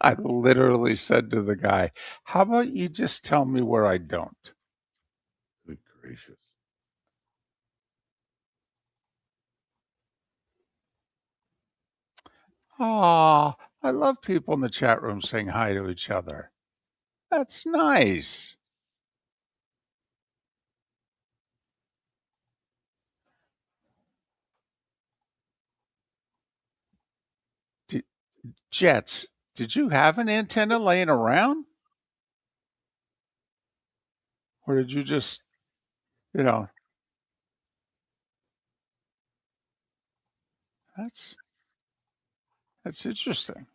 I literally said to the guy, "How about you just tell me where I don't?" Good gracious. Aw, I love people in the chat room saying hi to each other. That's nice. D Jets, did you have an antenna laying around? Or did you just, you know, that's that's interesting.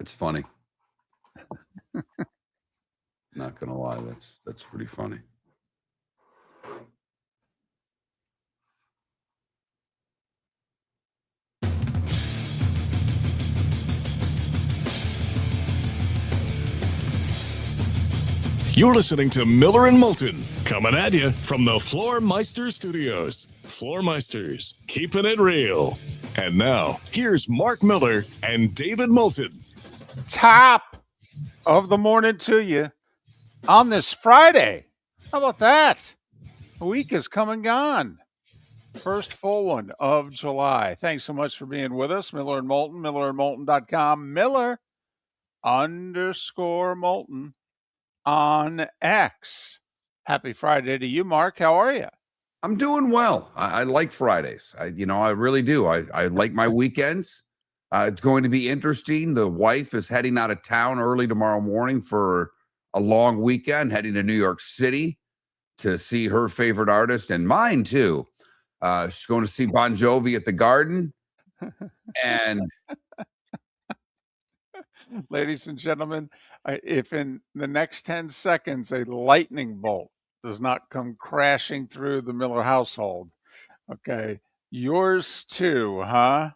It's funny. Not gonna lie, that's pretty funny. You're listening to Miller and Moulton, coming at you from the Floormeister Studios. Floormeisters, keeping it real. And now, here's Mark Miller and David Moulton. Top of the morning to you on this Friday. How about that? The week is come and gone. First full one of July. Thanks so much for being with us. Miller and Moulton, millerandmoulton.com. Miller_Moulton on X. Happy Friday to you, Mark. How are you? I'm doing well. I like Fridays. I really do. I like my weekends. It's going to be interesting. The wife is heading out of town early tomorrow morning for a long weekend, heading to New York City to see her favorite artist and mine too. She's going to see Bon Jovi at the Garden. And ladies and gentlemen, if in the next 10 seconds a lightning bolt does not come crashing through the Miller household, okay, yours too, huh?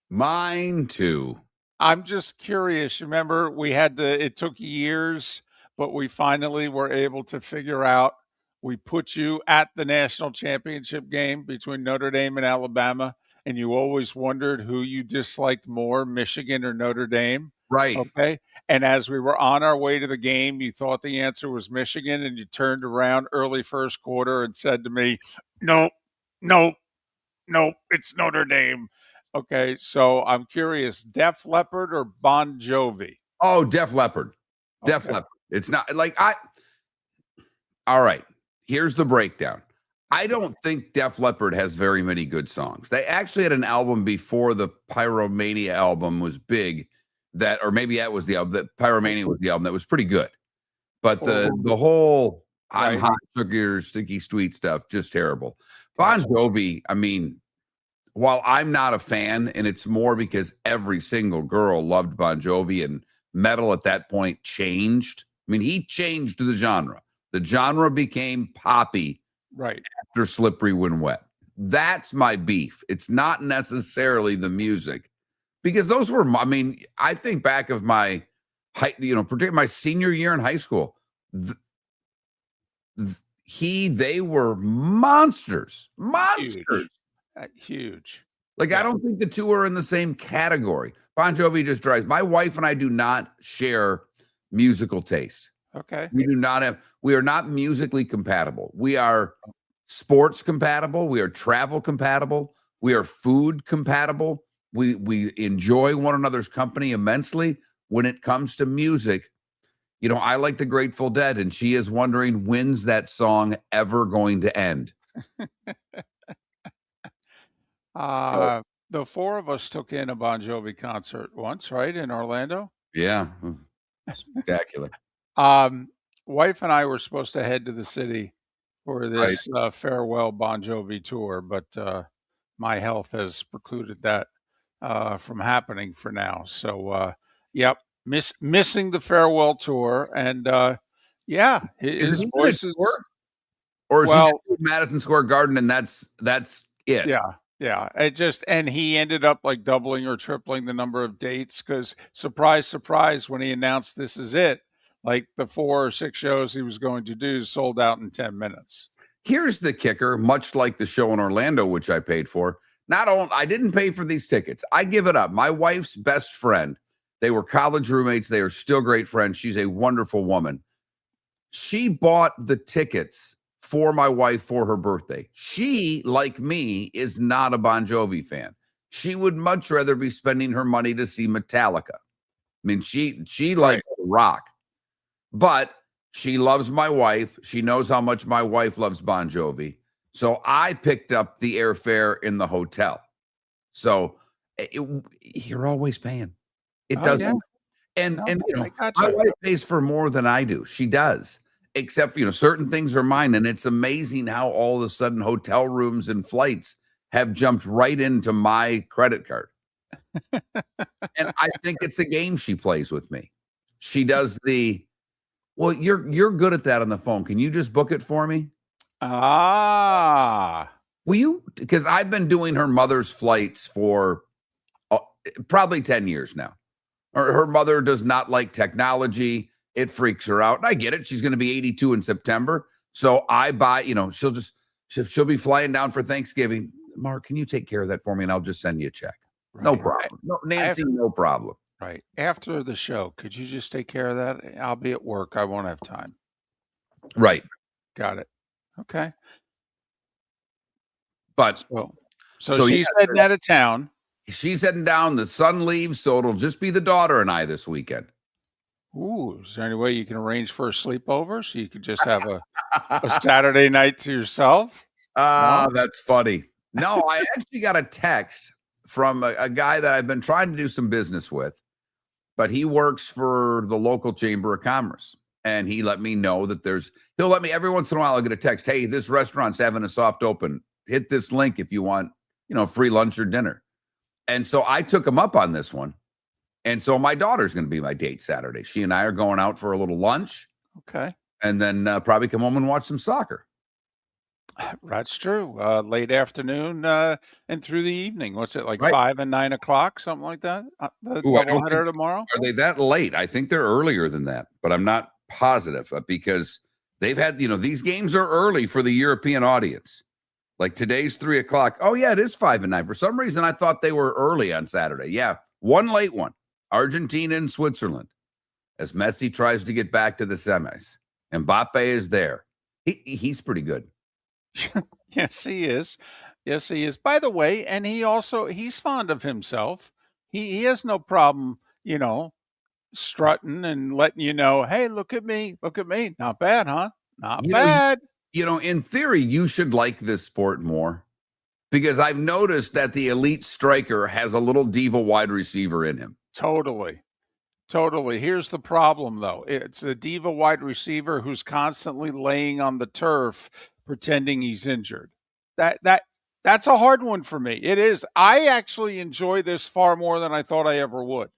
Mine too. I'm just curious. Remember, it took years, but we finally were able to figure out. We put you at the national championship game between Notre Dame and Alabama, and you always wondered who you disliked more, Michigan or Notre Dame. Right. Okay. And as we were on our way to the game, you thought the answer was Michigan, and you turned around early first quarter and said to me, "No, no, no, it's Notre Dame." Okay, so I'm curious, Def Leppard or Bon Jovi? Oh, Def Leppard. Def Okay. Leppard. It's not like all right. Here's the breakdown. I don't think Def Leppard has very many good songs. They actually had an album before the Pyromania album was big, or maybe that was the album. That Pyromania was the album that was pretty good. But the whole I'm Right. hot, sugar, sticky, sweet stuff, just terrible. Bon Jovi, I mean, while I'm not a fan, and it's more because every single girl loved Bon Jovi and metal at that point changed. I mean, he changed the genre. The genre became poppy Right. after Slippery When Wet. That's my beef. It's not necessarily the music, because those were, I mean, I think back of my, particularly my senior year in high school, they were monsters. Huge. Like, Yeah. I don't think the two are in the same category. Bon Jovi just drives. My wife and I do not share musical taste. Okay. We are not musically compatible. We are sports compatible. We are travel compatible. We are food compatible. We enjoy one another's company immensely. When it comes to music, I like the Grateful Dead, and she is wondering, when's that song ever going to end? The four of us took in a Bon Jovi concert once, right, in Orlando? Yeah. Spectacular. Wife and I were supposed to head to the city for this farewell Bon Jovi tour, but my health has precluded that from happening for now. So, yep, missing the farewell tour, and his voice is. Or is he Madison Square Garden, and that's it? Yeah, Yeah, and he ended up like doubling or tripling the number of dates because surprise, surprise, when he announced this is it, like the 4 or 6 shows he was going to do sold out in 10 minutes. Here's the kicker, much like the show in Orlando, which I paid for. Not only I didn't pay for these tickets. I give it up. My wife's best friend, they were college roommates. They are still great friends. She's a wonderful woman. She bought the tickets for my wife for her birthday. She, like me, is not a Bon Jovi fan. She would much rather be spending her money to see Metallica. I mean, she likes rock, but she loves my wife. She knows how much my wife loves Bon Jovi. So I picked up the airfare in the hotel. So you're always paying. It Oh, doesn't. yeah. And No, you know, I gotcha. my wife pays for more than I do. She does. Except, certain things are mine. And it's amazing how all of a sudden hotel rooms and flights have jumped right into my credit card. And I think it's a game she plays with me. She does well, you're good at that on the phone. Can you just book it for me? Ah, Will you? Because I've been doing her mother's flights for probably 10 years now. Her mother does not like technology. It freaks her out. And I get it. She's going to be 82 in September. So I buy, she'll be flying down for Thanksgiving. Mark, can you take care of that for me? And I'll just send you a check. No right. problem. No, Nancy, no problem. Right. After the show, could you just take care of that? I'll be at work. I won't have time. Right. Got it. Okay. But So she's heading out of town. She's heading down. The son leaves, so it'll just be the daughter and I this weekend. Ooh, is there any way you can arrange for a sleepover so you could just have a Saturday night to yourself? No? That's funny. No, I actually got a text from a guy that I've been trying to do some business with, but he works for the local Chamber of Commerce. And he let me know that he'll let me every once in a while, I'll get a text. Hey, this restaurant's having a soft open. Hit this link if you want, free lunch or dinner. And so I took him up on this one. And so my daughter's going to be my date Saturday. She and I are going out for a little lunch. Okay. And then probably come home and watch some soccer. That's true. Late afternoon and through the evening. What's it, like Right. 5 and 9 o'clock, something like that? The Ooh, I don't doubleheader think- tomorrow? Are they that late? I think they're earlier than that, but I'm not positive because they've had, these games are early for the European audience. Like today's 3 o'clock. Oh, yeah, it is 5 and 9. For some reason, I thought they were early on Saturday. Yeah, one late one. Argentina and Switzerland. As Messi tries to get back to the semis. Mbappe is there. He's pretty good. Yes, he is. Yes, he is. By the way, and he's fond of himself. He has no problem, strutting and letting you know, hey, look at me. Look at me. Not bad, huh? Not bad. In theory, you should like this sport more because I've noticed that the elite striker has a little diva wide receiver in him. Totally. Here's the problem, though. It's a diva wide receiver who's constantly laying on the turf pretending he's injured. That's a hard one for me. It is. I actually enjoy this far more than I thought I ever would.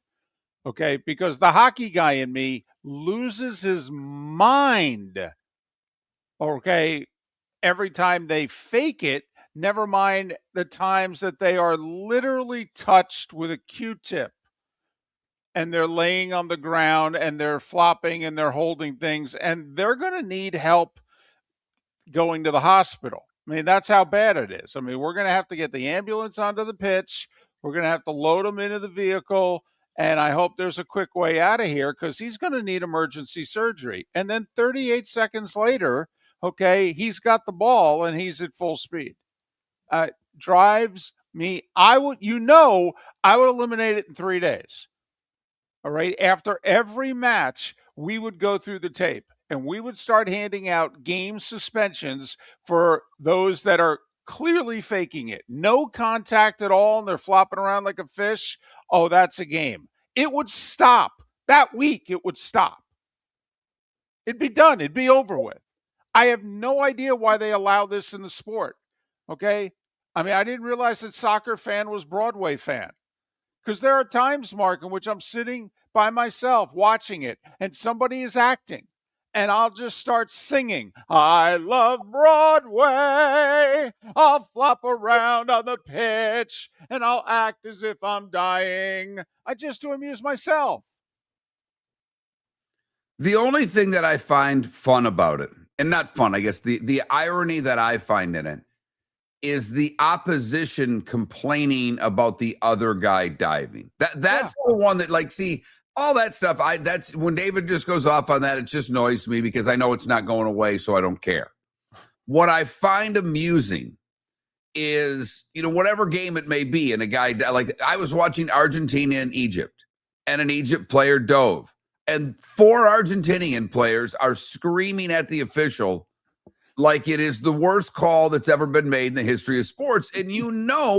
Okay, because the hockey guy in me loses his mind. Okay, every time they fake it, never mind the times that they are literally touched with a Q-tip and they're laying on the ground and they're flopping and they're holding things and they're going to need help going to the hospital. I mean, that's how bad it is. I mean, we're going to have to get the ambulance onto the pitch. We're going to have to load him into the vehicle. And I hope there's a quick way out of here because he's going to need emergency surgery. And then 38 seconds later, okay, he's got the ball and he's at full speed. Drives me. I would eliminate it in 3 days. All right. After every match, we would go through the tape and we would start handing out game suspensions for those that are clearly faking it. No contact at all, and they're flopping around like a fish. Oh, that's a game. It would stop. That week, it would stop. It'd be done. It'd be over with. I have no idea why they allow this in the sport. Okay? I mean, I didn't realize that soccer fan was Broadway fan. Because there are times, Mark, in which I'm sitting by myself watching it and somebody is acting. and I'll just start singing, I love Broadway. I'll flop around on the pitch, and I'll act as if I'm dying. Just to amuse myself. The only thing that I find fun about it, and not fun, I guess, the irony that I find in it is the opposition complaining about the other guy diving. That's the one that, like, see, all that stuff. That's when David just goes off on that. It just annoys me because I know it's not going away, so I don't care. What I find amusing is, whatever game it may be, and a guy, like, I was watching Argentina and Egypt, and an Egypt player dove, and 4 Argentinian players are screaming at the official like it is the worst call that's ever been made in the history of sports. And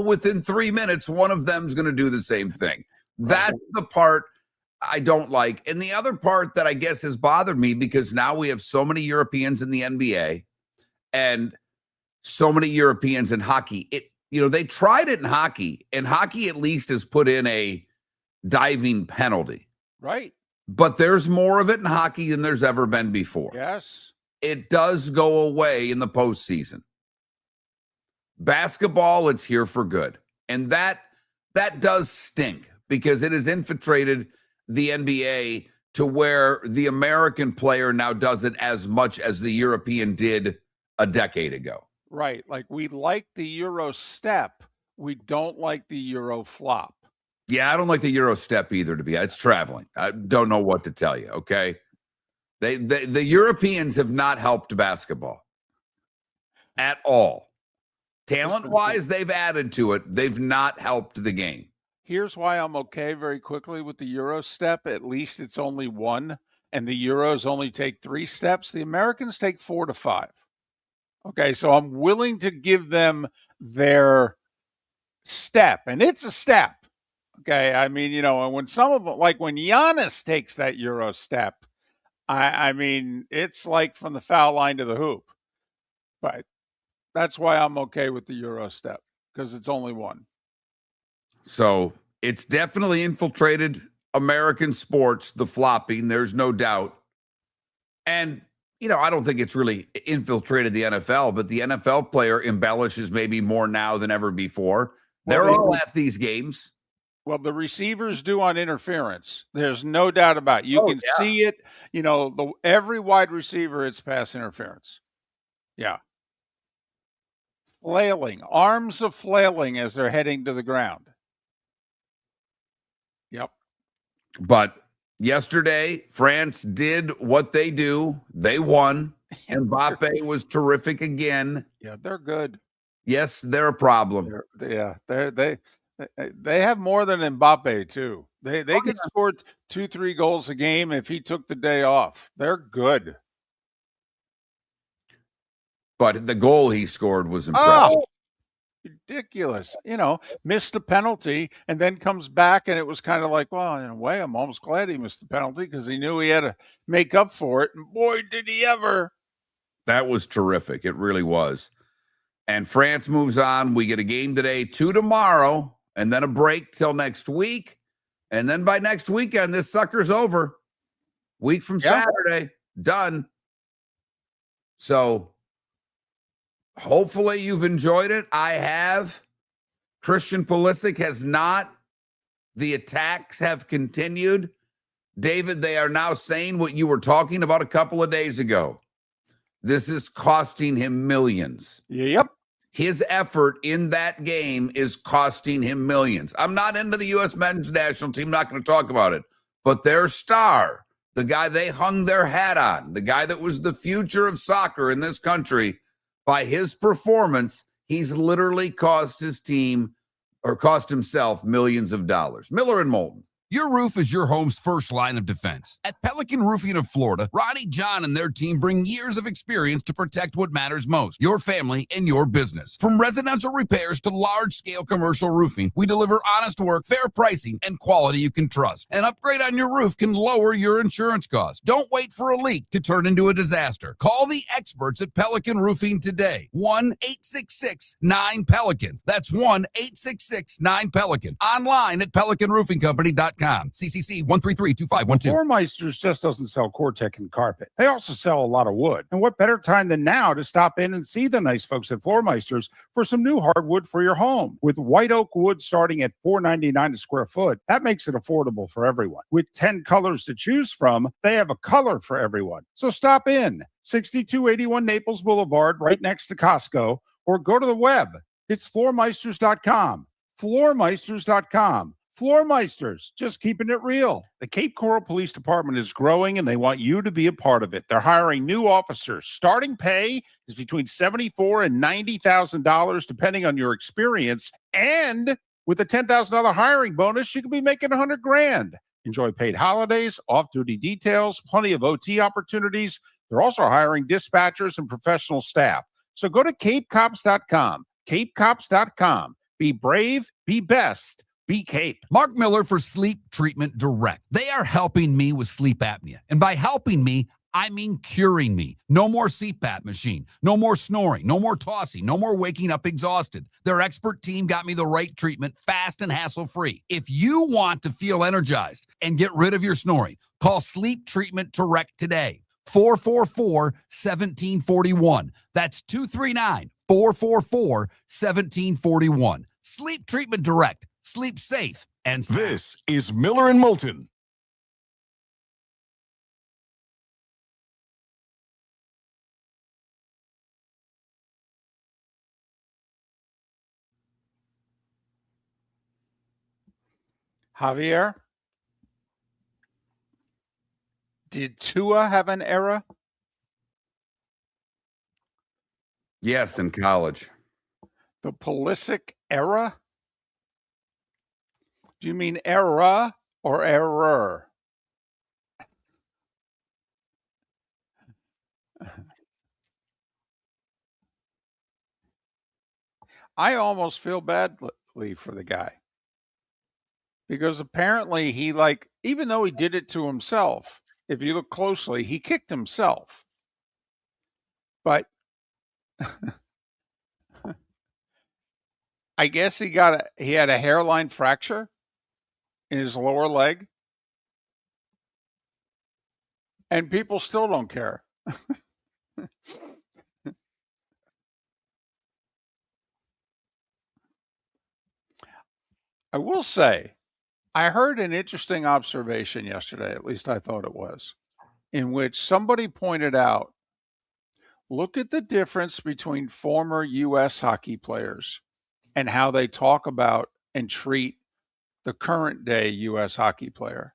within 3 minutes, one of them's going to do the same thing. That's the part I don't like. And the other part that I guess has bothered me, because now we have so many Europeans in the NBA and so many Europeans in hockey. They tried it in hockey, and hockey at least has put in a diving penalty. Right. But there's more of it in hockey than there's ever been before. Yes. It does go away in the postseason. Basketball, it's here for good. And that does stink, because it has infiltrated the NBA to where the American player now does it as much as the European did a decade ago. Right. Like, we like the Euro step. We don't like the Euro flop. Yeah, I don't like the Euro step either, to be honest. It's traveling. I don't know what to tell you, okay? The Europeans have not helped basketball at all. Talent-wise, they've added to it. They've not helped the game. Here's why I'm okay very quickly with the Euro step. At least it's only one, and the Euros only take 3 steps. The Americans take 4 to 5. Okay, so I'm willing to give them their step, and it's a step. Okay, I mean, and when some of them, like when Giannis takes that Euro step, I mean, it's like from the foul line to the hoop. But that's why I'm okay with the Euro step, because it's only one. So it's definitely infiltrated American sports, the flopping, there's no doubt. And, I don't think it's really infiltrated the NFL, but the NFL player embellishes maybe more now than ever before. They're all at these games. Well, the receivers do on interference. There's no doubt about it. You can see it. Every wide receiver, it's pass interference. Yeah. Flailing. Arms of flailing as they're heading to the ground. Yep. But yesterday, France did what they do. They won. Mbappe was terrific again. Yeah, they're good. Yes, they're a problem. They have more than Mbappe too. They could score 2-3 goals a game if he took the day off. They're good. But the goal he scored was impressive. Oh, ridiculous. Missed a penalty and then comes back, and it was kind of like, well, in a way, I'm almost glad he missed the penalty, because he knew he had to make up for it. And boy, did he ever. That was terrific. It really was. And France moves on. We get a game today, 2 tomorrow, and then a break till next week. And then by next weekend, this sucker's over. Week from Saturday, done. So hopefully you've enjoyed it. I have. Christian Pulisic has not. The attacks have continued. David, they are now saying what you were talking about a couple of days ago. This is costing him millions. Yep. His effort in that game is costing him millions. I'm not into the U.S. men's national team, not going to talk about it. But their star, the guy they hung their hat on, the guy that was the future of soccer in this country, by his performance, he's literally cost his team, or cost himself, millions of dollars. Miller and Moulton. Your roof is your home's first line of defense. At Pelican Roofing of Florida, Ronnie, John, and their team bring years of experience to protect what matters most, your family and your business. From residential repairs to large-scale commercial roofing, we deliver honest work, fair pricing, and quality you can trust. An upgrade on your roof can lower your insurance costs. Don't wait for a leak to turn into a disaster. Call the experts at Pelican Roofing today. 1-866-9-PELICAN. That's 1-866-9-PELICAN. Online at pelicanroofingcompany.com. FloorMeisters.com. CCC 1332512. Floor Meisters just doesn't sell Cortec and carpet. They also sell a lot of wood. And what better time than now to stop in and see the nice folks at Floor Meisters for some new hardwood for your home. With white oak wood starting at $4.99 a square foot, that makes it affordable for everyone. With 10 colors to choose from, they have a color for everyone. So stop in, 6281 Naples Boulevard, right next to Costco, or go to the web. It's floormeisters.com. Floormeisters.com. Floor Meisters, just keeping it real. The Cape Coral Police Department is growing and they want you to be a part of it. They're hiring new officers. Starting pay is between $74,000 and $90,000 depending on your experience. And with a $10,000 hiring bonus, you could be making $100,000. Enjoy paid holidays, off-duty details, plenty of OT opportunities. They're also hiring dispatchers and professional staff. So go to capecops.com. capecops.com. Be brave, be best. Be Cape. Mark Miller for Sleep Treatment Direct. They are helping me with sleep apnea. And by helping me, I mean curing me. No more CPAP machine. No more snoring. No more tossing. No more waking up exhausted. Their expert team got me the right treatment, fast and hassle-free. If you want to feel energized and get rid of your snoring, call Sleep Treatment Direct today. 444-1741. That's 239-444-1741. Sleep Treatment Direct. Sleep safe and sound. This is Miller and Moulton. Javier, did Tua have an era? Yes, in college. The Pulisic era? Do you mean era or error? I almost feel badly for the guy. Because apparently he even though he did it to himself, if you look closely, he kicked himself. But I guess he had a hairline fracture in his lower leg. And people still don't care. I will say, I heard an interesting observation yesterday, at least I thought it was, in which somebody pointed out, look at the difference between former U.S. hockey players and how they talk about and treat the current day U.S. hockey player,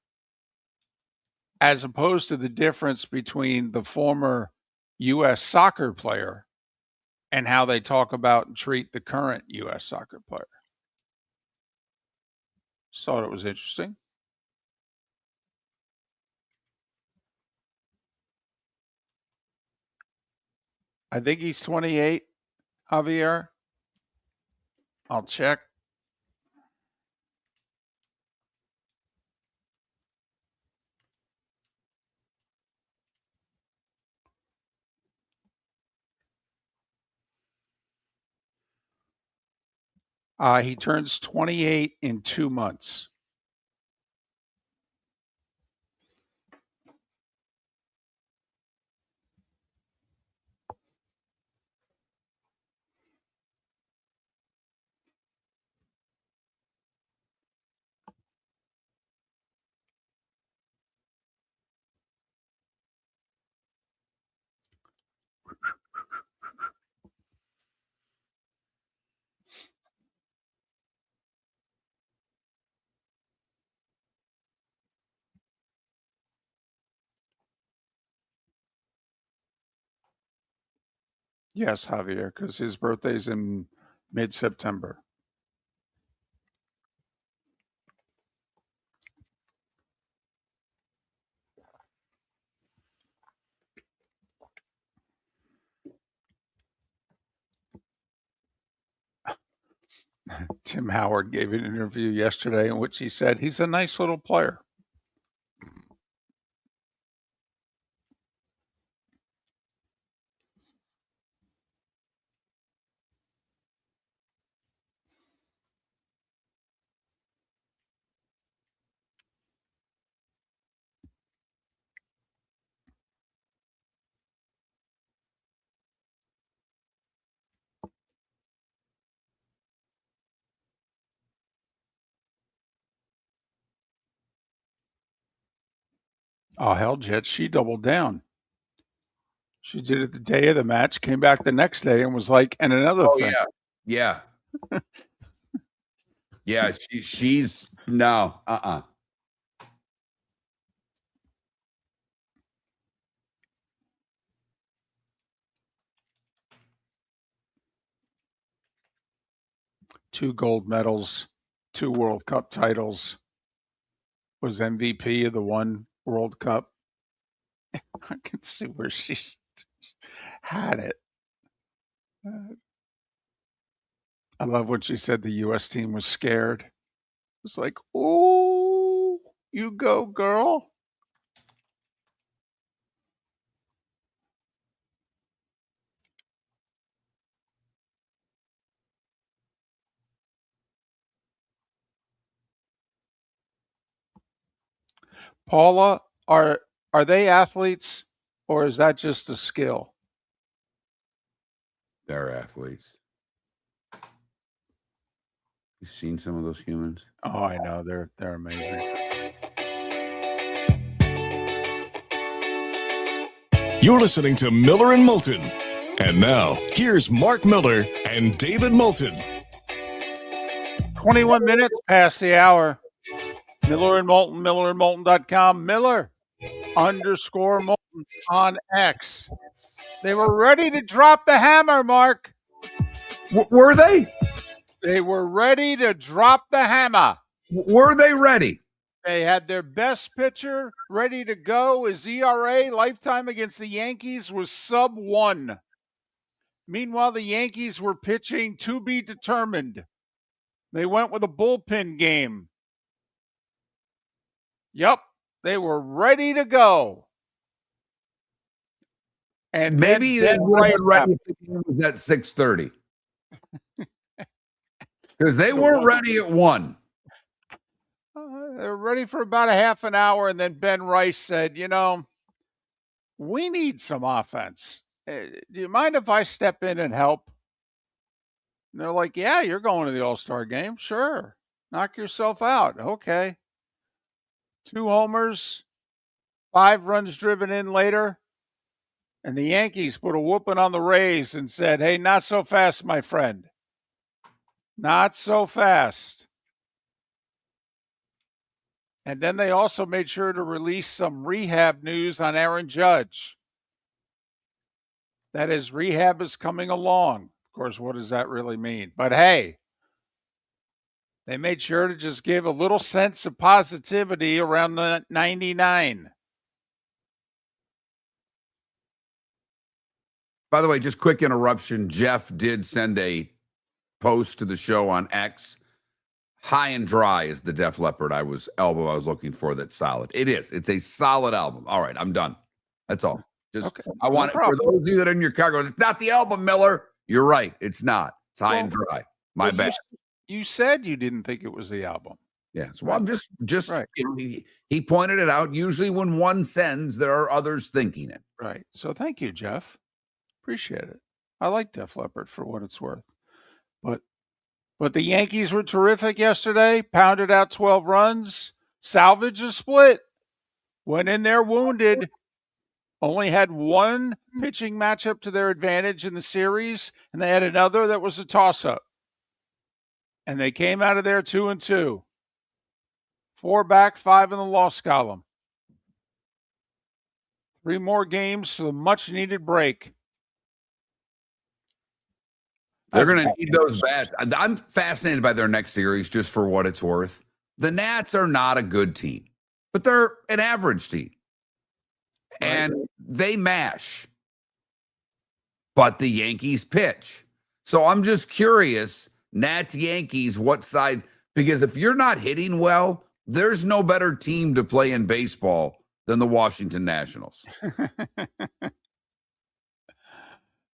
as opposed to the difference between the former U.S. soccer player and how they talk about and treat the current U.S. soccer player. Just thought it was interesting. I think he's 28, Javier. I'll check. He turns 28 in 2 months. Yes, Javier, because his birthday's in mid-September. Tim Howard gave an interview yesterday in which he said he's a nice little player. Oh, hell, Jet, she doubled down. She did it the day of the match, came back the next day and was like, and another Oh thing. yeah. Yeah, she's no, Two gold medals, 2 World Cup titles, was MVP of the one World Cup. I can see where she's had it. I love when she said the U.S. team was scared. It was like, "Oh, you go, girl." Paula, are they athletes or is that just a skill? they're athletes. You've seen some of those humans? Oh, I know. They're amazing. You're listening to Miller and Moulton. And now, here's Mark Miller and David Moulton. 21 minutes past the hour. Miller and Moulton, millerandmoulton.com. Miller _Moulton on X. They were ready to drop the hammer, Mark. Were they? They were ready to drop the hammer. Were they ready? They had their best pitcher ready to go. His ERA lifetime against the Yankees was sub-1. Meanwhile, the Yankees were pitching to be determined. They went with a bullpen game. Yep, they were ready to go. And maybe they would have been ready if the game was at 6:30. Because they weren't ready at 1. They were ready for about a half an hour, and then Ben Rice said, we need some offense. Do you mind if I step in and help? And they're like, yeah, you're going to the All-Star game. Sure. Knock yourself out. Okay. 2 homers, 5 runs driven in later. And the Yankees put a whooping on the Rays and said, hey, not so fast, my friend. Not so fast. And then they also made sure to release some rehab news on Aaron Judge. That is, rehab is coming along. Of course, what does that really mean? But hey, they made sure to just give a little sense of positivity around the 99. By the way, just quick interruption. Jeff did send a post to the show on X. High and Dry is the Def Leppard album I was looking for. That's solid. It is. It's a solid album. All right, I'm done. That's all. Just okay, I want it for those of you that are in your car going, it's not the album, Miller. You're right. It's not. It's High and Dry. My bad. You said you didn't think it was the album. Yeah. So I'm just right. He pointed it out. Usually when one sends, there are others thinking it. Right. So thank you, Jeff. Appreciate it. I like Def Leppard for what it's worth. But the Yankees were terrific yesterday, pounded out 12 runs, salvaged a split, went in there wounded, only had one pitching matchup to their advantage in the series, and they had another that was a toss-up. And they came out of there 2-2. 4 back, 5 in the loss column. 3 more games for the much-needed break. They're going to need those bats. I'm fascinated by their next series just for what it's worth. The Nats are not a good team, but they're an average team. Right. And they mash. But the Yankees pitch. So I'm just curious, Nats, Yankees, what side? Because if you're not hitting well, there's no better team to play in baseball than the Washington Nationals.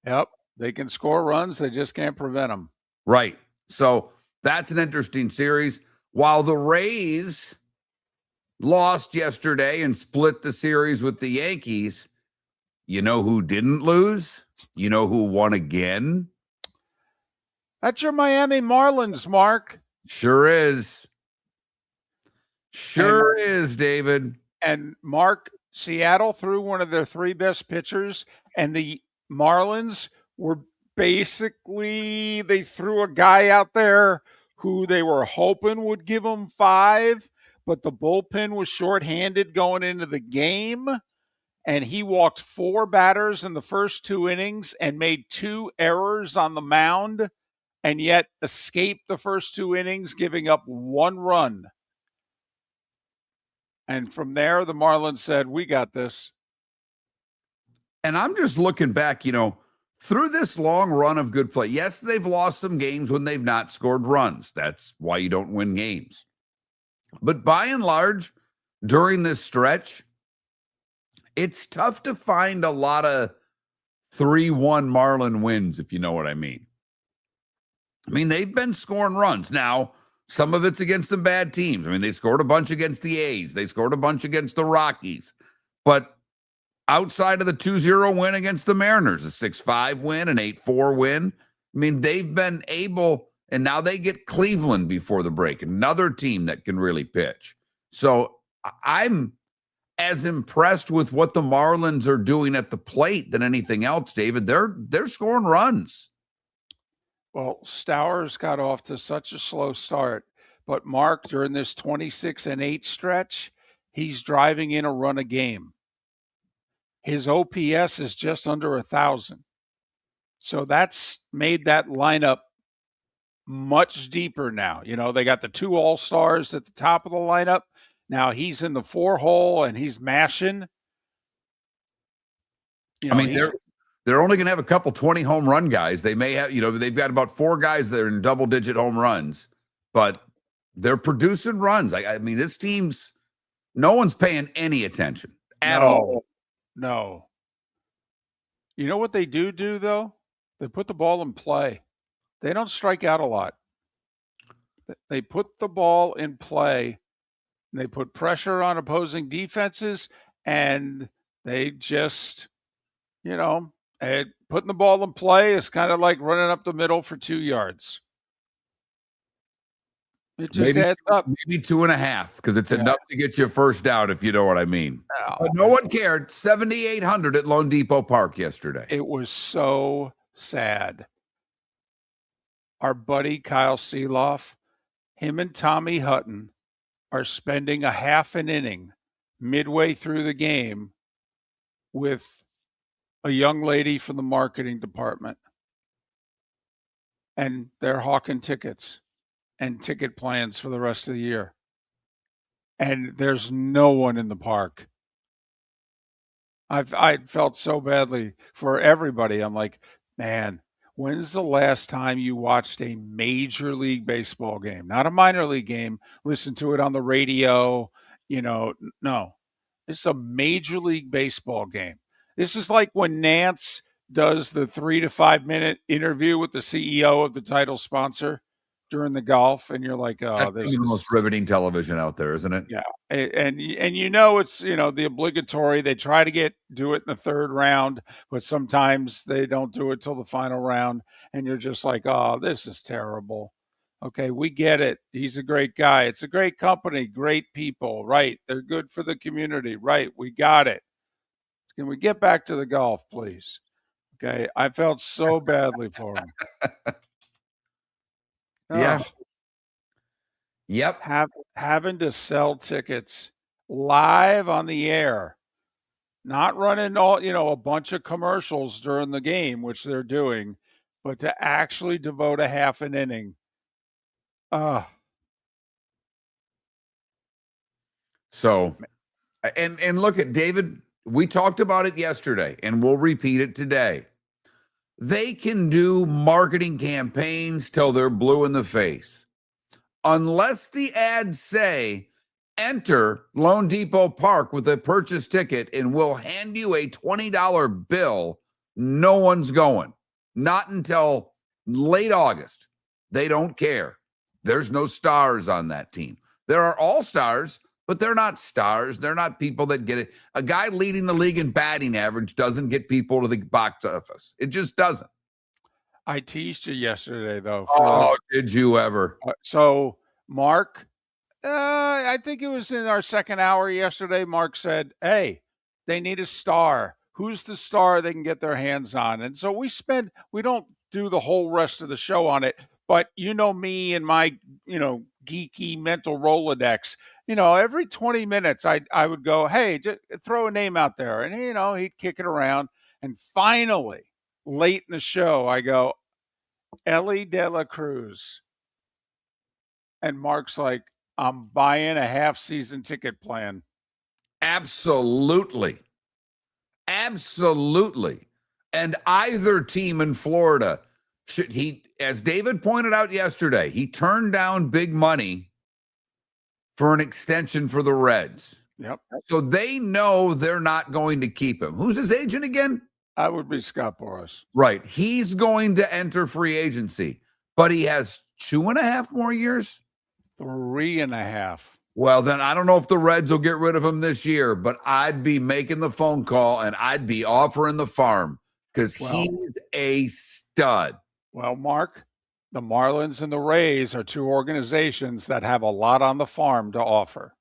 Yep. They can score runs. They just can't prevent them. Right. So that's an interesting series. While the Rays lost yesterday and split the series with the Yankees, you know who didn't lose? You know who won again? That's your Miami Marlins, Mark. Sure is. Sure is, David. And Mark, Seattle threw one of their three best pitchers, and the Marlins were basically, they threw a guy out there who they were hoping would give them 5, but the bullpen was shorthanded going into the game. And he walked 4 batters in the first 2 innings and made 2 errors on the mound, and yet escaped the first 2 innings, giving up 1 run. And from there, the Marlins said, we got this. And I'm just looking back, through this long run of good play. Yes, they've lost some games when they've not scored runs. That's why you don't win games. But by and large, during this stretch, it's tough to find a lot of 3-1 Marlin wins, if you know what I mean. I mean, they've been scoring runs. Now, some of it's against some bad teams. I mean, they scored a bunch against the A's. They scored a bunch against the Rockies. But outside of the 2-0 win against the Mariners, a 6-5 win, an 8-4 win, I mean, they've been able, and now they get Cleveland before the break, another team that can really pitch. So I'm as impressed with what the Marlins are doing at the plate than anything else, David. They're scoring runs. Well, Stowers got off to such a slow start, but Mark, during this 26-8 stretch, he's driving in a run a game. His OPS is just under 1,000. So that's made that lineup much deeper now. They got the 2 all-stars at the top of the lineup. Now he's in the 4-hole and he's mashing. They're only going to have a couple 20 home run guys. They may have, they've got about 4 guys that are in double-digit home runs, but they're producing runs. I mean, this team's, no one's paying any attention at all. No. You know what they do, though? They put the ball in play. They don't strike out a lot. They put the ball in play. And they put pressure on opposing defenses, and they just, putting the ball in play is kind of like running up the middle for 2 yards. It just adds up. Maybe 2.5, because it's enough to get you a first down, if you know what I mean. But no one cared. 7,800 at Lone Depot Park yesterday. It was so sad. Our buddy Kyle Seeloff, him and Tommy Hutton are spending a half an inning midway through the game with a young lady from the marketing department. And they're hawking tickets and ticket plans for the rest of the year. And there's no one in the park. I felt so badly for everybody. I'm like, man, when's the last time you watched a Major League Baseball game? Not a minor league game. Listen to it on the radio. No. It's a Major League Baseball game. This is like when Nance does the 3 to 5 minute interview with the CEO of the title sponsor during the golf, and you're like, oh, this is the most riveting television out there, isn't it? Yeah. And it's, the obligatory, they try to do it in the 3rd round, but sometimes they don't do it till the final round. And you're just like, oh, this is terrible. Okay. We get it. He's a great guy. It's a great company, great people, right? They're good for the community, right? We got it. Can we get back to the golf, please? Okay. I felt so badly for him. Yeah. Yep. Having to sell tickets live on the air, not running a bunch of commercials during the game, which they're doing, but to actually devote a half an inning. So, and look at David, we talked about it yesterday and we'll repeat it today. They can do marketing campaigns till they're blue in the face. Unless the ads say, enter Lone Depot Park with a purchase ticket and we'll hand you a $20 bill, no one's going. Not until late August. They don't care. There's no stars on that team. There are all-stars, but they're not stars. They're not people that get it. A guy leading the league in batting average doesn't get people to the box office. It just doesn't. I teased you yesterday, though. Oh, did you ever? So, Mark, I think it was in our second hour yesterday. Mark said, "Hey, they need a star. Who's the star they can get their hands on?" And so we don't do the whole rest of the show on it, but you know me and my, geeky mental Rolodex. Every 20 minutes I would go, "Hey, just throw a name out there." And he'd kick it around. And finally, late in the show, I go, "Ellie De La Cruz." And Mark's like, "I'm buying a half season ticket plan." Absolutely. Absolutely. And either team in Florida as David pointed out yesterday, he turned down big money for an extension for the Reds. Yep. So they know they're not going to keep him. Who's his agent again? I would be Scott Boras. Right. He's going to enter free agency, but he has 2.5 more years. 3.5. Well, then I don't know if the Reds will get rid of him this year, but I'd be making the phone call and I'd be offering the farm because he's a stud. Well, Mark, the Marlins and the Rays are two organizations that have a lot on the farm to offer.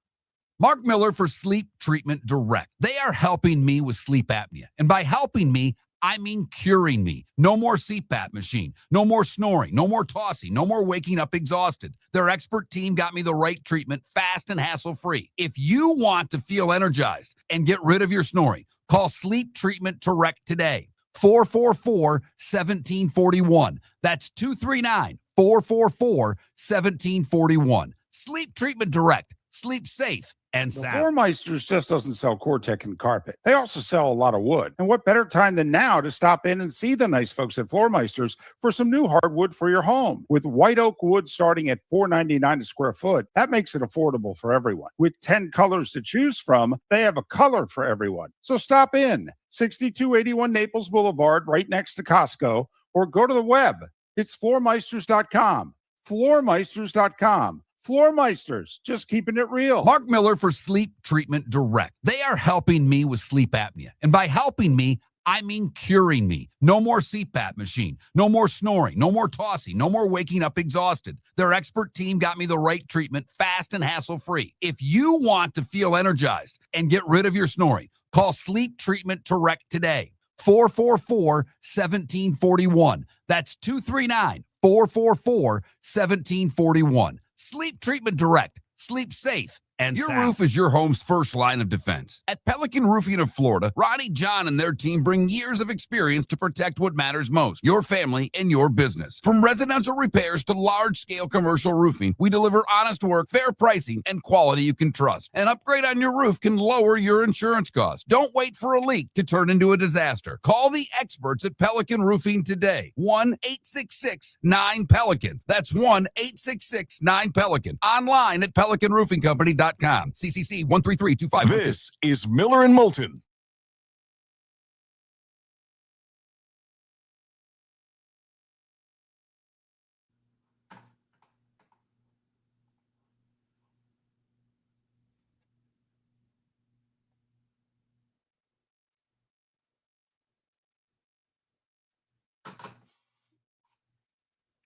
Mark Miller for Sleep Treatment Direct. They are helping me with sleep apnea. And by helping me, I mean curing me. No more CPAP machine. No more snoring. No more tossing. No more waking up exhausted. Their expert team got me the right treatment, fast and hassle-free. If you want to feel energized and get rid of your snoring, call Sleep Treatment Direct today. 444-1741. That's 239-444-1741. Sleep Treatment Direct. Sleep safe and The sound. Floor Meisters just doesn't sell Cortec and carpet. They also sell a lot of wood. And what better time than now to stop in and see the nice folks at Floor Meisters for some new hardwood for your home. With white oak wood starting at $4.99 a square foot, that makes it affordable for everyone. With 10 colors to choose from, they have a color for everyone. So stop in, 6281 Naples Boulevard, right next to Costco, or go to the web. It's floormeisters.com. Floormeisters.com. Floor Meisters, just keeping it real. Mark Miller for Sleep Treatment Direct. They are helping me with sleep apnea. And by helping me, I mean curing me. No more CPAP machine. No more snoring. No more tossing. No more waking up exhausted. Their expert team got me the right treatment, fast and hassle-free. If you want to feel energized and get rid of your snoring, call Sleep Treatment Direct today. 444-1741. That's 239-444-1741. Sleep Treatment Direct. Sleep safe and your sound. roof is your home's first line of defense. At Pelican Roofing of Florida, Ronnie John and their team bring years of experience to protect what matters most, your family and your business. From residential repairs to large-scale commercial roofing, we deliver honest work, fair pricing, and quality you can trust. An upgrade on your roof can lower your insurance costs. Don't wait for a leak to turn into a disaster. Call the experts at Pelican Roofing today. 1-866-9-PELICAN. That's 1-866-9-PELICAN. Online at pelicanroofingcompany.com. CCC 13325. This is Miller and Moulton.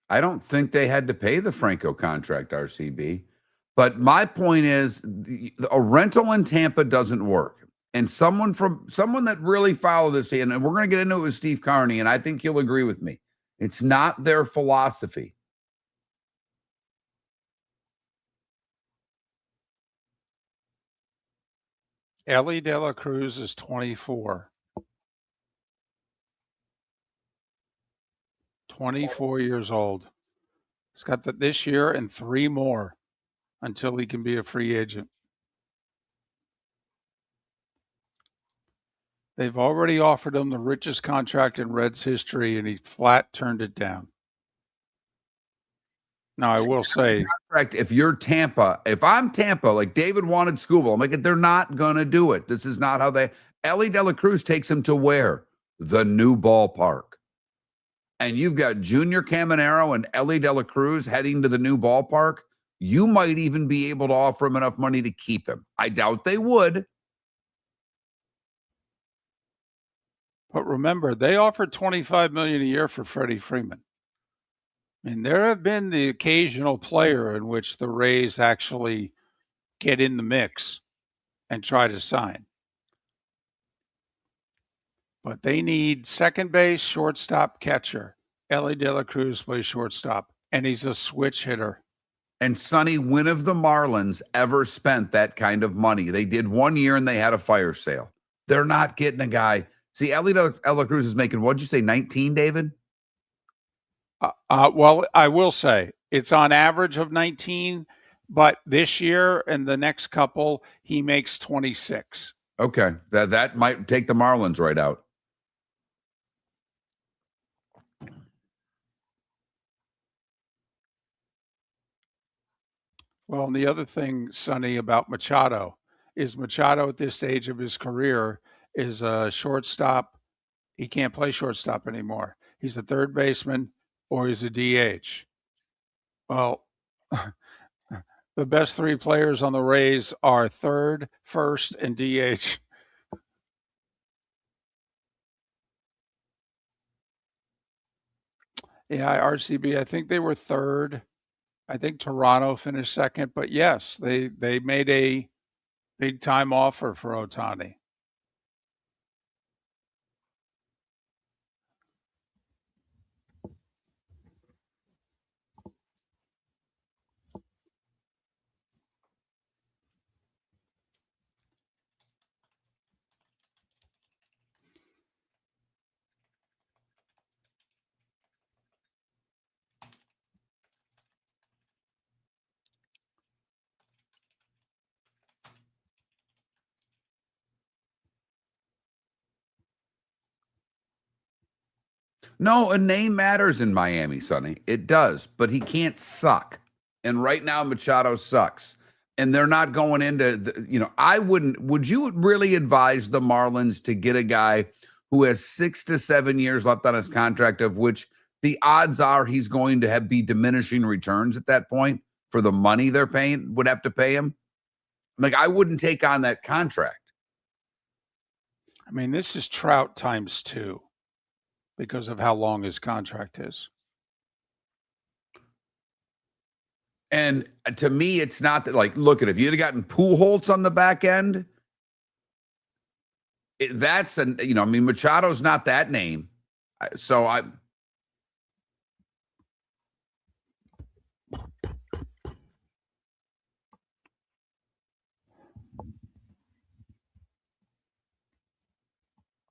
I don't think they had to pay the Franco contract, RCB. But my point is, a rental in Tampa doesn't work. And someone that really followed this, and we're going to get into it with Steve Carney, and I think he'll agree with me. It's not their philosophy. Ellie De La Cruz is 24. 24 years old. He's got this year and 3 more until he can be a free agent. They've already offered him the richest contract in Reds history, and he flat turned it down. Now, I will say, if I'm Tampa, like David wanted Scooble, I'm like, they're not going to do it. This is not how Ellie De La Cruz takes him to where? The new ballpark. And you've got Junior Caminero and Ellie De La Cruz heading to the new ballpark. You might even be able to offer him enough money to keep him. I doubt they would. but remember, they offered $25 million a year for Freddie Freeman. I mean, there have been the occasional player in which the Rays actually get in the mix and try to sign. But they need second base, shortstop, catcher. Ellie De La Cruz plays shortstop, and he's a switch hitter. And Sonny, when have the Marlins ever spent that kind of money? They did 1 year and they had a fire sale. They're not getting a guy. See, Ellie De La Cruz is making, what'd you say, 19, David? Well, I will say it's on average of 19, but this year and the next couple, he makes 26. Okay. That might take the Marlins right out. Well, and the other thing, Sonny, about Machado is Machado at this stage of his career is a shortstop. He can't play shortstop anymore. He's a third baseman or he's a DH. Well, the best three players on the Rays are third, first, and DH. Yeah, RCB, I think they were third. I think Toronto finished second, but yes, they made a big time offer for Ohtani. No, a name matters in Miami, Sonny. It does, but he can't suck. And right now, Machado sucks. And they're not going into, would you really advise the Marlins to get a guy who has 6 to 7 years left on his contract, of which the odds are he's going to be diminishing returns at that point for the money they're paying, would have to pay him? Like, I wouldn't take on that contract. I mean, this is Trout times 2 because of how long his contract is. And to me, it's not that, like, look at, if you'd have gotten Pujols on the back end, Machado's not that name. So I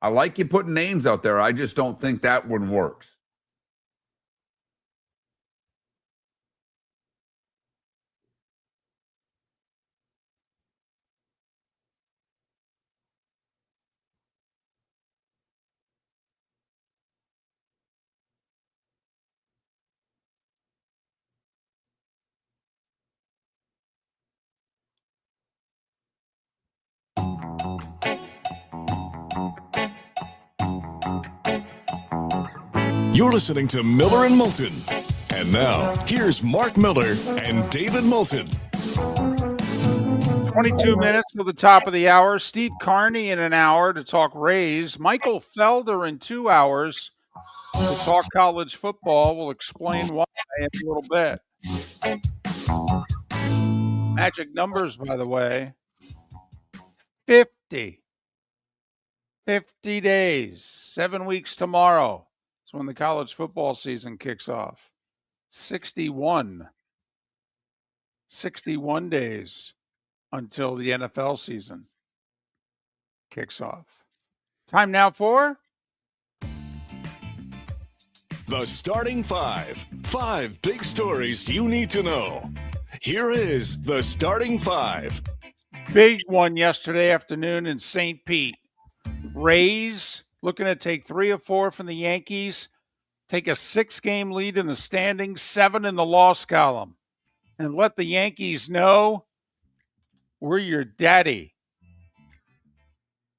like you putting names out there. I just don't think that one works. You're listening to Miller and Moulton. And now, here's Mark Miller and David Moulton. 22 minutes to the top of the hour. Steve Carney in an hour to talk Rays. Michael Felder in 2 hours to talk college football. We'll explain why in a little bit. Magic numbers, by the way. 50. 50 days. 7 weeks tomorrow. It's when the college football season kicks off. 61. 61 days until the NFL season kicks off. Time now for The Starting Five. 5 big stories you need to know. Here is the Starting Five. Big one yesterday afternoon in St. Pete. Rays looking to take 3 or 4 from the Yankees, take a 6-game lead in the standings, 7 in the loss column, and let the Yankees know we're your daddy.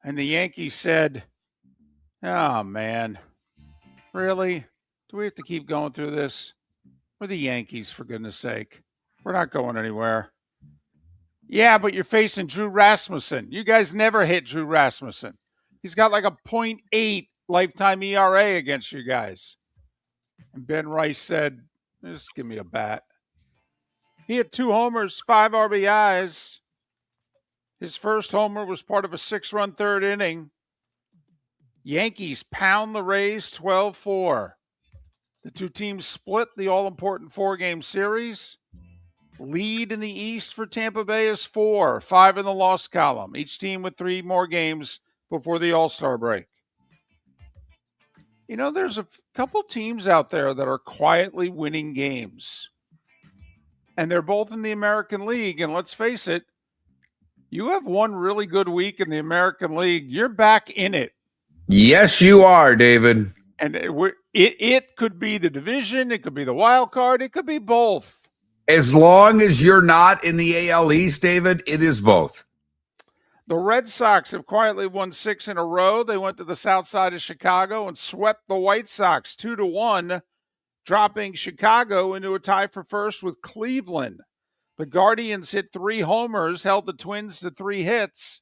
And the Yankees said, oh, man, really? Do we have to keep going through this? We're the Yankees, for goodness sake. We're not going anywhere. Yeah, but you're facing Drew Rasmussen. You guys never hit Drew Rasmussen. He's got like a .8 lifetime ERA against you guys. And Ben Rice said, just give me a bat. He had 2 homers, 5 RBIs. His first homer was part of a 6-run third inning. Yankees pound the Rays 12-4. The two teams split the all-important 4-game series. Lead in the East for Tampa Bay is 4, 5 in the loss column. Each team with 3 more games before the All-Star break. You know, there's a couple teams out there that are quietly winning games. And they're both in the American League. And let's face it, you have one really good week in the American League, you're back in it. Yes, you are, David. And it could be the division, it could be the wild card, it could be both. As long as you're not in the AL East, David, it is both. The Red Sox have quietly won 6 in a row. They went to the south side of Chicago and swept the White Sox 2-1, dropping Chicago into a tie for first with Cleveland. The Guardians hit 3 homers, held the Twins to 3 hits.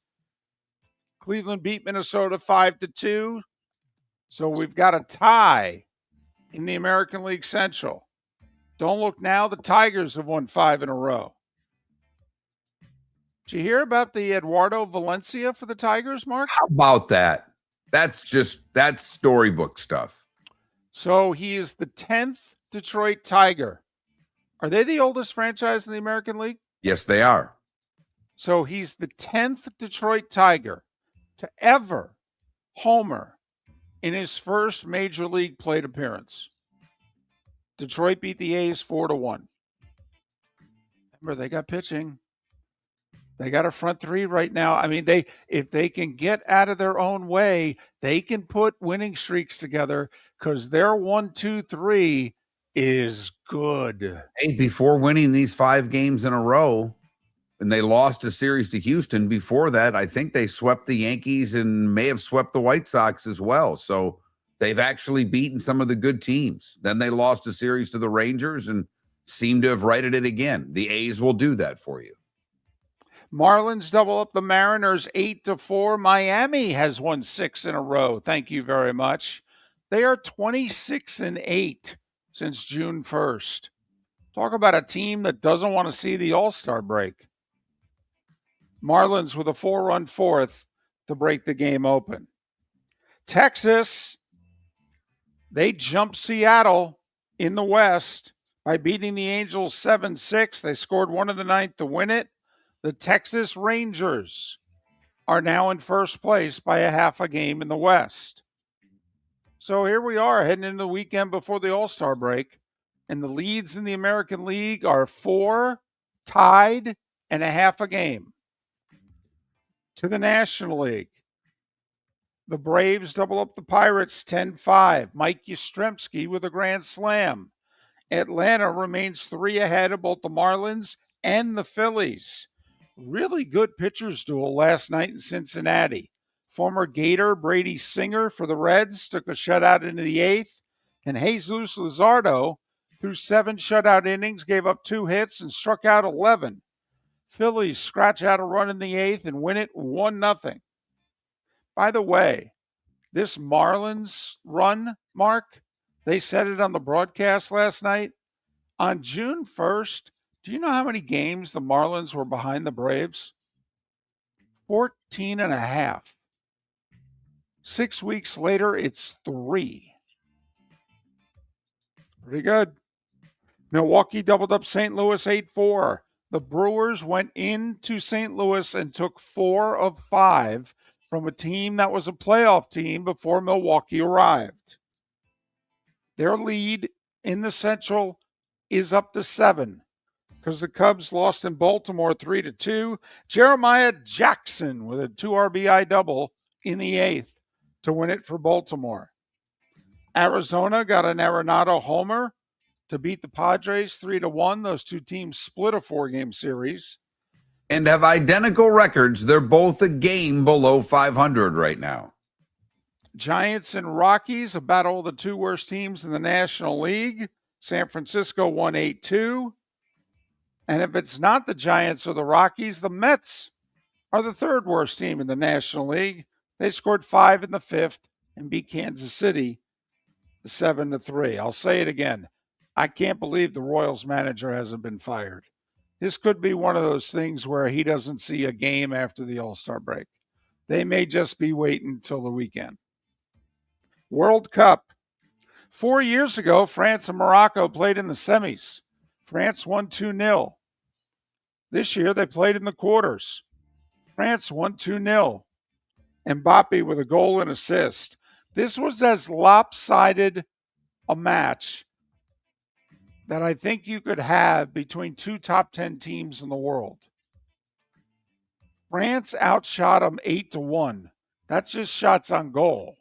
Cleveland beat Minnesota 5-2. So we've got a tie in the American League Central. Don't look now, the Tigers have won 5 in a row. Did you hear about the Eduardo Valencia for the Tigers, Mark? How about that? That's storybook stuff. So he is the 10th Detroit Tiger. Are they the oldest franchise in the American League? Yes, they are. So he's the 10th Detroit Tiger to ever homer in his first major league plate appearance. Detroit beat the A's 4-1. Remember, they got pitching. They got a front 3 right now. I mean, if they can get out of their own way, they can put winning streaks together because their 1-2-3 is good. Hey, before winning these 5 games in a row, and they lost a series to Houston, before that, I think they swept the Yankees and may have swept the White Sox as well. So they've actually beaten some of the good teams. Then they lost a series to the Rangers and seem to have righted it again. The A's will do that for you. Marlins double up the Mariners 8-4. Miami has won 6 in a row. Thank you very much. They are 26-8 since June 1st. Talk about a team that doesn't want to see the All-Star break. Marlins with a 4-run fourth to break the game open. Texas, they jumped Seattle in the West by beating the Angels 7-6. They scored 1 in the 9th to win it. The Texas Rangers are now in first place by a half a game in the West. So here we are heading into the weekend before the All-Star break, and the leads in the American League are 4 tied and a half a game. To the National League, the Braves double up the Pirates 10-5. Mike Yastrzemski with a grand slam. Atlanta remains 3 ahead of both the Marlins and the Phillies. Really good pitchers duel last night in Cincinnati. Former Gator Brady Singer for the Reds took a shutout into the 8th, and Jesus Luzardo, through 7 shutout innings, gave up 2 hits and struck out 11. Phillies scratch out a run in the 8th and win it 1-0. By the way, this Marlins run, Mark, they said it on the broadcast last night. On June 1st, do you know how many games the Marlins were behind the Braves? 14 and a half. 6 weeks later, it's 3. Pretty good. Milwaukee doubled up St. Louis 8-4. The Brewers went into St. Louis and took 4 of 5 from a team that was a playoff team before Milwaukee arrived. Their lead in the Central is up to 7 because the Cubs lost in Baltimore 3-2. Jeremiah Jackson with a 2 RBI double in the 8th to win it for Baltimore. Arizona got an Arenado homer to beat the Padres 3-1. Those two teams split a 4-game series. And have identical records. They're both a game below 500 right now. Giants and Rockies, a battle of the 2 worst teams in the National League. San Francisco won 8-2. And if it's not the Giants or the Rockies, the Mets are the 3rd worst team in the National League. They scored 5 in the 5th and beat Kansas City 7-3. I'll say it again. I can't believe the Royals manager hasn't been fired. this could be one of those things where he doesn't see a game after the All-Star break. They may just be waiting until the weekend. World Cup. 4 years ago, France and Morocco played in the semis. France won 2-0. This year, they played in the quarters. France won 2-0. Mbappe with a goal and assist. This was as lopsided a match that I think you could have between two top 10 teams in the world. France outshot them 8-1. That's just shots on goal.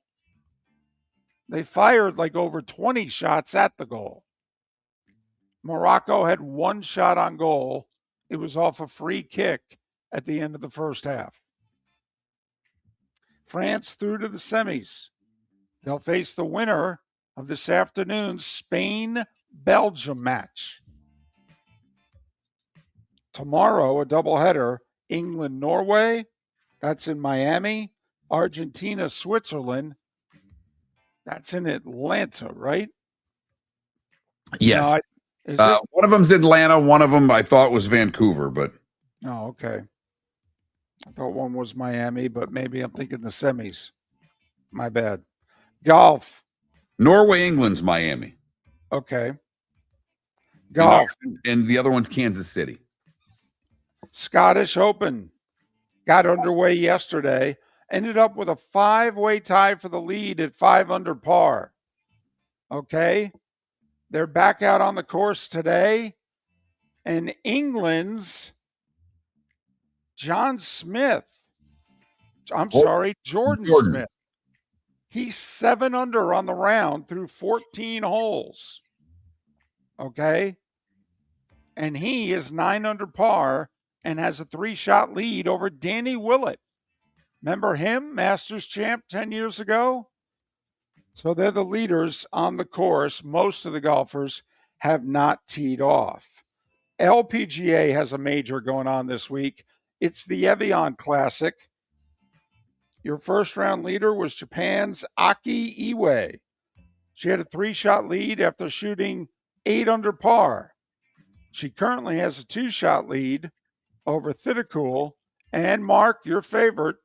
They fired like over 20 shots at the goal. Morocco had one shot on goal. It was off a free kick at the end of the first half. France through to the semis. They'll face the winner of this afternoon's Spain-Belgium match. Tomorrow, a doubleheader, England-Norway. That's in Miami. Argentina-Switzerland. That's in Atlanta, right? Yes. No, one of them's Atlanta. One of them I thought was Vancouver, but. Oh, okay. I thought one was Miami, but maybe I'm thinking the semis. My bad. Golf. Norway, England's Miami. Okay. Golf. And the other one's Kansas City. Scottish Open got underway yesterday. Ended up with a 5-way tie for the lead at 5 under par. Okay. They're back out on the course today. And England's Jordan Smith. He's 7 under on the round through 14 holes. Okay. And he is 9 under par and has a 3-shot lead over Danny Willett. Remember him, Masters champ 10 years ago? So they're the leaders on the course. Most of the golfers have not teed off. LPGA has a major going on this week. It's the Evian Classic. Your first round leader was Japan's Aki Iwai. She had a 3-shot lead after shooting 8 under par. She currently has a 2-shot lead over Thitikul and Mark, your favorite,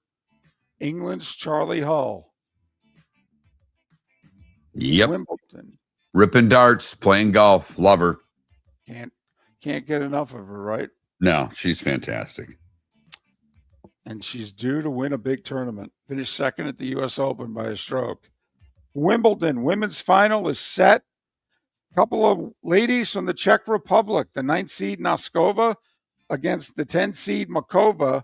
England's Charlie Hull. Yep. Wimbledon. Ripping darts, playing golf, love her. Can't get enough of her, right? No, she's fantastic. And she's due to win a big tournament. Finished second at the U.S. Open by a stroke. Wimbledon women's final is set. A couple of ladies from the Czech Republic, the 9th seed Noskova against the 10th seed Makova.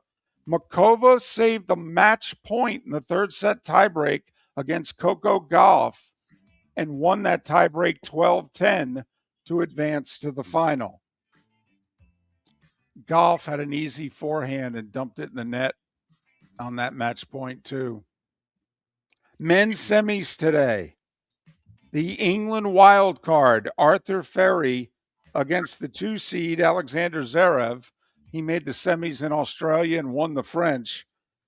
Makova saved the match point in the third set tiebreak against Coco Gauff and won that tiebreak 12-10 to advance to the final. Gauff had an easy forehand and dumped it in the net on that match point too. Men's semis today. The England wild card, Arthur Ferry, against the 2 seed Alexander Zverev. He made the semis in Australia and won the French.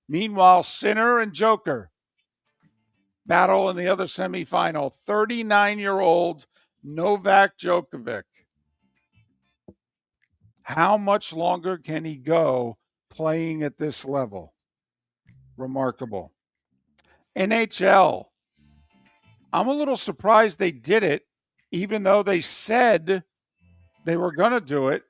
Meanwhile, Sinner and Joker battle in the other semifinal. 39-year-old Novak Djokovic. How much longer can he go playing at this level? Remarkable. NHL. I'm a little surprised they did it, even though they said they were going to do it.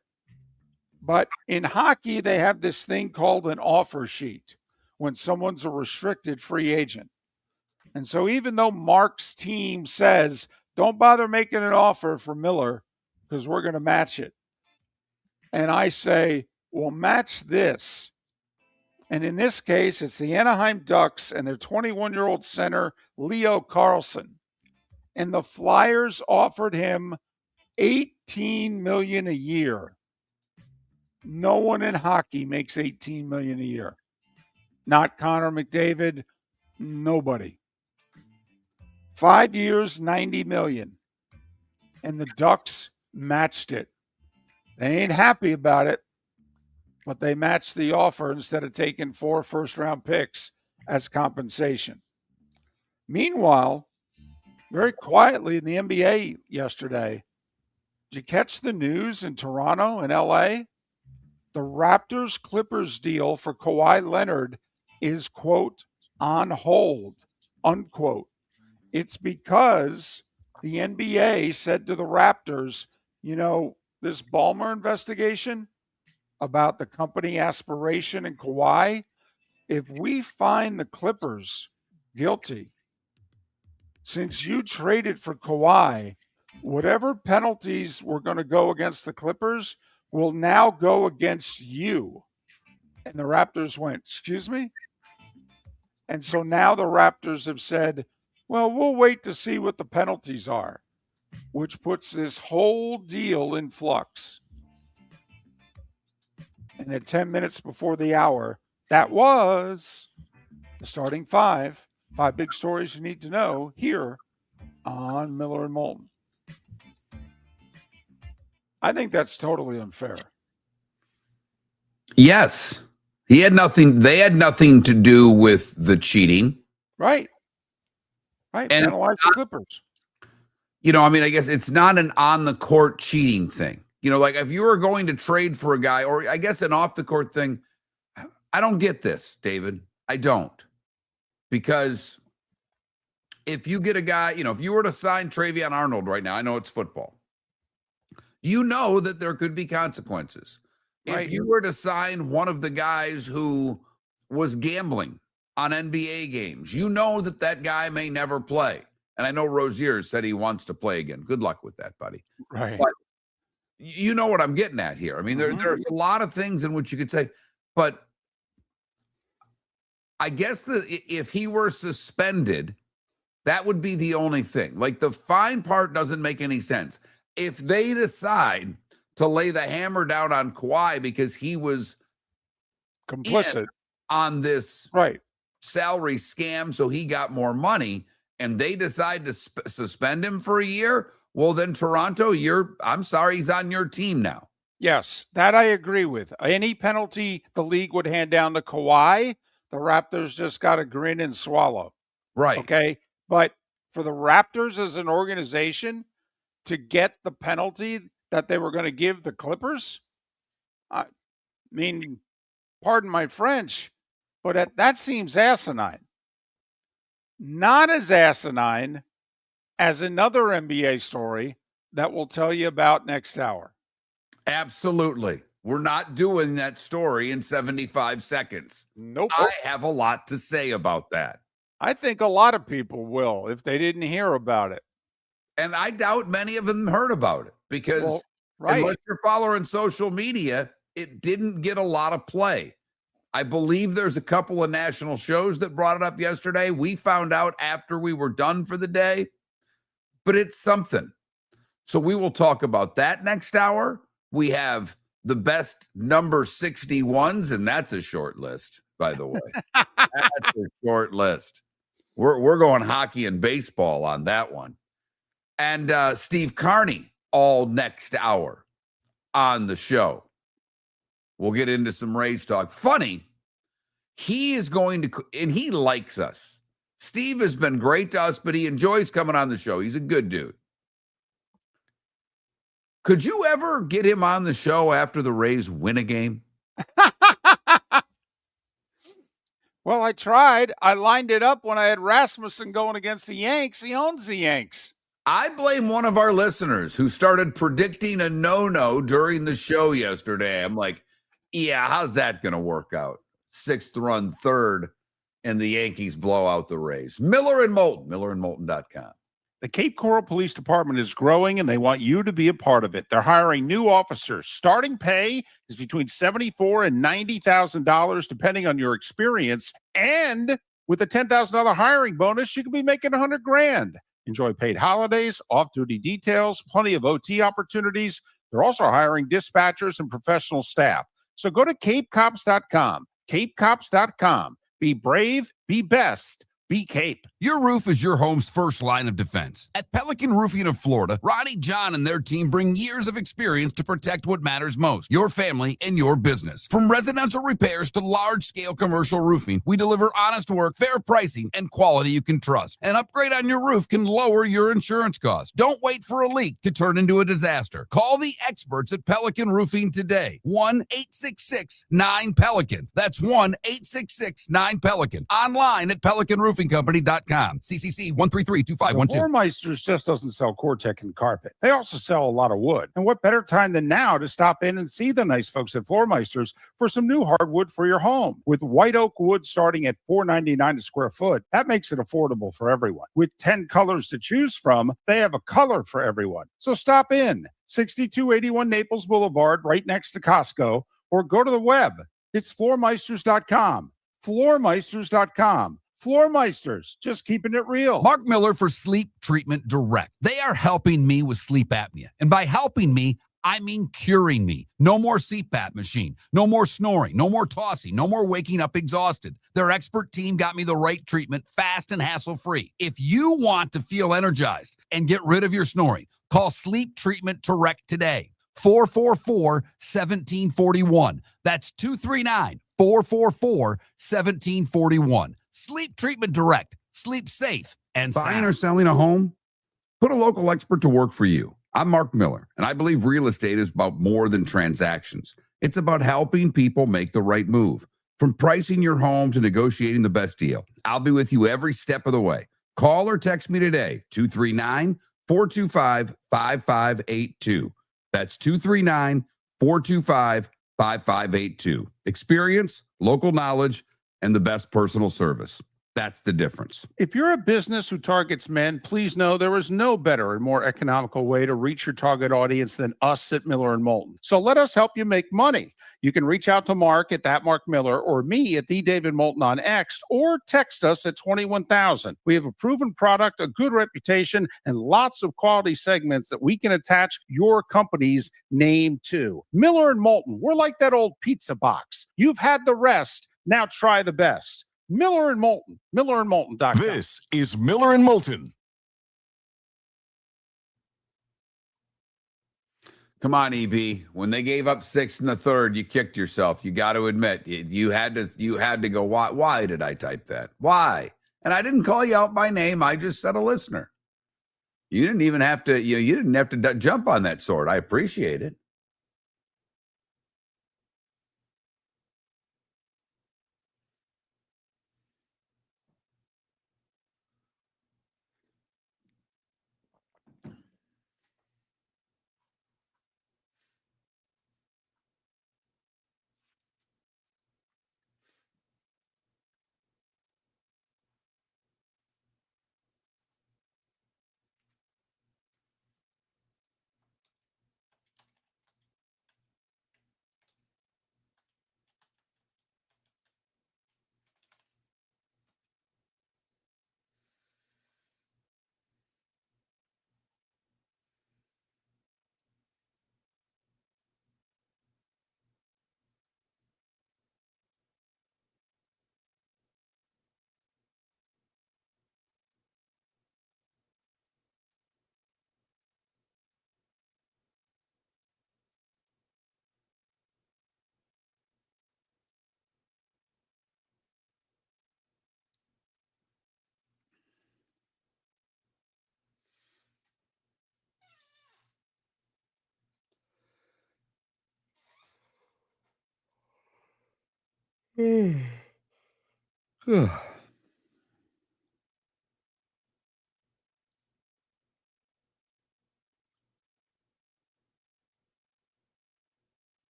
But in hockey, they have this thing called an offer sheet when someone's a restricted free agent. And so even though Mark's team says, don't bother making an offer for Miller because we're going to match it. And I say, well, match this. And in this case, it's the Anaheim Ducks and their 21-year-old center, Leo Carlson. And the Flyers offered him $18 million a year. No one in hockey makes $18 million a year. Not Connor McDavid, nobody. 5 years, $90 million. And the Ducks matched it. They ain't happy about it, but they matched the offer instead of taking 4 first-round picks as compensation. Meanwhile, very quietly in the NBA yesterday, did you catch the news in Toronto and LA? the Raptors Clippers deal for Kawhi Leonard is, quote, on hold, unquote. It's because the NBA said to the Raptors, this Ballmer investigation about the company aspiration and Kawhi, if we find the Clippers guilty, since you traded for Kawhi, whatever penalties were going to go against the Clippers will now go against you. And the Raptors went, excuse me? And so now the Raptors have said, well, we'll wait to see what the penalties are, which puts this whole deal in flux. And at 10 minutes before the hour, that was the starting five big stories you need to know here on Miller and Moulton. I think that's totally unfair. Yes. They had nothing to do with the cheating. Right. And penalize the Clippers. I guess it's not an on-the-court cheating thing. Like if you were going to trade for a guy, or I guess an off-the-court thing, I don't get this, David. I don't. Because if you get a guy, if you were to sign Travion Arnold right now, I know it's football, that there could be consequences. Right. If you were to sign one of the guys who was gambling on NBA games, that guy may never play. And I know Rozier said he wants to play again. Good luck with that, buddy. Right. But you know what I'm getting at here. I mean, there's a lot of things in which you could say, but I guess if he were suspended, that would be the only thing. Like the fine part doesn't make any sense. If they decide to lay the hammer down on Kawhi because he was complicit on this salary scam, so he got more money, and they decide to suspend him for a year, well, then Toronto, I'm sorry, he's on your team now. Yes, that I agree with. Any penalty the league would hand down to Kawhi, the Raptors just got to grin and swallow. Right. Okay. But for the Raptors as an organization to get the penalty that they were going to give the Clippers, I mean, pardon my French, but that seems asinine. Not as asinine as another NBA story that we'll tell you about next hour. Absolutely. We're not doing that story in 75 seconds. Nope. I have a lot to say about that. I think a lot of people will if they didn't hear about it. And I doubt many of them heard about it because unless you're following social media, it didn't get a lot of play. I believe there's a couple of national shows that brought it up yesterday. We found out after we were done for the day, but it's something. So we will talk about that next hour. We have the best number 61s, and that's a short list, by the way. That's a short list. We're going hockey and baseball on that one. And Steve Carney all next hour on the show. We'll get into some Rays talk. Funny, he is going to, and he likes us. Steve has been great to us, but he enjoys coming on the show. He's a good dude. Could you ever get him on the show after the Rays win a game? Well, I tried. I lined it up when I had Rasmussen going against the Yanks. He owns the Yanks. I blame one of our listeners who started predicting a no-no during the show yesterday. I'm like, yeah, how's that going to work out? 6th run, 3rd, and the Yankees blow out the Rays. Miller and Moulton, millerandmoulton.com. The Cape Coral Police Department is growing, and they want you to be a part of it. They're hiring new officers. Starting pay is between $74,000 and $90,000, depending on your experience. And with a $10,000 hiring bonus, you could be making $100,000. Enjoy paid holidays, off-duty details, plenty of OT opportunities. They're also hiring dispatchers and professional staff. So go to capecops.com. Capecops.com. Be brave, be best. Be Cape. Your roof is your home's first line of defense. At Pelican Roofing of Florida, Ronnie, John, and their team bring years of experience to protect what matters most, your family and your business. From residential repairs to large-scale commercial roofing, we deliver honest work, fair pricing, and quality you can trust. An upgrade on your roof can lower your insurance costs. Don't wait for a leak to turn into a disaster. Call the experts at Pelican Roofing today. 1-866-9-PELICAN. That's 1-866-9-PELICAN. Online at PelicanRoofingCompany.com. CCC 1332512. Floor Meisters just doesn't sell Cortec and carpet. They also sell a lot of wood. And what better time than now to stop in and see the nice folks at Floor Meisters for some new hardwood for your home. With white oak wood starting at $4.99 a square foot, that makes it affordable for everyone. With 10 colors to choose from, they have a color for everyone. So stop in. 6281 Naples Boulevard, right next to Costco, or go to the web. It's floormeisters.com. Floormeisters.com. Floor Meisters, just keeping it real. Mark Miller for Sleep Treatment Direct. They are helping me with sleep apnea. And by helping me, I mean curing me. No more CPAP machine. No more snoring. No more tossing. No more waking up exhausted. Their expert team got me the right treatment, fast and hassle-free. If you want to feel energized and get rid of your snoring, call Sleep Treatment Direct today. 444-1741. That's 239-444-1741. Sleep Treatment Direct. Sleep safe and sound. Buying or selling a home? Put a local expert to work for you. I'm Mark Miller, and I believe real estate is about more than transactions. It's about helping people make the right move. From pricing your home to negotiating the best deal, I'll be with you every step of the way. Call or text me today, 239-425-5582. That's 239-425-5582. Experience, local knowledge, and the best personal service. That's the difference. If you're a business who targets men, please know there is no better and more economical way to reach your target audience than us at Miller and Moulton. So let us help you make money. You can reach out to Mark at that Mark Miller or me at the David Moulton on X, or text us at 21,000. We have a proven product, a good reputation, and lots of quality segments that we can attach your company's name to. Miller and Moulton, we're like that old pizza box. You've had the rest. Now try the best. Miller and Moulton, millerandmoulton.com. This is Miller and Moulton. Come on, EB. When they gave up 6 in the third, you kicked yourself. You got to admit, you had to go, why did I type that? Why? And I didn't call you out by name. I just said a listener. You didn't even have to, you didn't have to jump on that sword. I appreciate it.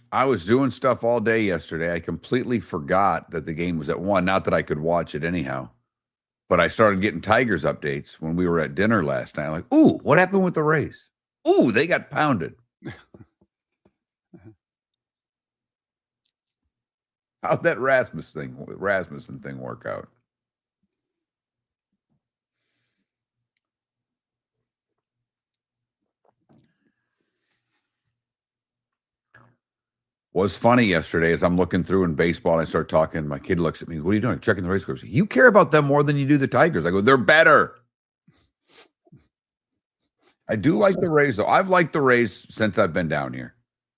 I was doing stuff all day yesterday. I completely forgot that the game was at 1. Not that I could watch it anyhow. But I started getting Tigers updates when we were at dinner last night. Like, ooh, what happened with the Rays? Ooh, they got pounded. How'd that Rasmussen thing work out? Was funny yesterday as I'm looking through in baseball and I start talking. My kid looks at me. What are you doing? Checking the race course. You care about them more than you do the Tigers. I go, they're better. I do like the Rays, though. I've liked the Rays since I've been down here.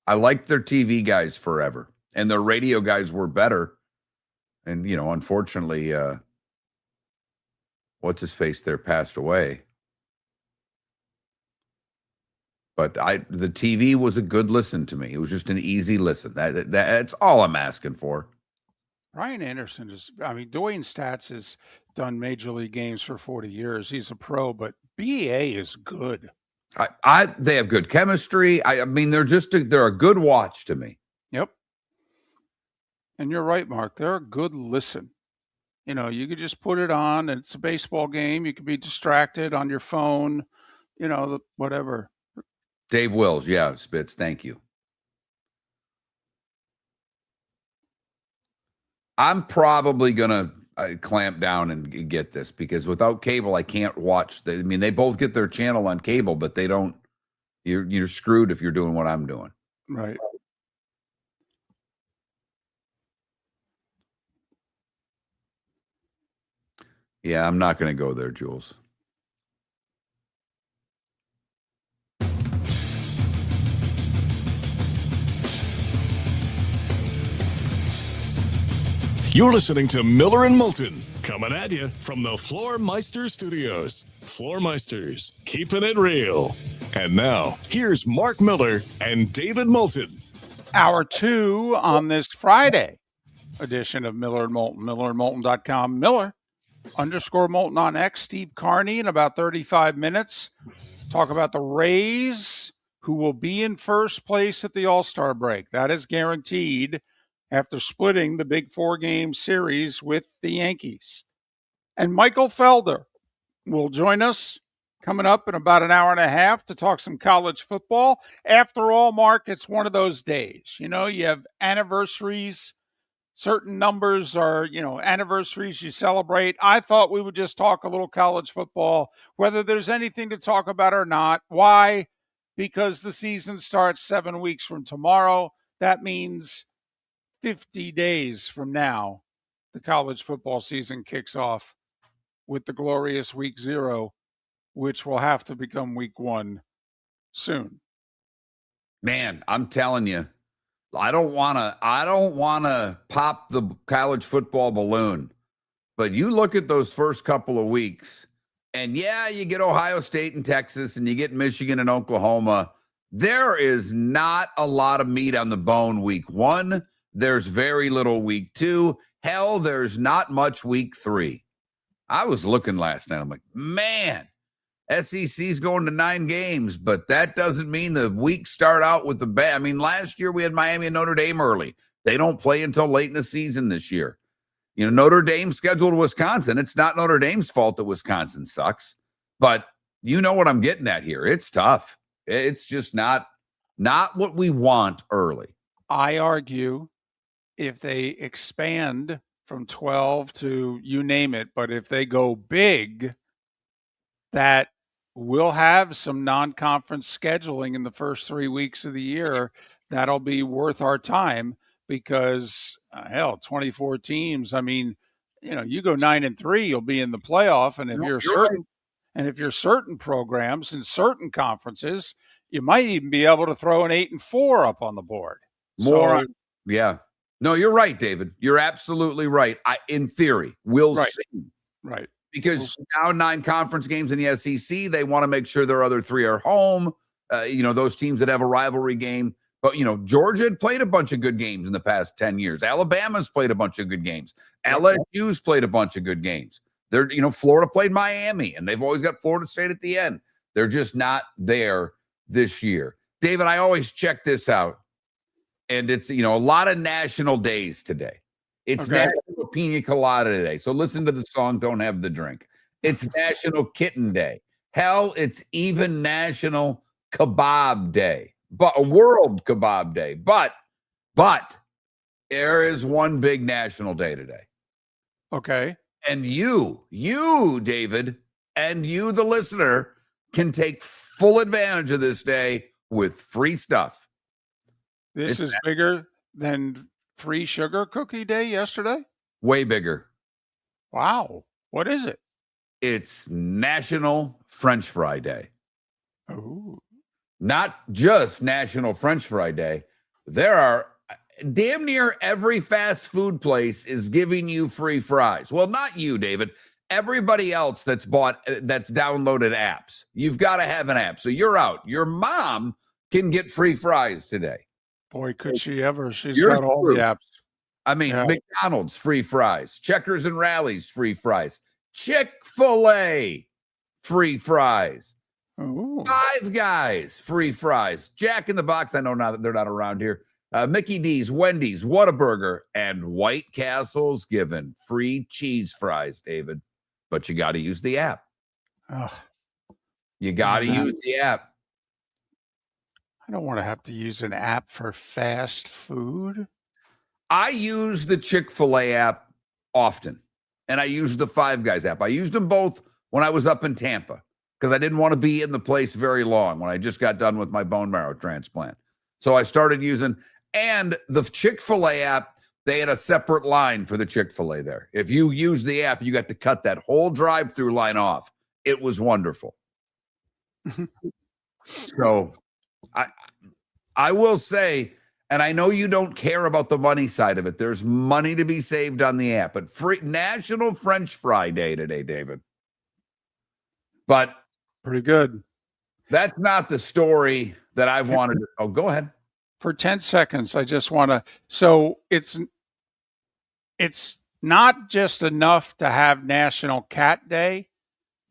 I liked their TV guys forever, and their radio guys were better. And, unfortunately, what's his face there passed away. But the TV was a good listen to me. It was just an easy listen. That's all I'm asking for. Brian Anderson Dwayne Stats has done major league games for 40 years. He's a pro, but BA is good. They have good chemistry. They're a good watch to me. Yep. And you're right, Mark. They're a good listen. You could just put it on and it's a baseball game. You could be distracted on your phone, whatever. Dave Wills. Yeah, Spitz. Thank you. I'm probably going to clamp down and get this because without cable, I can't watch. They both get their channel on cable, but they don't. You're screwed if you're doing what I'm doing. Right. Yeah, I'm not going to go there, Jules. You're listening to Miller and Moulton, coming at you from the Floor Meister Studios. Floor Meisters, keeping it real. And now, here's Mark Miller and David Moulton. Hour 2 on this Friday edition of Miller and Moulton. MillerandMoulton.com. Miller_Moulton on X. Steve Carney in about 35 minutes. Talk about the Rays, who will be in first place at the All-Star break. That is guaranteed after splitting the big 4-game series with the Yankees. And Michael Felder will join us coming up in about an hour and a half to talk some college football. After all, Mark, it's one of those days. You have anniversaries. Certain numbers are, anniversaries you celebrate. I thought we would just talk a little college football, whether there's anything to talk about or not. Why? Because the season starts 7 weeks from tomorrow. That means 50 days from now, the college football season kicks off with the glorious week 0, which will have to become week 1 soon. Man, I'm telling you, I don't want to pop the college football balloon, but you look at those first couple of weeks and you get Ohio State and Texas and you get Michigan and Oklahoma. There is not a lot of meat on the bone week 1. There's very little week 2. Hell, there's not much week 3. I was looking last night. I'm like, man, SEC's going to 9 games, but that doesn't mean the weeks start out with the bad. Last year we had Miami and Notre Dame early. They don't play until late in the season this year. Notre Dame scheduled Wisconsin. It's not Notre Dame's fault that Wisconsin sucks, but you know what I'm getting at here. It's tough. It's just not what we want early. I argue if they expand from 12 to you name it, but if they go big, that we'll have some non-conference scheduling in the first 3 weeks of the year. That'll be worth our time because, 24 teams. You go 9-3, you'll be in the playoff. And if you're certain programs in certain conferences, you might even be able to throw an 8-4 up on the board. Yeah. No, you're right, David. You're absolutely right. In theory, we'll see. Right. Because now 9 conference games in the SEC, they want to make sure their other 3 are home. Those teams that have a rivalry game. But, Georgia had played a bunch of good games in the past 10 years. Alabama's played a bunch of good games. LSU's played a bunch of good games. Florida played Miami, and they've always got Florida State at the end. They're just not there this year. David, I always check this out. And it's, a lot of national days today. It's National Pina Colada Day. So listen to the song, Don't Have the Drink. It's National Kitten Day. Hell, it's even National Kebab Day. But a World Kebab Day. But There is one big national day today. Okay. And you, David, and you, the listener, can take full advantage of this day with free stuff. This is bigger than free sugar cookie day yesterday? Way bigger. Wow. What is it? It's National French Fry Day. Ooh. Not just National French Fry Day. There are damn near every fast food place is giving you free fries. Well, not you, David. Everybody else that's downloaded apps. You've got to have an app. So you're out. Your mom can get free fries today. Boy, could she ever. She's got all the apps. I mean, yeah. McDonald's, free fries. Checkers and Rallies, free fries. Chick-fil-A, free fries. Ooh. Five Guys, free fries. Jack in the Box, I know now that they're not around here. Mickey D's, Wendy's, Whataburger, and White Castle's giving free cheese fries, David. But you got to use the app. Ugh. You got to use the app. I don't want to have to use an app for fast food. I use the Chick-fil-A app often, and I use the Five Guys app. I used them both when I was up in Tampa because I didn't want to be in the place very long when I just got done with my bone marrow transplant. So I started using, and the Chick-fil-A app, they had a separate line for the Chick-fil-A there. If you use the app, you got to cut that whole drive-through line off. It was wonderful. So I will say, and I know you don't care about the money side of it. There's money to be saved on the app, but free National French Fry Day today, David. But pretty good. That's not the story that I've wanted to. Oh, go ahead. For 10 seconds, I just want to. So it's not just enough to have National Cat Day.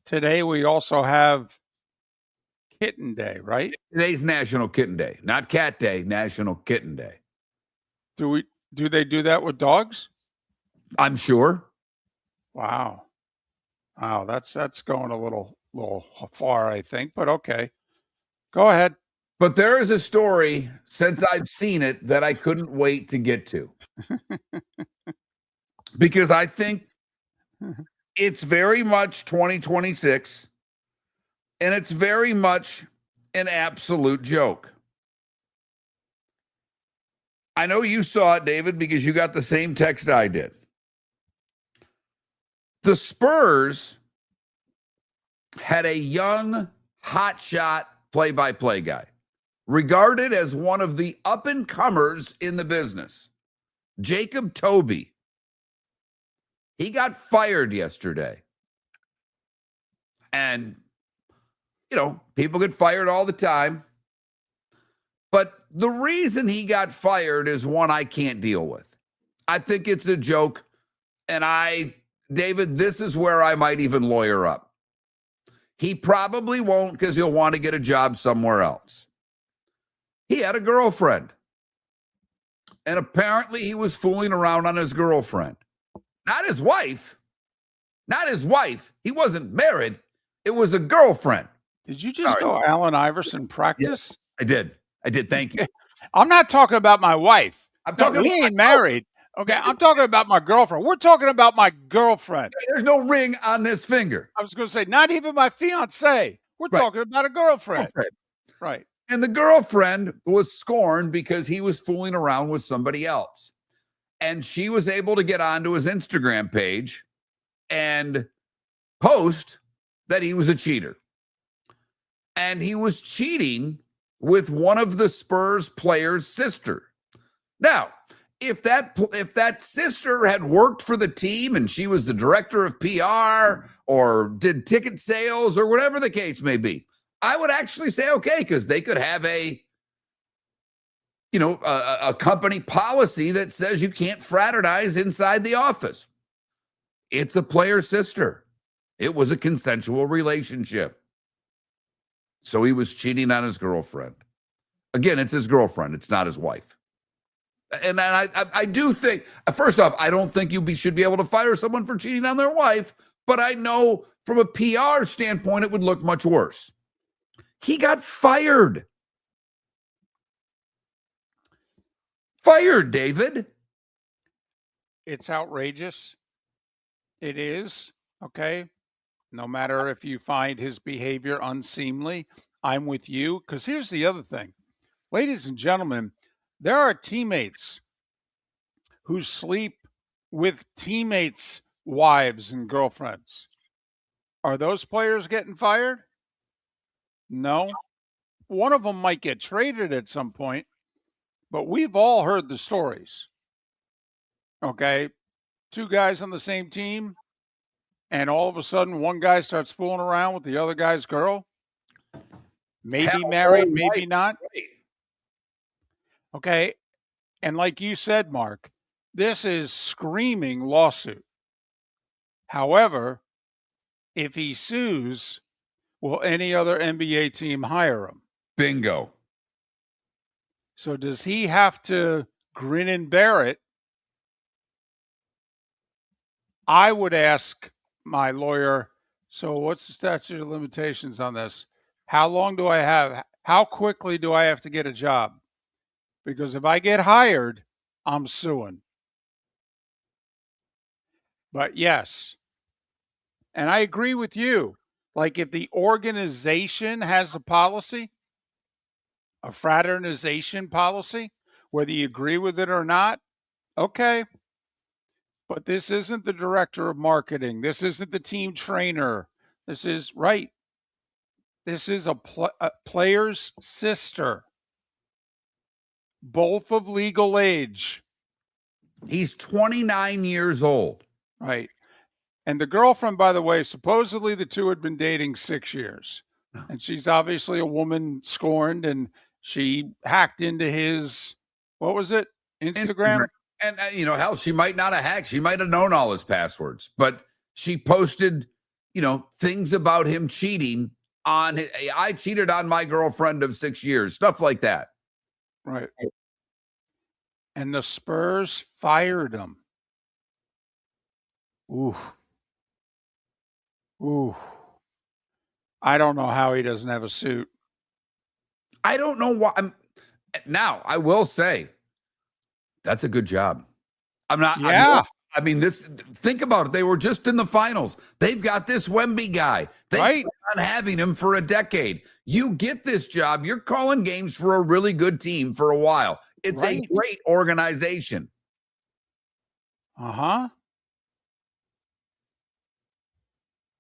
Today we also have Kitten Day, right? Today's National Kitten Day, not Cat Day. National Kitten Day. Do they do that with dogs? I'm sure. Wow, that's going a little far, I think. But okay, go ahead. But there is a story since I've seen it that I couldn't wait to get to, because I think it's very much 2026. And it's very much an absolute joke. I know you saw it, David, because you got the same text I did. The Spurs had a young, hotshot play-by-play guy, regarded as one of the up-and-comers in the business, Jacob Toby. He got fired yesterday. And you know, people get fired all the time. But the reason he got fired is one I can't deal with. I think it's a joke. And David, this is where I might even lawyer up. He probably won't because he'll want to get a job somewhere else. He had a girlfriend. And apparently he was fooling around on his girlfriend. Not his wife. Not his wife. He wasn't married. It was a girlfriend. Did you just go Allen Iverson practice? Yes, I did. Thank you. I'm not talking about my wife. I'm talking we ain't married. Okay, I'm talking about my girlfriend. We're talking about my girlfriend. There's no ring on this finger. I was going to say, not even my fiance. We're talking about a girlfriend. Right. And the girlfriend was scorned because he was fooling around with somebody else. And she was able to get onto his Instagram page and post that he was a cheater. And he was cheating with one of the Spurs players' sister. Now, if that sister had worked for the team and she was the director of PR or did ticket sales or whatever the case may be, I would actually say okay, because they could have a company policy that says you can't fraternize inside the office. It's a player's sister. It was a consensual relationship. So he was cheating on his girlfriend. Again, it's his girlfriend. It's not his wife. And I do think, first off, I don't think you should be able to fire someone for cheating on their wife. But I know from a PR standpoint, it would look much worse. He got fired. Fired, David. it's outrageous. It is, okay? No matter if you find his behavior unseemly, I'm with you. Because here's the other thing. Ladies and gentlemen, there are teammates who sleep with teammates' wives and girlfriends. Are those players getting fired? No. One of them might get traded at some point, but we've all heard the stories. Okay. Two guys on the same team, and all of a sudden one guy starts fooling around with the other guy's girl. Maybe married, maybe not. Okay. And like you said, Mark, this is screaming lawsuit. However, if he sues, will any other NBA team hire him? Bingo. So does he have to grin and bear it? I would ask my lawyer, so what's the statute of limitations on this? How long do I have? How quickly do I have to get a job? Because if I get hired, I'm suing. But yes, and I agree with you. Like if the organization has a policy, a fraternization policy, whether you agree with it or not, okay. But this isn't the director of marketing. This isn't the team trainer. This is right. This is a player's sister, both of legal age. He's 29 years old. Right. And the girlfriend, by the way, supposedly the two had been dating 6 years. And she's obviously a woman scorned, and she hacked into his, what was it? Instagram? And, hell, she might not have hacked. She might have known all his passwords, but she posted, things about him cheating on, I cheated on my girlfriend of 6 years, stuff like that. Right. And the Spurs fired him. Ooh. Ooh. I don't know how he doesn't have a suit. I don't know why. Now, I will say, that's a good job. I'm not. Yeah. Think about it. They were just in the finals. They've got this Wemby guy. They plan on having him for a decade. You get this job. You're calling games for a really good team for a while. It's a great organization. Uh-huh.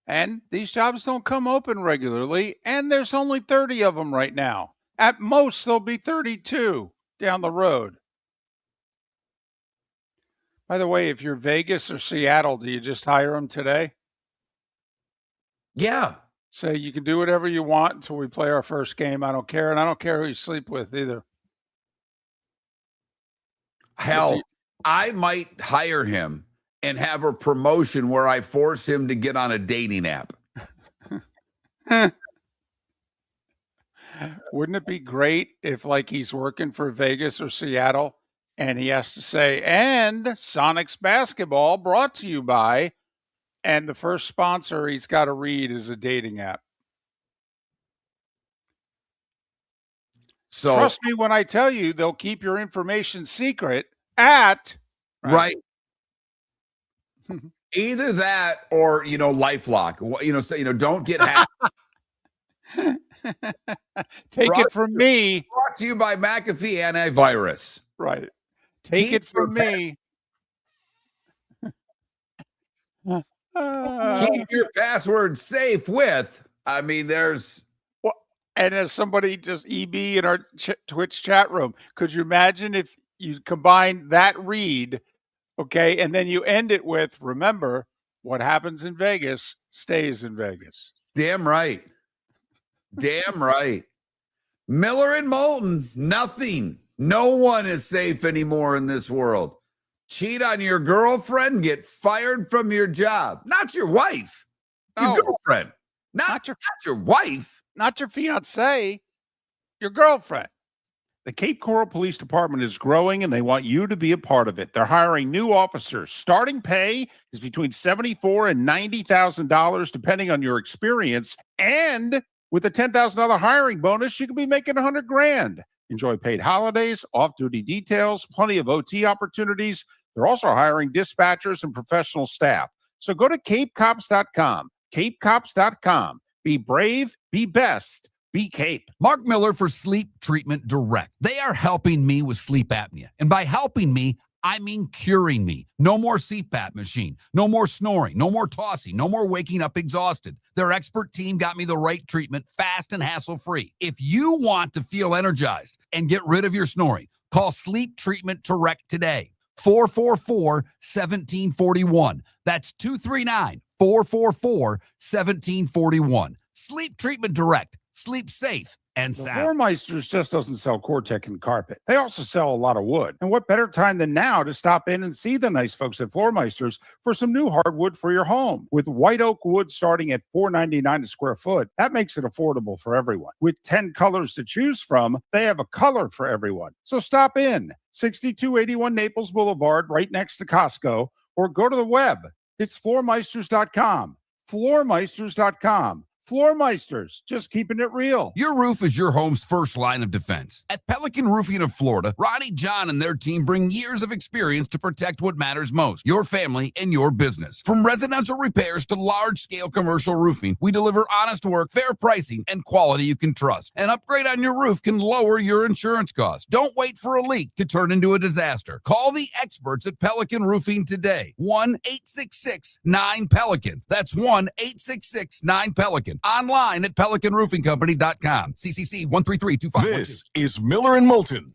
And these jobs don't come open regularly, and there's only 30 of them right now. At most, there'll be 32 down the road. By the way, if you're Vegas or Seattle, do you just hire them today? Yeah. Say you can do whatever you want until we play our first game. I don't care, and I don't care who you sleep with either. Hell, I might hire him and have a promotion where I force him to get on a dating app. Wouldn't it be great if, like, he's working for Vegas or Seattle and he has to say, and Sonics basketball brought to you by, and the first sponsor he's got to read is a dating app. So trust me when I tell you they'll keep your information secret at right. Either that or LifeLock. So don't get hacked. Take it from me. Brought to you by McAfee Antivirus. Right. Take it from me. Keep your password safe with. There's. And as somebody just EB in our Twitch chat room, could you imagine if you combine that read, okay, and then you end it with, remember, what happens in Vegas stays in Vegas. Damn right. Damn right. Miller and Moulton, nothing. No one is safe anymore in this world. Cheat on your girlfriend, get fired from your job. Not your wife. Your girlfriend. Not your wife. Not your fiance, your girlfriend. The Cape Coral Police Department is growing, and they want you to be a part of it. They're hiring new officers. Starting pay is between $74,000 and $90,000, depending on your experience. And with a $10,000 hiring bonus, you can be making $100,000. Enjoy paid holidays, off-duty details, plenty of OT opportunities. They're also hiring dispatchers and professional staff. So go to capecops.com. capecops.com. Be brave, be best, be Cape. Mark Miller for Sleep Treatment Direct. They are helping me with sleep apnea. And by helping me, I mean curing me. No more CPAP machine, no more snoring, no more tossing, no more waking up exhausted. Their expert team got me the right treatment fast and hassle-free. If you want to feel energized and get rid of your snoring, call Sleep Treatment Direct today. 444-1741. That's 239-444-1741. Sleep Treatment Direct. Sleep safe and The sound. Floor Meisters just doesn't sell Cortec and carpet. They also sell a lot of wood. And what better time than now to stop in and see the nice folks at Floor Meisters for some new hardwood for your home. With white oak wood starting at $4.99 a square foot, that makes it affordable for everyone. With 10 colors to choose from, they have a color for everyone. So stop in, 6281 Naples Boulevard, right next to Costco, or go to the web. It's floormeisters.com. Floormeisters.com. Floor Meisters, just keeping it real. Your roof is your home's first line of defense. At Pelican Roofing of Florida, Ronnie John and their team bring years of experience to protect what matters most, your family and your business. From residential repairs to large-scale commercial roofing, we deliver honest work, fair pricing, and quality you can trust. An upgrade on your roof can lower your insurance costs. Don't wait for a leak to turn into a disaster. Call the experts at Pelican Roofing today. 1-866-9-PELICAN. That's 1-866-9-PELICAN. Online at pelicanroofingcompany.com. CCC 1332512. This is Miller and Moulton.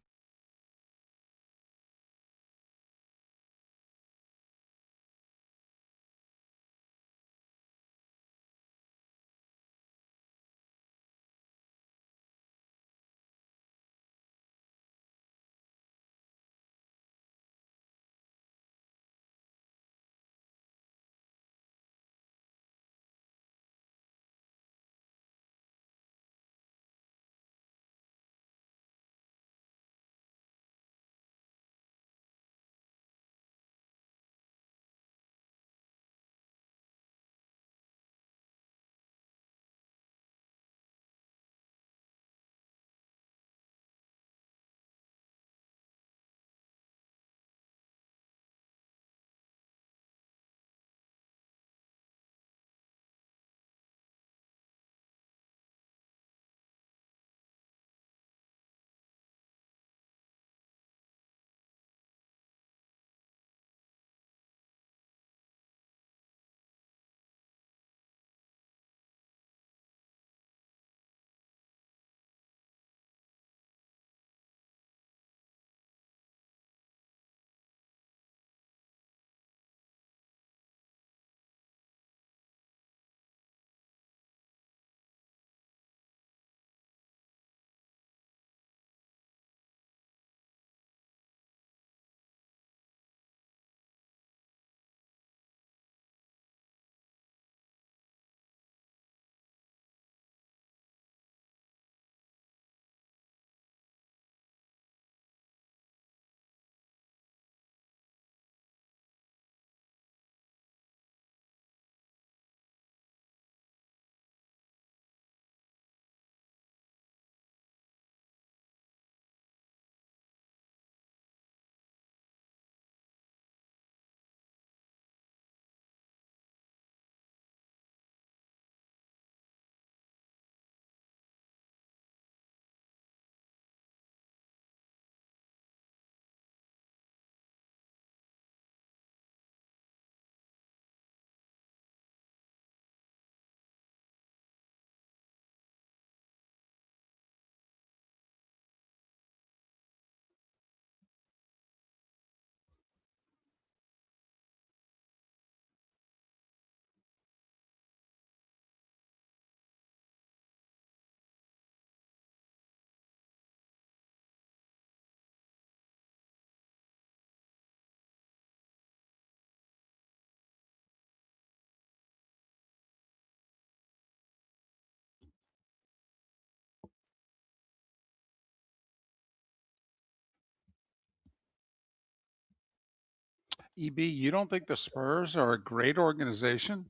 EB, you don't think the Spurs are a great organization?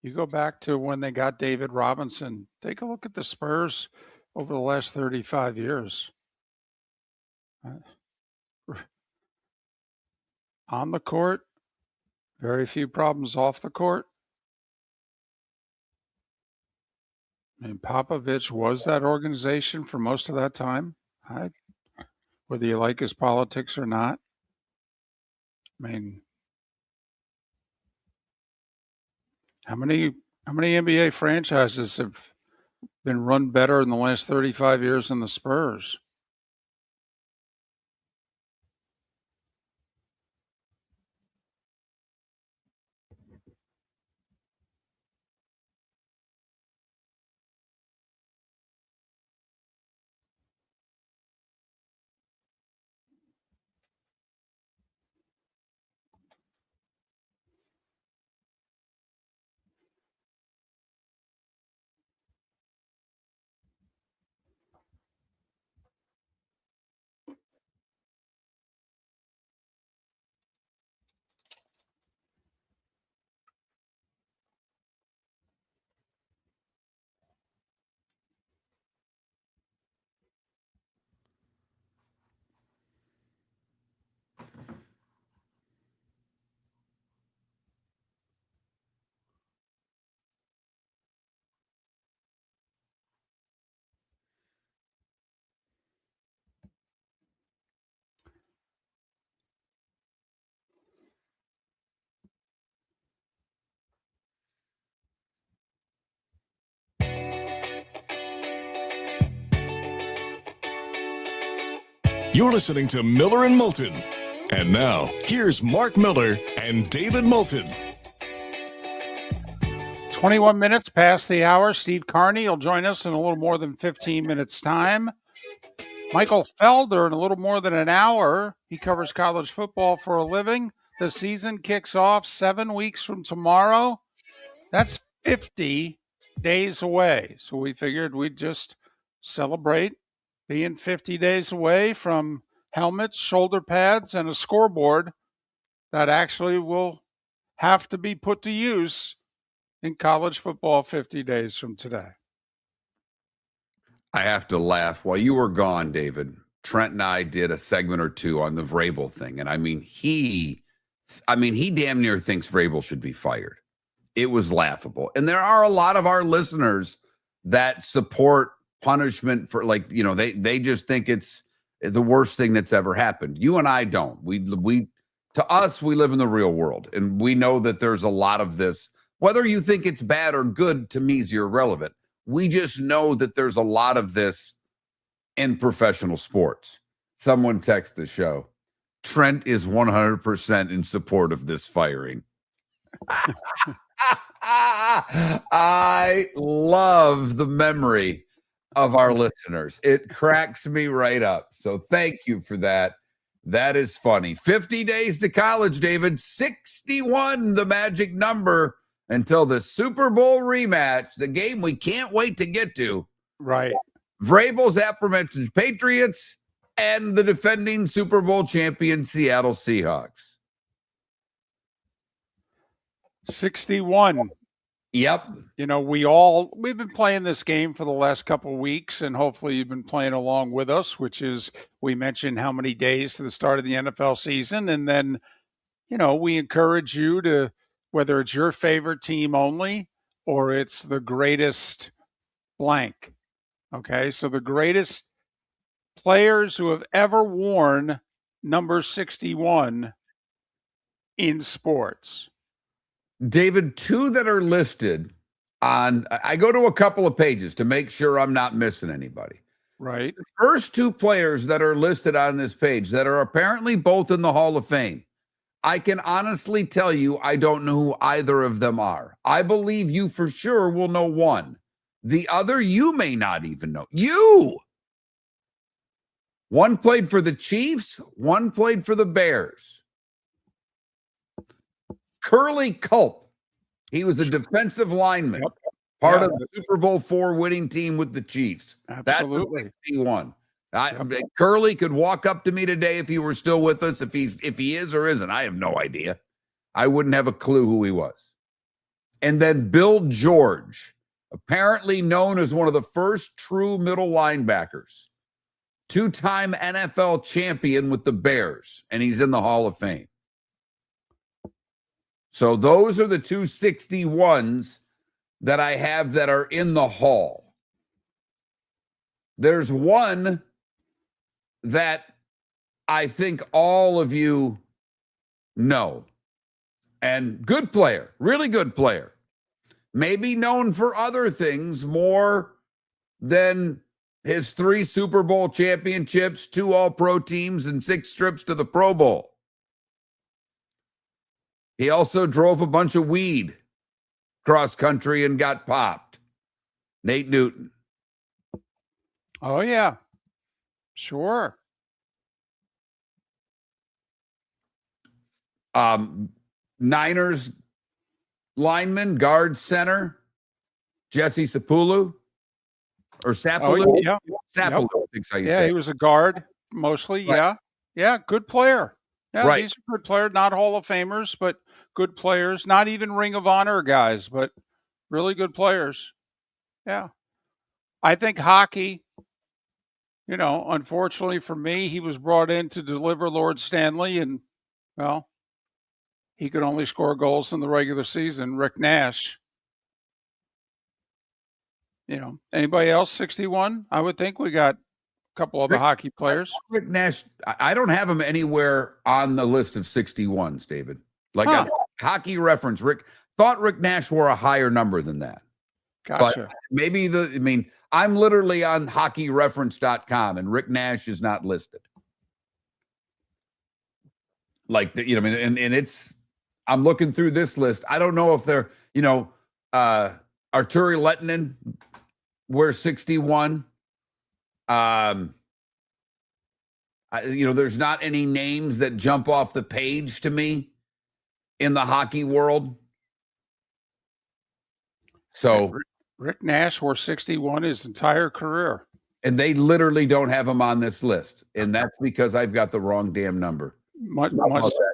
You go back to when they got David Robinson, take a look at the Spurs over the last 35 years. On the court, very few problems off the court. I mean, Popovich was that organization for most of that time, whether you like his politics or not. I mean, how many NBA franchises have been run better in the last 35 years than the Spurs? You're listening to Miller and Moulton. And now, here's Mark Miller and David Moulton. 21 minutes past the hour. Steve Carney will join us in a little more than 15 minutes' time. Michael Felder in a little more than an hour. He covers college football for a living. The season kicks off 7 weeks from tomorrow. That's 50 days away. So we figured we'd just celebrate being 50 days away from helmets, shoulder pads, and a scoreboard that actually will have to be put to use in college football 50 days from today. I have to laugh. While you were gone, David, Trent and I did a segment or two on the Vrabel thing. And I mean, he damn near thinks Vrabel should be fired. It was laughable. And there are a lot of our listeners that support punishment for, like, you know, they just think it's the worst thing that's ever happened. You and I don't. We to us, we live in the real world, and we know that there's a lot of this. Whether you think it's bad or good, to me, is irrelevant. We just know that there's a lot of this in professional sports. Someone text the show. Trent is 100% in support of this firing. I love the memory of our listeners. It cracks me right up. So thank you for that. That is funny. 50 days to college, David. 61, the magic number, until the Super Bowl rematch, the game we can't wait to get to. Right. Vrabel's aforementioned Patriots and the defending Super Bowl champion Seattle Seahawks. 61. Yep. You know, we've been playing this game for the last couple of weeks, and hopefully you've been playing along with us, which is, we mentioned how many days to the start of the NFL season. And then, you know, we encourage you to, whether it's your favorite team only or it's the greatest blank. Okay. So the greatest players who have ever worn number 61 in sports. David, two that are listed on, I go to a couple of pages to make sure I'm not missing anybody. Right. The first two players that are listed on this page that are apparently both in the Hall of Fame, I can honestly tell you I don't know who either of them are. I believe you for sure will know one. The other you may not even know. One played for the Chiefs, one played for the Bears. Curly Culp. He was a defensive lineman, part of the Super Bowl IV winning team with the Chiefs. Absolutely. That's 61. Curly could walk up to me today if he were still with us. If he is or isn't, I have no idea. I wouldn't have a clue who he was. And then Bill George, apparently known as one of the first true middle linebackers two-time NFL champion with the Bears, and he's in the Hall of Fame. So those are the 261s that I have that are in the Hall. There's one that I think all of you know. And good player, really good player. Maybe known for other things more than his 3 Super Bowl championships, 2 All-Pro teams, and 6 trips to the Pro Bowl. He also drove a bunch of weed cross country and got popped. Nate Newton. Oh, yeah. Sure. Niners lineman, guard, center, Jesse Sapulu. Or Sapolu? Oh, yeah. Sapolu, Yep. I think so you Yeah, say. he was a guard mostly. Right. Yeah. Yeah, good player. Yeah, Right. these are good players, not Hall of Famers, but good players. Not even Ring of Honor guys, but really good players. Yeah. I think hockey, unfortunately for me, he was brought in to deliver Lord Stanley, and, well, he could only score goals in the regular season. Rick Nash. Anybody else 61? I would think we got a couple other hockey players. Rick Nash, I don't have him anywhere on the list of 61s, David. Like hockey reference, thought Rick Nash wore a higher number than that. Gotcha. But maybe I'm literally on hockeyreference.com and Rick Nash is not listed. Like, and it's, I'm looking through this list. I don't know if they're, Arturi Lettinen wears 61. There's not any names that jump off the page to me in the hockey world. So Rick Nash wore 61 his entire career. And they literally don't have him on this list. And that's because I've got the wrong damn number.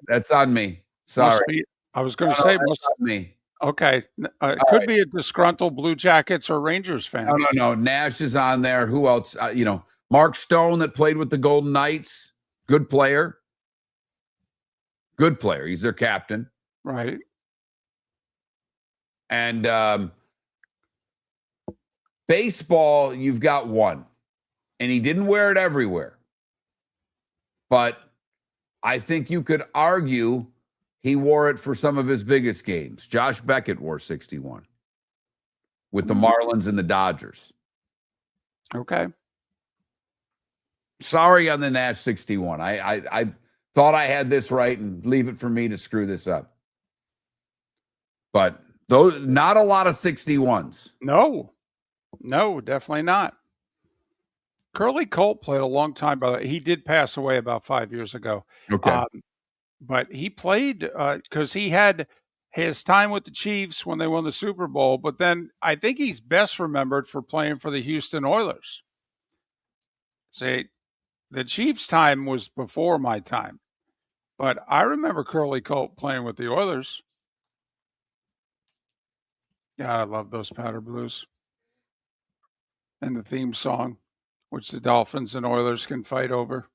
That's on me. Sorry. I was going to say, must on me. Okay. It could be a disgruntled Blue Jackets or Rangers fan. No. Nash is on there. Who else? Mark Stone that played with the Golden Knights. Good player. Good player. He's their captain. Right. And baseball, you've got one. And he didn't wear it everywhere. But I think you could argue he wore it for some of his biggest games. Josh Beckett wore 61 with the Marlins and the Dodgers. Okay. Sorry on the Nash 61. I thought I had this right and leave it for me to screw this up. But those, not a lot of 61s. No, definitely not. Curly Colt played a long time, by the way. He did pass away about 5 years ago. Okay. But he played because he had his time with the Chiefs when they won the Super Bowl. But then I think he's best remembered for playing for the Houston Oilers. See, the Chiefs' time was before my time. But I remember Curly Colt playing with the Oilers. Yeah, I love those Powder Blues. And the theme song, which the Dolphins and Oilers can fight over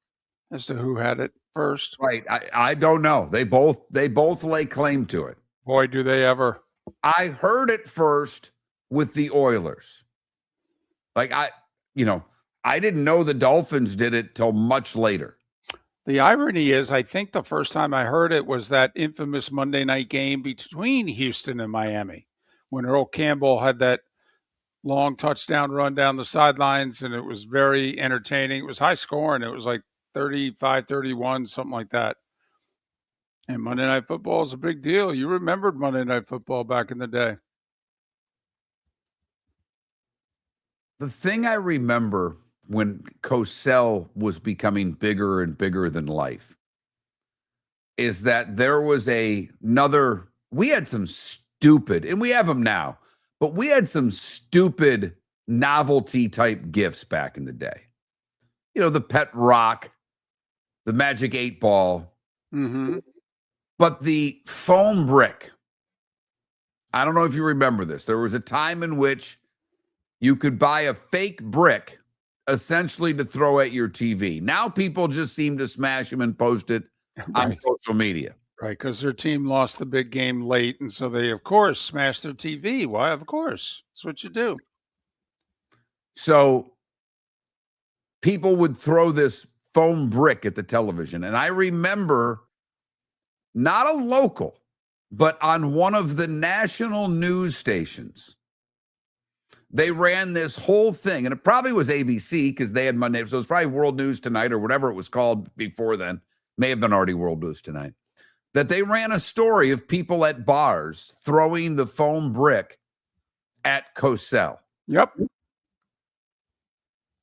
as to who had it first. Right. I don't know. They both lay claim to it. Boy, do they ever. I heard it first with the Oilers. Like I didn't know the Dolphins did it till much later. The irony is, I think the first time I heard it was that infamous Monday night game between Houston and Miami when Earl Campbell had that long touchdown run down the sidelines, and it was very entertaining. It was high scoring. It was like 35-31, something like that. And Monday Night Football is a big deal. You remembered Monday Night Football back in the day. The thing I remember when Cosell was becoming bigger and bigger than life is that there was we had some stupid, and we have them now, but we had some stupid novelty type gifts back in the day. The pet rock, the magic 8-ball, but the foam brick. I don't know if you remember this. There was a time in which you could buy a fake brick essentially to throw at your TV. Now people just seem to smash them and post it on Right. social media. Right, because their team lost the big game late, and so they, of course, smashed their TV. Why? Of course. That's what you do. So people would throw this foam brick at the television. And I remember not a local, but on one of the national news stations, they ran this whole thing. And it probably was ABC because they had Monday. So it was probably World News Tonight or whatever it was called before then. May have been already World News Tonight. That they ran a story of people at bars throwing the foam brick at Cosell. Yep.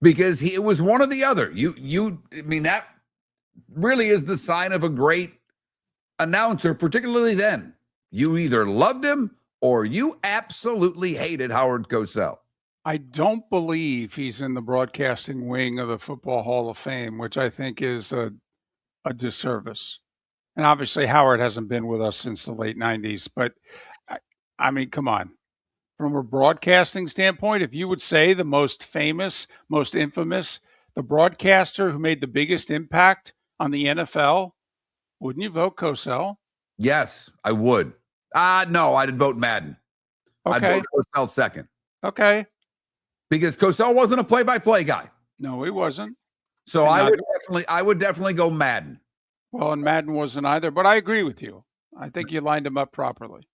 Because it was one or the other. I mean, that really is the sign of a great announcer, particularly then. You either loved him or you absolutely hated Howard Cosell. I don't believe he's in the broadcasting wing of the Football Hall of Fame, which I think is a disservice. And obviously, Howard hasn't been with us since the late 90s. But, I mean, come on. From a broadcasting standpoint, if you would say the most famous, most infamous, the broadcaster who made the biggest impact on the NFL, wouldn't you vote Cosell? Yes, I would. No, I'd vote Madden. Okay. I'd vote Cosell second. Okay. Because Cosell wasn't a play-by-play guy. No, he wasn't. So And I would definitely go Madden. Well, and Madden wasn't either, but I agree with you. I think you lined him up properly.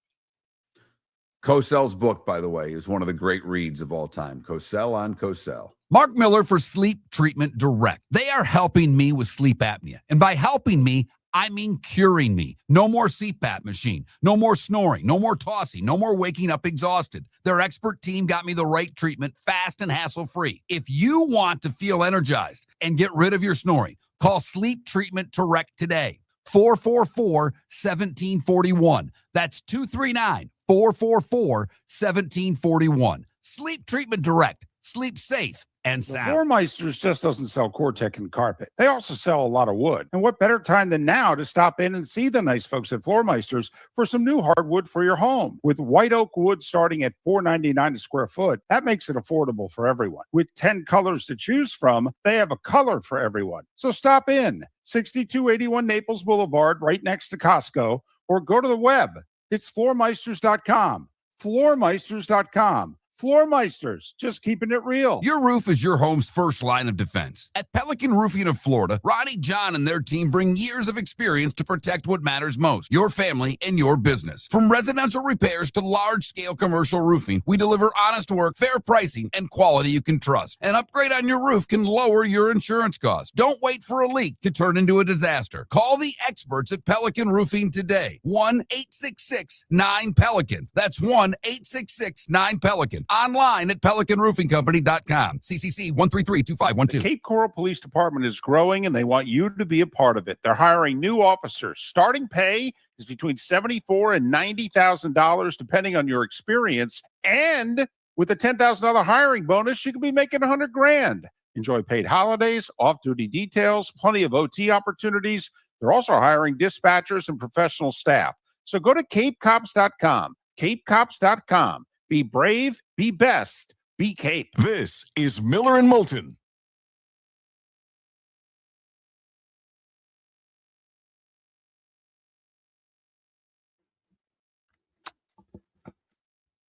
Cosell's book, by the way, is one of the great reads of all time. Cosell on Cosell. Mark Miller for Sleep Treatment Direct. They are helping me with sleep apnea. And by helping me, I mean curing me. No more CPAP machine. No more snoring. No more tossing. No more waking up exhausted. Their expert team got me the right treatment fast and hassle-free. If you want to feel energized and get rid of your snoring, call Sleep Treatment Direct today. 444-1741. That's 239-444-1741. Sleep Treatment Direct. Sleep safe and sound. Floor Meisters just doesn't sell Cortec and carpet. They also sell a lot of wood. And what better time than now to stop in and see the nice folks at Floor Meisters for some new hardwood for your home. With white oak wood starting at $4.99 a square foot, that makes it affordable for everyone. With 10 colors to choose from, they have a color for everyone. So stop in, 6281 Naples Boulevard, right next to Costco, or go to the web. It's floormeisters.com. Floormeisters.com. Floor Meisters, just keeping it real. Your roof is your home's first line of defense. At Pelican Roofing of Florida, Ronnie, John, and their team bring years of experience to protect what matters most, your family and your business. From residential repairs to large-scale commercial roofing, we deliver honest work, fair pricing, and quality you can trust. An upgrade on your roof can lower your insurance costs. Don't wait for a leak to turn into a disaster. Call the experts at Pelican Roofing today. 1-866-9-PELICAN. That's 1-866-9-PELICAN. Online at PelicanRoofingCompany.com. CCC 1332512. The Cape Coral Police Department is growing, and they want you to be a part of it. They're hiring new officers. Starting pay is between $74,000 and $90,000, depending on your experience. And with a $10,000 hiring bonus, you could be making $100,000. Enjoy paid holidays, off-duty details, plenty of OT opportunities. They're also hiring dispatchers and professional staff. So go to CapeCops.com. CapeCops.com. Be brave, be best, be Cape. This is Miller and Moulton.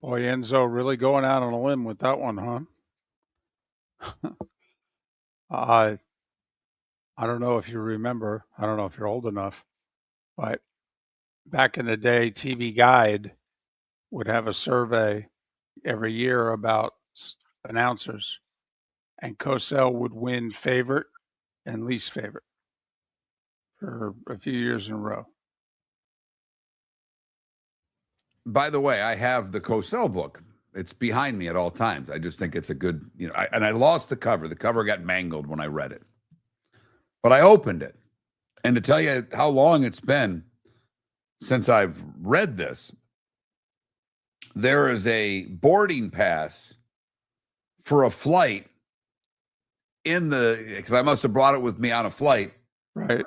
Boy, Enzo really going out on a limb with that one, huh? I don't know if you remember. I don't know if you're old enough, but back in the day, TV Guide would have a survey every year about announcers, and Cosell would win favorite and least favorite for a few years in a row. By the way, I have the Cosell book. It's behind me at all times. I just think it's a good, and I lost the cover. The cover got mangled when I read it. But I opened it. And to tell you how long it's been since I've read this, there is a boarding pass for a flight because I must have brought it with me on a flight. Right.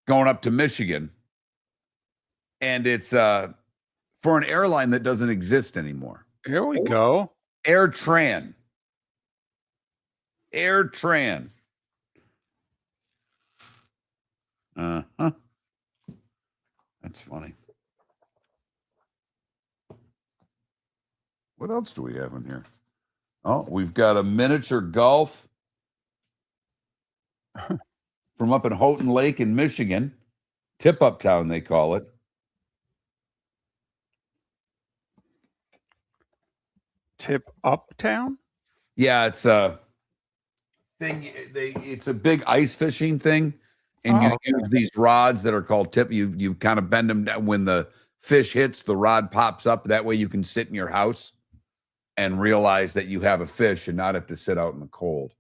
Going up to Michigan. And it's for an airline that doesn't exist anymore. Here we go. AirTran. AirTran. That's funny. What else do we have in here? Oh, we've got a miniature golf from up in Houghton Lake in Michigan. Tip-Up Town, they call it. Tip Uptown? Yeah, it's a thing. It's a big ice fishing thing, and you use these rods that are called tip. You kind of bend them down. When the fish hits, the rod pops up. That way you can sit in your house and realize that you have a fish and not have to sit out in the cold.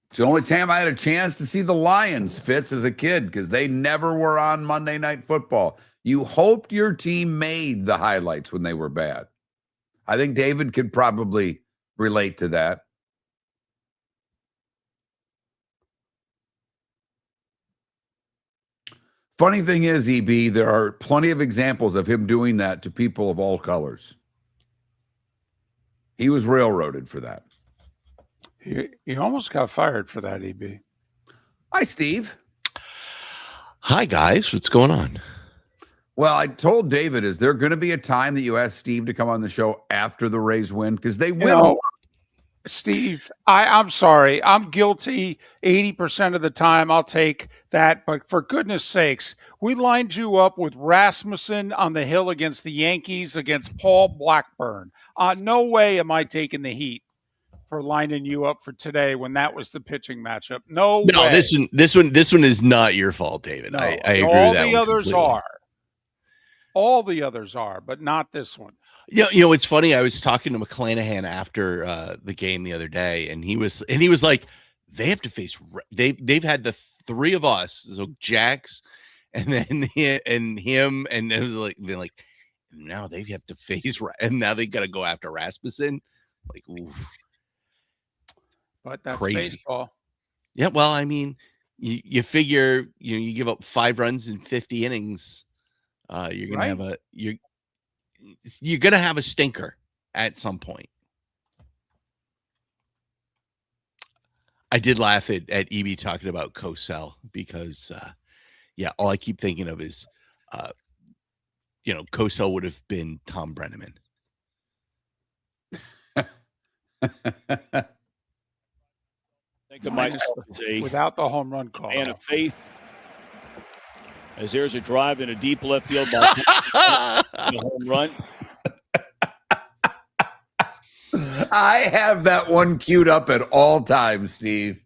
It's the only time I had a chance to see the Lions, Fitz, as a kid, because they never were on Monday Night Football. You hoped your team made the highlights when they were bad. I think David could probably relate to that. Funny thing is, EB, there are plenty of examples of him doing that to people of all colors. He was railroaded for that. He almost got fired for that, EB. Hi, Steve. Hi, guys. What's going on? Well, I told David, is there going to be a time that you ask Steve to come on the show after the Rays win? Because they win. Steve, I'm sorry. I'm guilty 80% of the time. I'll take that. But for goodness sakes, we lined you up with Rasmussen on the hill against the Yankees, against Paul Blackburn. No way am I taking the heat for lining you up for today when that was the pitching matchup. No way. This one is not your fault, David. No, I agree with that. All the others are. All the others are, but not this one. Yeah, it's funny. I was talking to McClanahan after the game the other day, and he was like, they have to face. They've had the three of us, so Jax, and then him, and it was like now they have to face, and now they got to go after Rasmussen. Like, oof. But that's crazy. Baseball. Yeah, well, I mean, you figure you give up 5 runs in 50 innings, you're gonna have you're gonna have a stinker at some point. I did laugh at EB talking about Cosell because all I keep thinking of is Cosell would have been Tom Brenneman. Think of myself without the home run call. Man of faith. As there's a drive in a deep left field ball, a home run. I have that one queued up at all times, Steve.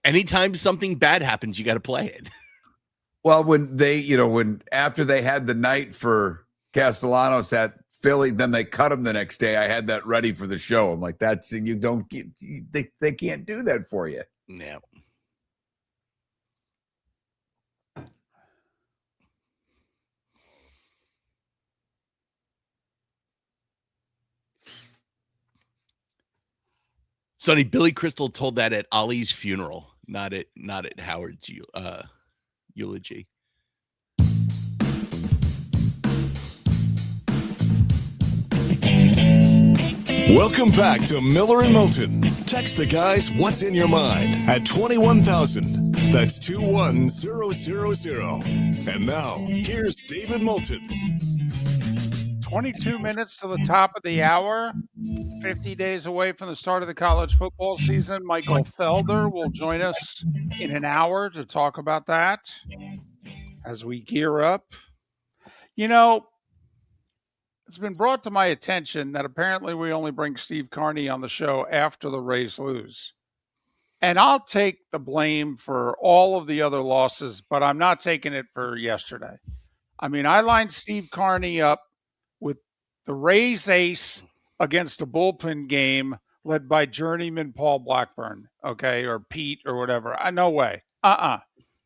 Anytime something bad happens, you got to play it. Well, when they, after they had the night for Castellanos at Philly, then they cut him the next day. I had that ready for the show. I'm like, that's they can't do that for you. Yeah. Sonny, Billy Crystal told that at Ali's funeral, not at Howard's eulogy. Welcome back to Miller and Moulton. Text the guys what's in your mind at 21,000. That's 21000. And now, here's David Moulton. 22 minutes to the top of the hour, 50 days away from the start of the college football season. Michael Felder will join us in an hour to talk about that as we gear up. It's been brought to my attention that apparently we only bring Steve Carney on the show after the Rays lose. And I'll take the blame for all of the other losses, but I'm not taking it for yesterday. I mean, I lined Steve Carney up with the Rays ace against a bullpen game led by journeyman Paul Blackburn, okay, or Pete or whatever. No way.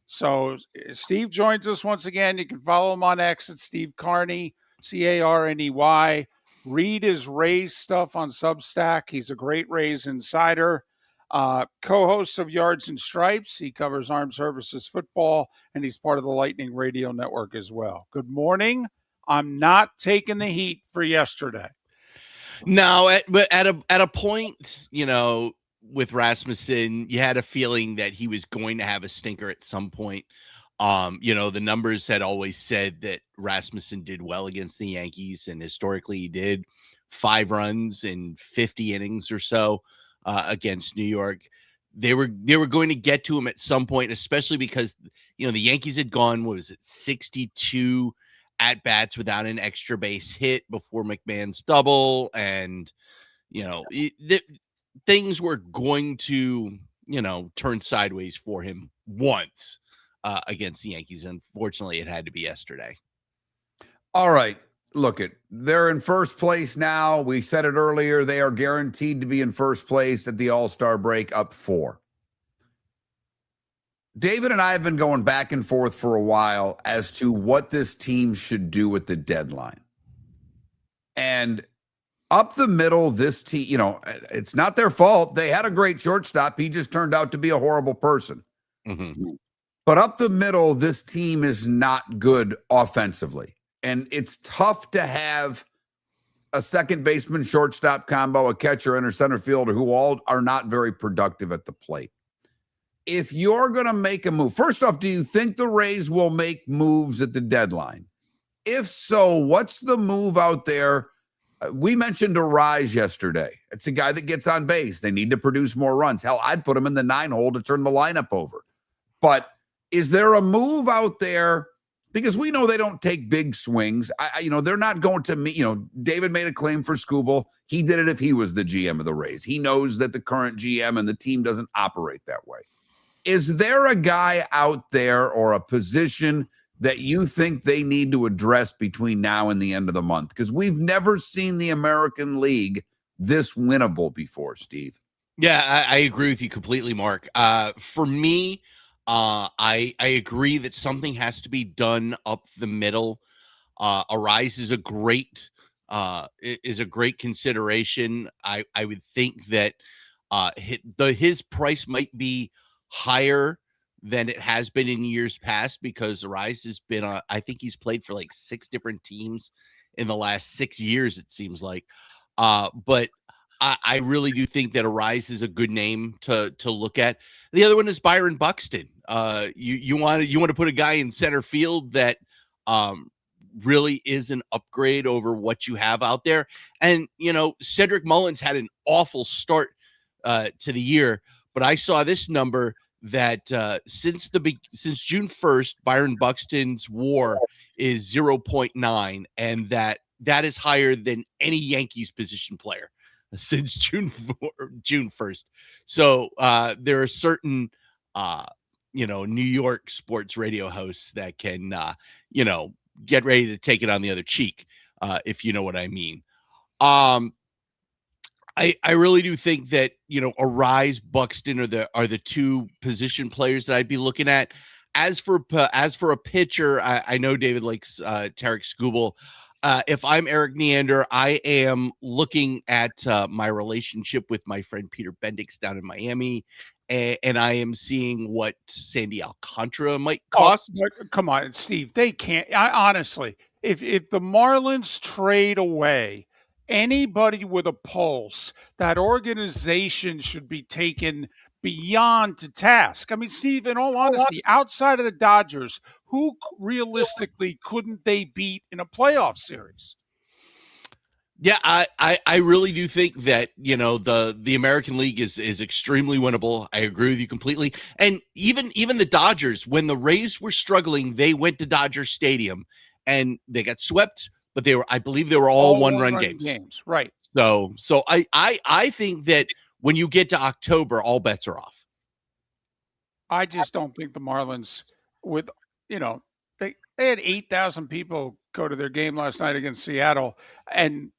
So Steve joins us once again. You can follow him on X at Steve Carney, Carney. Read his Rays stuff on Substack. He's a great Rays insider. Co-host of Yards and Stripes. He covers armed services football, and he's part of the Lightning Radio Network as well. Good morning. I'm not taking the heat for yesterday. No, but at a point, with Rasmussen, you had a feeling that he was going to have a stinker at some point. The numbers had always said that Rasmussen did well against the Yankees, and historically he did 5 runs in 50 innings or so against New York. They were going to get to him at some point, especially because the Yankees had gone, what was it, 62 at bats without an extra base hit before McMahon's double, and things were going to turn sideways for him once against the Yankees. Unfortunately, it had to be yesterday. All right. Look, they're in first place now. We said it earlier. They are guaranteed to be in first place at the All-Star break, up 4. David and I have been going back and forth for a while as to what this team should do at the deadline. And up the middle, this team, it's not their fault. They had a great shortstop. He just turned out to be a horrible person. Mm-hmm. But up the middle, this team is not good offensively. And it's tough to have a second baseman, shortstop combo, a catcher, and a center fielder who all are not very productive at the plate. If you're going to make a move, first off, do you think the Rays will make moves at the deadline? If so, what's the move out there? We mentioned Arise yesterday. It's a guy that gets on base. They need to produce more runs. Hell, I'd put him in the 9-hole to turn the lineup over. But is there a move out there? Because we know they don't take big swings. They're not going to meet. David made a claim for Skubal. He did it if he was the GM of the Rays. He knows that the current GM and the team doesn't operate that way. Is there a guy out there or a position that you think they need to address between now and the end of the month? Because we've never seen the American League this winnable before, Steve. Yeah, I agree with you completely, Mark. For me, I agree that something has to be done up the middle. Arise is a great consideration. I would think that his price might be higher than it has been in years past, because Arise has been I think he's played for like 6 different teams in the last 6 years, it seems like. But I really do think that Arise is a good name to look at. The other one is Byron Buxton. You want to put a guy in center field that really is an upgrade over what you have out there. And Cedric Mullins had an awful start to the year, but I saw this number that since June 1st, Byron Buxton's WAR is 0.9, and that is higher than any Yankees position player since June 1st. So there are certain New York sports radio hosts that can get ready to take it on the other cheek, if you know what I mean. I really do think that Arise, Buxton are the 2 position players that I'd be looking at. As for a pitcher, I know David likes Tarek Skubal. If I'm Eric Neander, I am looking at my relationship with my friend Peter Bendix down in Miami, and I am seeing what Sandy Alcantara might cost. Come on, Steve. They can't. Honestly, if the Marlins trade away anybody with a pulse, that organization should be taken beyond to task. I mean, Steve, in all honesty, outside of the Dodgers, who realistically couldn't they beat in a playoff series? Yeah, I really do think that the American League is extremely winnable. I agree with you completely. And even the Dodgers, when the Rays were struggling, they went to Dodger Stadium and they got swept, but I believe they were all one-run games. Right. So I think that when you get to October, all bets are off. I just don't think the Marlins, with they had 8,000 people go to their game last night against Seattle, and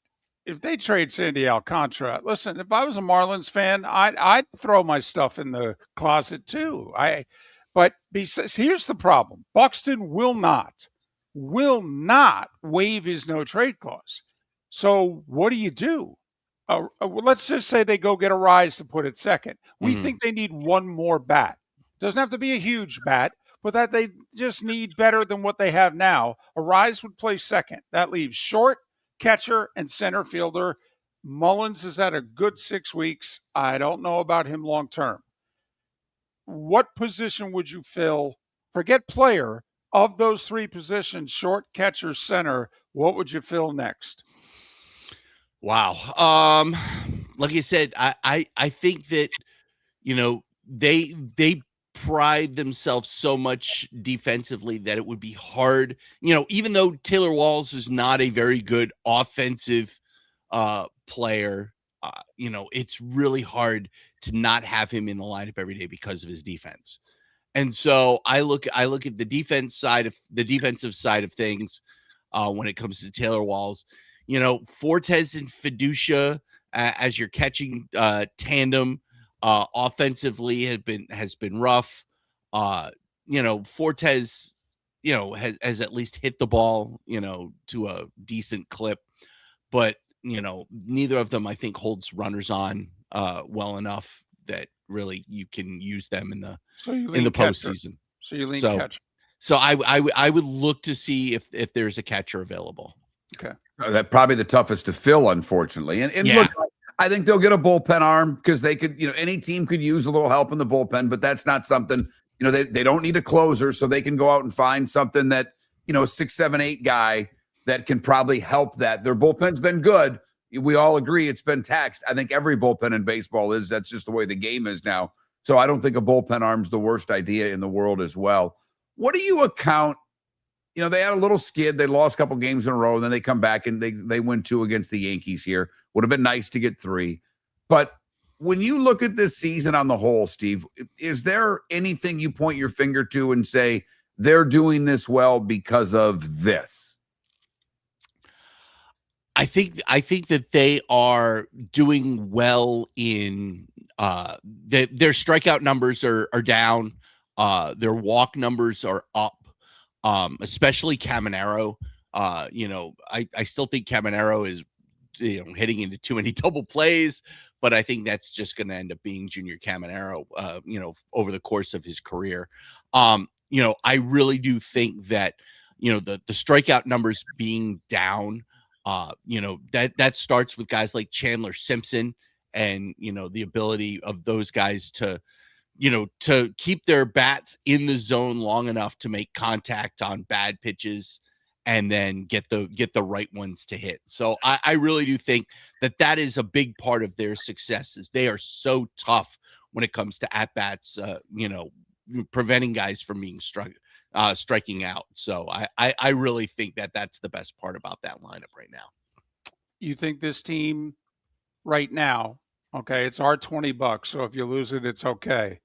if they trade Sandy Alcantara, listen, if I was a Marlins fan, I'd throw my stuff in the closet too. But here's the problem: Buxton will not waive his no trade clause. So what do you do? Well, let's just say they go get a Rise to put it second. We Mhm. think they need one more bat. Doesn't have to be a huge bat, but that they just need better than what they have now. A Rise would play second. That leaves short, catcher, and center fielder. Mullins has had a good 6 weeks. I don't know about him long term. What position would you fill? Forget player. Of those three positions, short, catcher, center, what would you fill next? Wow. Like I said, I think that they pride themselves so much defensively that it would be hard. Even though Taylor Walls is not a very good offensive player, it's really hard to not have him in the lineup every day because of his defense. And so I look at the defensive side of things when it comes to Taylor Walls. Fortes and Fiducia as your catching tandem offensively has been rough. Fortes, has at least hit the ball, to a decent clip, but neither of them I think holds runners on well enough that really you can use them in the postseason. So you lean catcher. So I would look to see if there's a catcher available. Okay. That's probably the toughest to fill, unfortunately. And look, I think they'll get a bullpen arm because they could, any team could use a little help in the bullpen, but that's not something, they don't need a closer, so they can go out and find something that, a 6, 7, 8 guy that can probably help that. Their bullpen's been good. We all agree it's been taxed. I think every bullpen in baseball is. That's just the way the game is now. So I don't think a bullpen arm's the worst idea in the world as well. What do you account? They had a little skid. They lost a couple games in a row, and then they come back and they win 2 against the Yankees here. Would have been nice to get 3. But when you look at this season on the whole, Steve, is there anything you point your finger to and say they're doing this well because of this? I think that they are doing well in their strikeout numbers are down. Their walk numbers are up, especially Caminero. I still think Caminero is hitting into too many double plays, but I think that's just going to end up being Junior Caminero, over the course of his career. I really do think that, the strikeout numbers being down, that starts with guys like Chandler Simpson and, the ability of those guys to keep their bats in the zone long enough to make contact on bad pitches and then get the right ones to hit. So I really do think that is a big part of their success is they are so tough when it comes to at-bats, preventing guys from being striking out. So I really think that's the best part about that lineup right now. You think this team right now, okay, it's our $20, so if you lose it, it's okay.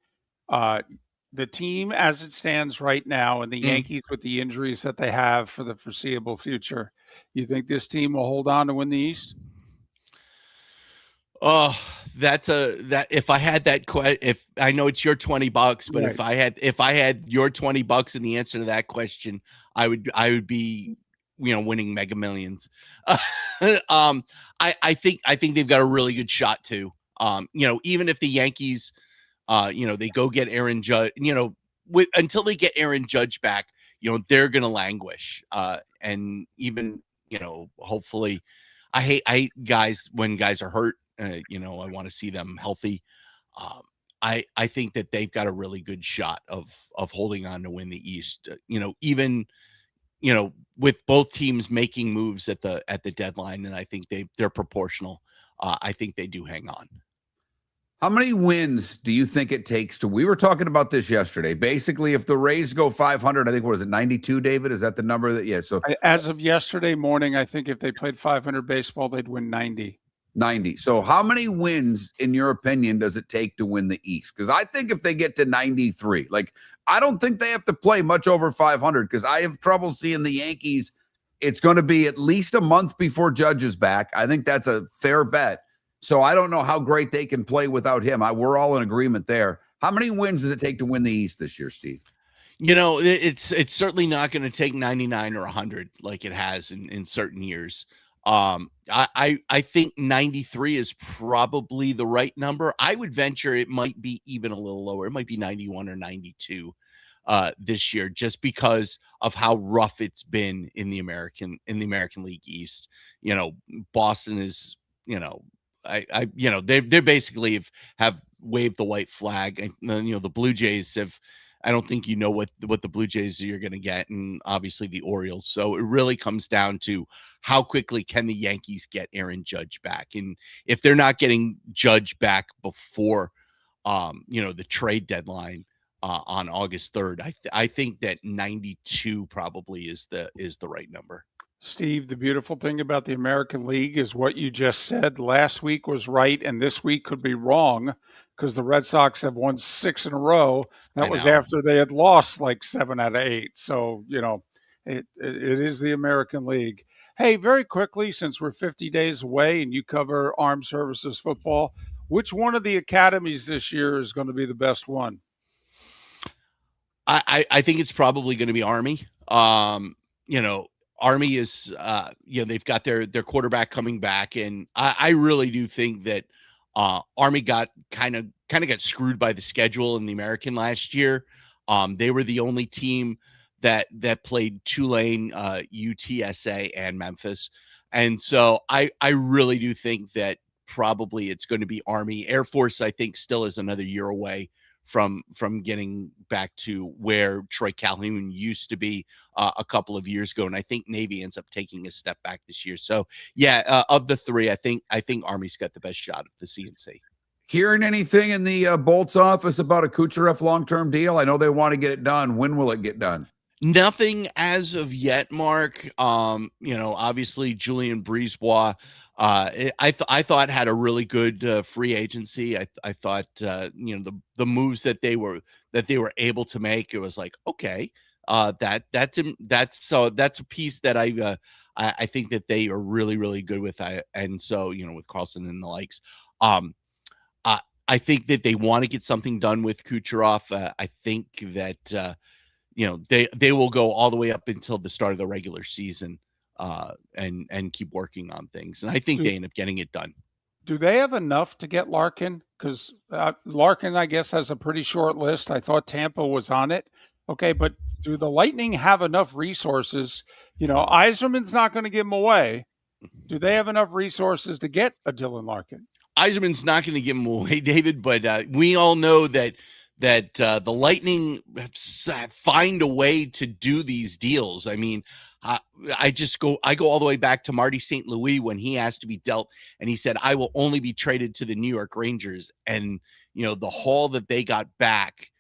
The team as it stands right now and the Yankees with the injuries that they have for the foreseeable future, you think this team will hold on to win the East? Oh, if I had that if I know it's your $20, but right. if I had your $20 and the answer to that question, I would be, winning Mega Millions. I think they've got a really good shot too. Even if the Yankees, they go get Aaron Judge, until they get Aaron Judge back, they're going to languish. And even, hopefully I hate guys when guys are hurt. I want to see them healthy. I think that they've got a really good shot of holding on to win the East. Even with both teams making moves at the deadline, and I think they're proportional. I think they do hang on. How many wins do you think it takes we were talking about this yesterday. Basically, if the Rays go 500, I think, what is it, 92, David? Is that the number that, yeah. So as of yesterday morning, I think if they played 500 baseball, they'd win 90. 90. So how many wins, in your opinion, does it take to win the East? Because I think if they get to 93, I don't think they have to play much over 500 because I have trouble seeing the Yankees. It's going to be at least a month before Judge is back. I think that's a fair bet. So I don't know how great they can play without him. We're all in agreement there. How many wins does it take to win the East this year, Steve? It's certainly not going to take 99 or 100 like it has in certain years. I think 93 is probably the right number. I would venture it might be even a little lower. It might be 91 or 92 this year, just because of how rough it's been in the American League East. Boston is, they basically have waved the white flag, and the Blue Jays have. I don't think what the Blue Jays you're going to get, and obviously the Orioles. So it really comes down to how quickly can the Yankees get Aaron Judge back, and if they're not getting Judge back before, the trade deadline on August 3rd, I think that 92 probably is the right number. Steve, the beautiful thing about the American League is what you just said. Last week was right, and this week could be wrong because the Red Sox have won 6 in a row. That was after they had lost like 7 out of 8. So, it is the American League. Hey, very quickly, since we're 50 days away and you cover Armed Services football, which one of the academies this year is going to be the best one? I think it's probably going to be Army. Army is, they've got their quarterback coming back, and I really do think that Army got kind of got screwed by the schedule in the American last year. They were the only team that played Tulane, UTSA, and Memphis, and so I really do think that probably it's going to be Army. Air Force, I think, still is another year away from getting back to where Troy Calhoun used to be a couple of years ago, and I think Navy ends up taking a step back this year. So yeah, of the three, I think Army's got the best shot at the CNC. Hearing anything in the Bolts office about a Kucherov long-term deal? I know they want to get it done. When will it get done? Nothing as of yet, Mark. Obviously Julian Brisebois, I thought had a really good free agency. I thought the moves that they were able to make, it was like, okay, that's a piece that I think that they are really, really good with. And so with Carlson and the likes, I think that they want to get something done with Kucherov. I think that they will go all the way up until the start of the regular season. And keep working on things. And I think they end up getting it done. Do they have enough to get Larkin? Because Larkin, I guess, has a pretty short list. I thought Tampa was on it. Okay, but do the Lightning have enough resources? Yzerman's not going to give them away. Do they have enough resources to get a Dylan Larkin? Yzerman's not going to give them away, David, but we all know that the Lightning find a way to do these deals. I mean, I go all the way back to Marty St. Louis when he asked to be dealt, and he said, I will only be traded to the New York Rangers. And, the haul that they got back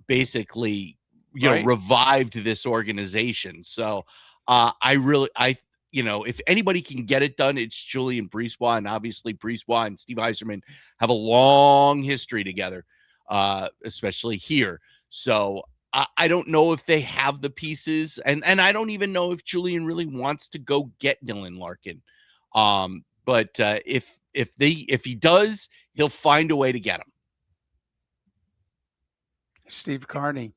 basically, revived this organization. So if anybody can get it done, it's Julian Brisebois, and obviously Brisebois and Steve Yzerman have a long history together, especially here. So I don't know if they have the pieces, and I don't even know if Julian really wants to go get Dylan Larkin. But if he does, he'll find a way to get him. Steve Carney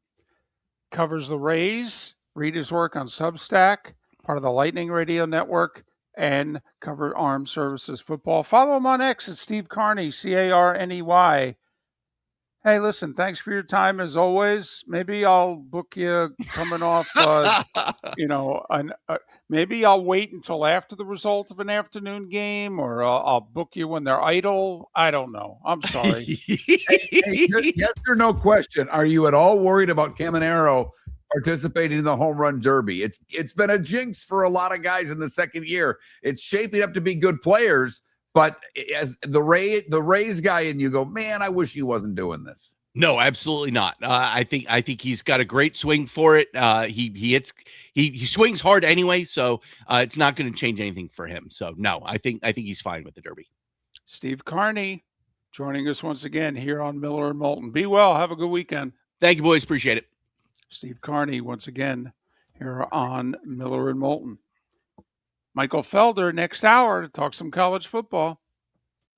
covers the Rays. Read his work on Substack, part of the Lightning Radio Network, and cover Armed Services football. Follow him on X at Steve Carney, Carney. Hey, listen, thanks for your time as always. Maybe I'll book you coming off, maybe I'll wait until after the result of an afternoon game, or I'll book you when they're idle. I don't know. I'm sorry. Hey, yes or no question. Are you at all worried about Caminero participating in the home run derby? It's been a jinx for a lot of guys in the second year. It's shaping up to be good players. But as the Rays guy, and you go, man, I wish he wasn't doing this. No, absolutely not. I think he's got a great swing for it. He swings hard anyway, so it's not going to change anything for him. So no, I think he's fine with the derby. Steve Carney joining us once again here on Miller and Moulton. Be well. Have a good weekend. Thank you, boys. Appreciate it. Steve Carney once again here on Miller and Moulton. Michael Felder next hour to talk some college football.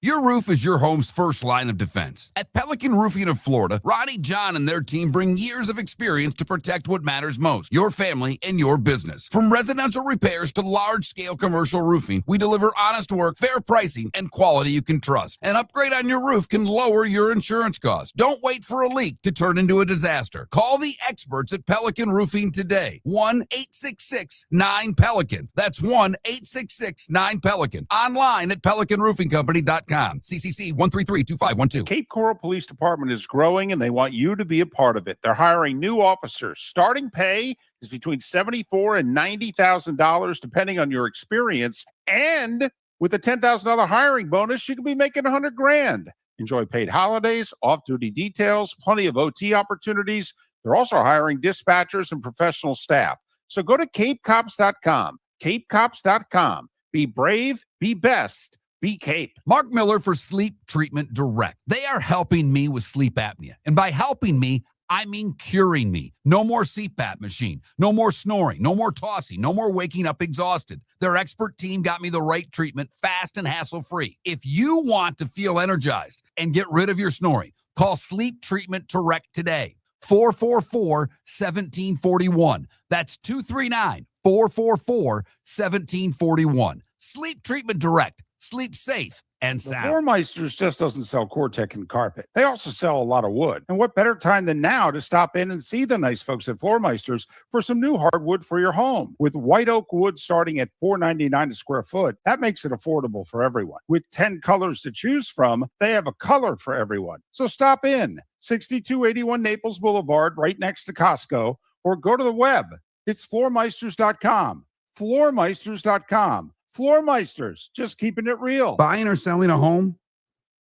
Your roof is your home's first line of defense. At Pelican Roofing of Florida, Ronnie John and their team bring years of experience to protect what matters most, your family and your business. From residential repairs to large-scale commercial roofing, we deliver honest work, fair pricing, and quality you can trust. An upgrade on your roof can lower your insurance costs. Don't wait for a leak to turn into a disaster. Call the experts at Pelican Roofing today. 1-866-9-PELICAN. That's 1-866-9-PELICAN. Online at pelicanroofingcompany.com. CCC 1332512. Cape Coral Police Department is growing and they want you to be a part of it. They're hiring new officers. Starting pay is between $74,000 and $90,000 depending on your experience. And with a $10,000 hiring bonus, you could be making $100,000. Enjoy paid holidays, off-duty details, plenty of OT opportunities. They're also hiring dispatchers and professional staff. So go to capecops.com. capecops.com. Be brave, be best. Be Cape. Mark Miller for Sleep Treatment Direct. They are helping me with sleep apnea. And by helping me, I mean curing me. No more CPAP machine. No more snoring. No more tossing. No more waking up exhausted. Their expert team got me the right treatment fast and hassle-free. If you want to feel energized and get rid of your snoring, call Sleep Treatment Direct today. 444-1741. That's 239-444-1741. Sleep Treatment Direct. Sleep safe and The sound. Floor Meisters just doesn't sell Core-Tech and carpet. They also sell a lot of wood. And what better time than now to stop in and see the nice folks at Floor Meisters for some new hardwood for your home. With white oak wood starting at $4.99 a square foot, that makes it affordable for everyone. With 10 colors to choose from, they have a color for everyone. So stop in, 6281 Naples Boulevard, right next to Costco, or go to the web. It's floormeisters.com. Floormeisters.com. Floor Meisters, just keeping it real. Buying or selling a home?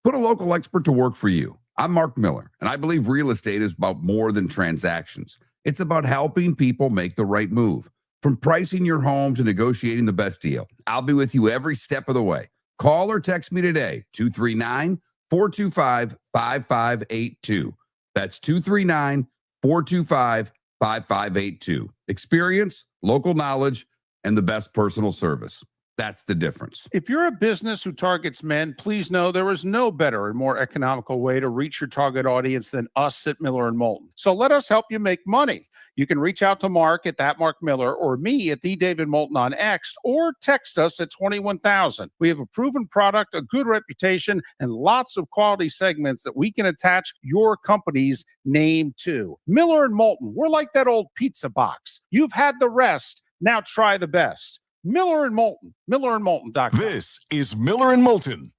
Put a local expert to work for you. I'm Mark Miller, and I believe real estate is about more than transactions. It's about helping people make the right move. From pricing your home to negotiating the best deal, I'll be with you every step of the way. Call or text me today, 239-425-5582. That's 239-425-5582. Experience, local knowledge, and the best personal service. That's the difference. If you're a business who targets men, please know there is no better and more economical way to reach your target audience than us at Miller & Moulton. So let us help you make money. You can reach out to Mark at that Mark Miller or me at the David Moulton on X, or text us at 21,000. We have a proven product, a good reputation, and lots of quality segments that we can attach your company's name to. Miller & Moulton, we're like that old pizza box. You've had the rest. Now try the best. Miller & Moulton, millerandmoulton.com. This is Miller and Moulton.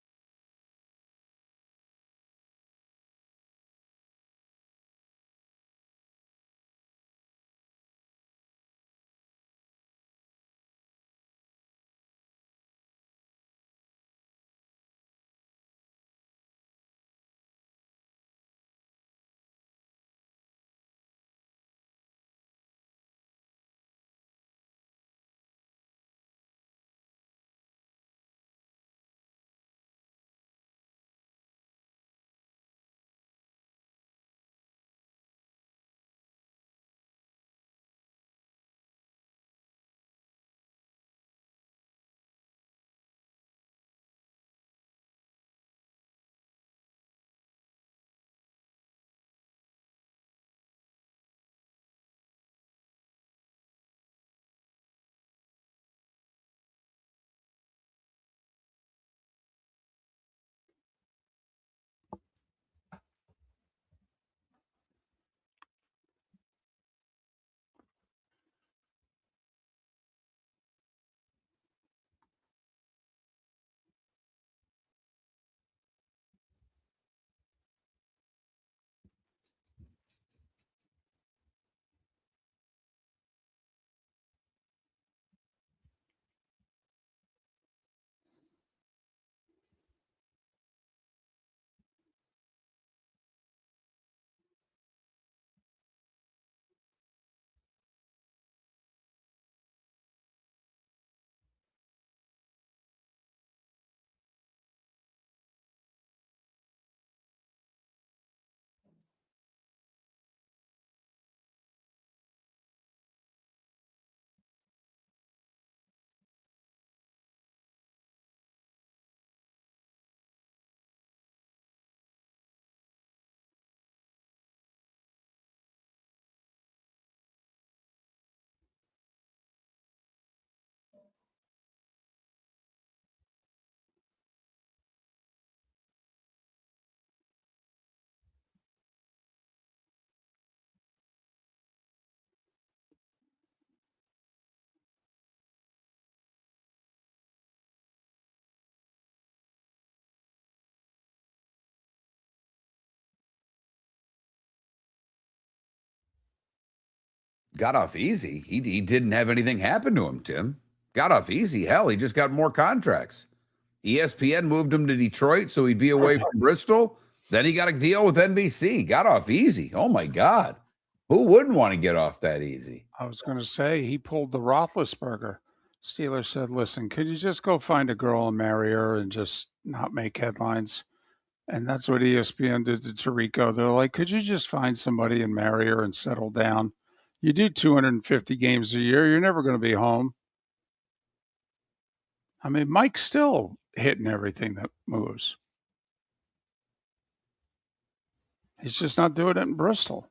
got off easy. He didn't have anything happen to him, Tim. Got off easy. Hell, he just got more contracts. ESPN moved him to Detroit so he'd be away from Bristol. Then he got a deal with NBC. Got off easy. Oh, my God. Who wouldn't want to get off that easy? I was going to say he pulled the Roethlisberger. Steelers said, listen, could you just go find a girl and marry her and just not make headlines? And that's what ESPN did to Tirico. They're like, could you just find somebody and marry her and settle down? You do 250 games a year. You're never going to be home. I mean, Mike's still hitting everything that moves. He's just not doing it in Bristol.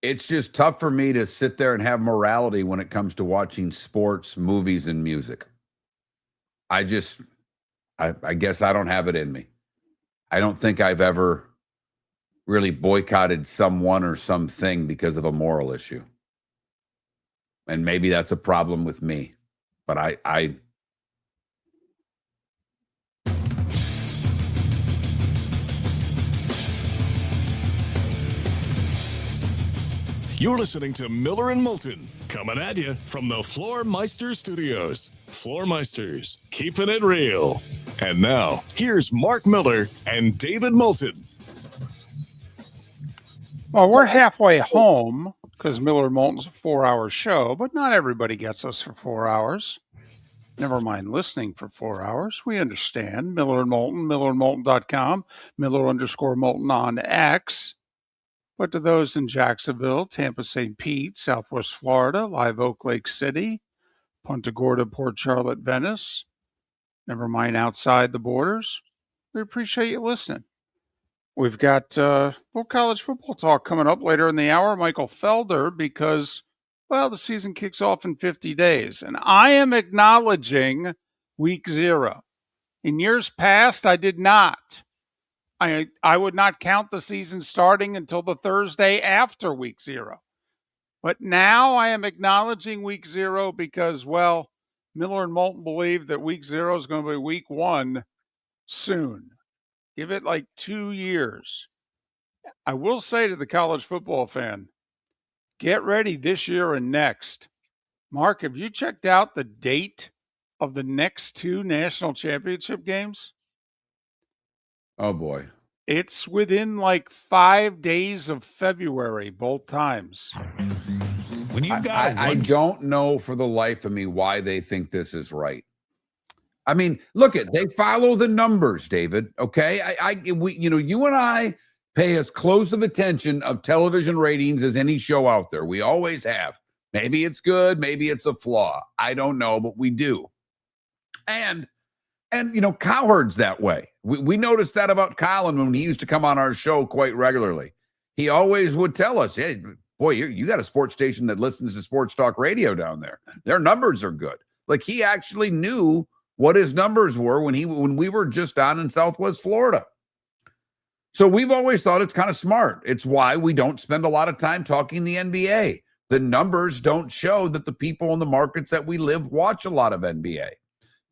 It's just tough for me to sit there and have morality when it comes to watching sports, movies, and music. I guess I don't have it in me. I don't think I've ever really boycotted someone or something because of a moral issue. And maybe that's a problem with me. But I You're listening to Miller and Moulton, coming at you from the Floor Meister Studios. Floor Meisters, keeping it real. And now, here's Mark Miller and David Moulton. Well, we're halfway home because Miller and Moulton's a 4-hour show, but not everybody gets us for 4 hours. Never mind listening for 4 hours. We understand. Miller and Moulton, millerandmoulton.com, Miller_Moulton on X. But to those in Jacksonville, Tampa, St. Pete, Southwest Florida, Live Oak, Lake City, Punta Gorda, Port Charlotte, Venice, never mind outside the borders, we appreciate you listening. We've got college football talk coming up later in the hour. Michael Felder, because, well, the season kicks off in 50 days. And I am acknowledging week 0. In years past, I did not. I would not count the season starting until the Thursday after week 0. But now I am acknowledging week 0 because, well, Miller and Moulton believe that week 0 is going to be week 1 soon. Give it like 2 years. I will say to the college football fan, get ready this year and next. Mark, have you checked out the date of the next 2 national championship games? Oh, boy. It's within like 5 days of February, both times. When you've got I don't know for the life of me why they think this is right. I mean, look they follow the numbers, David. Okay, you and I pay as close of attention of television ratings as any show out there. We always have. Maybe it's good, maybe it's a flaw. I don't know, but we do. And Cowherd's that way. We noticed that about Colin when he used to come on our show quite regularly. He always would tell us, hey, boy, you got a sports station that listens to sports talk radio down there. Their numbers are good. Like, he actually knew what his numbers were when we were just on in Southwest Florida. So we've always thought it's kind of smart. It's why we don't spend a lot of time talking the NBA. The numbers don't show that the people in the markets that we live watch a lot of NBA.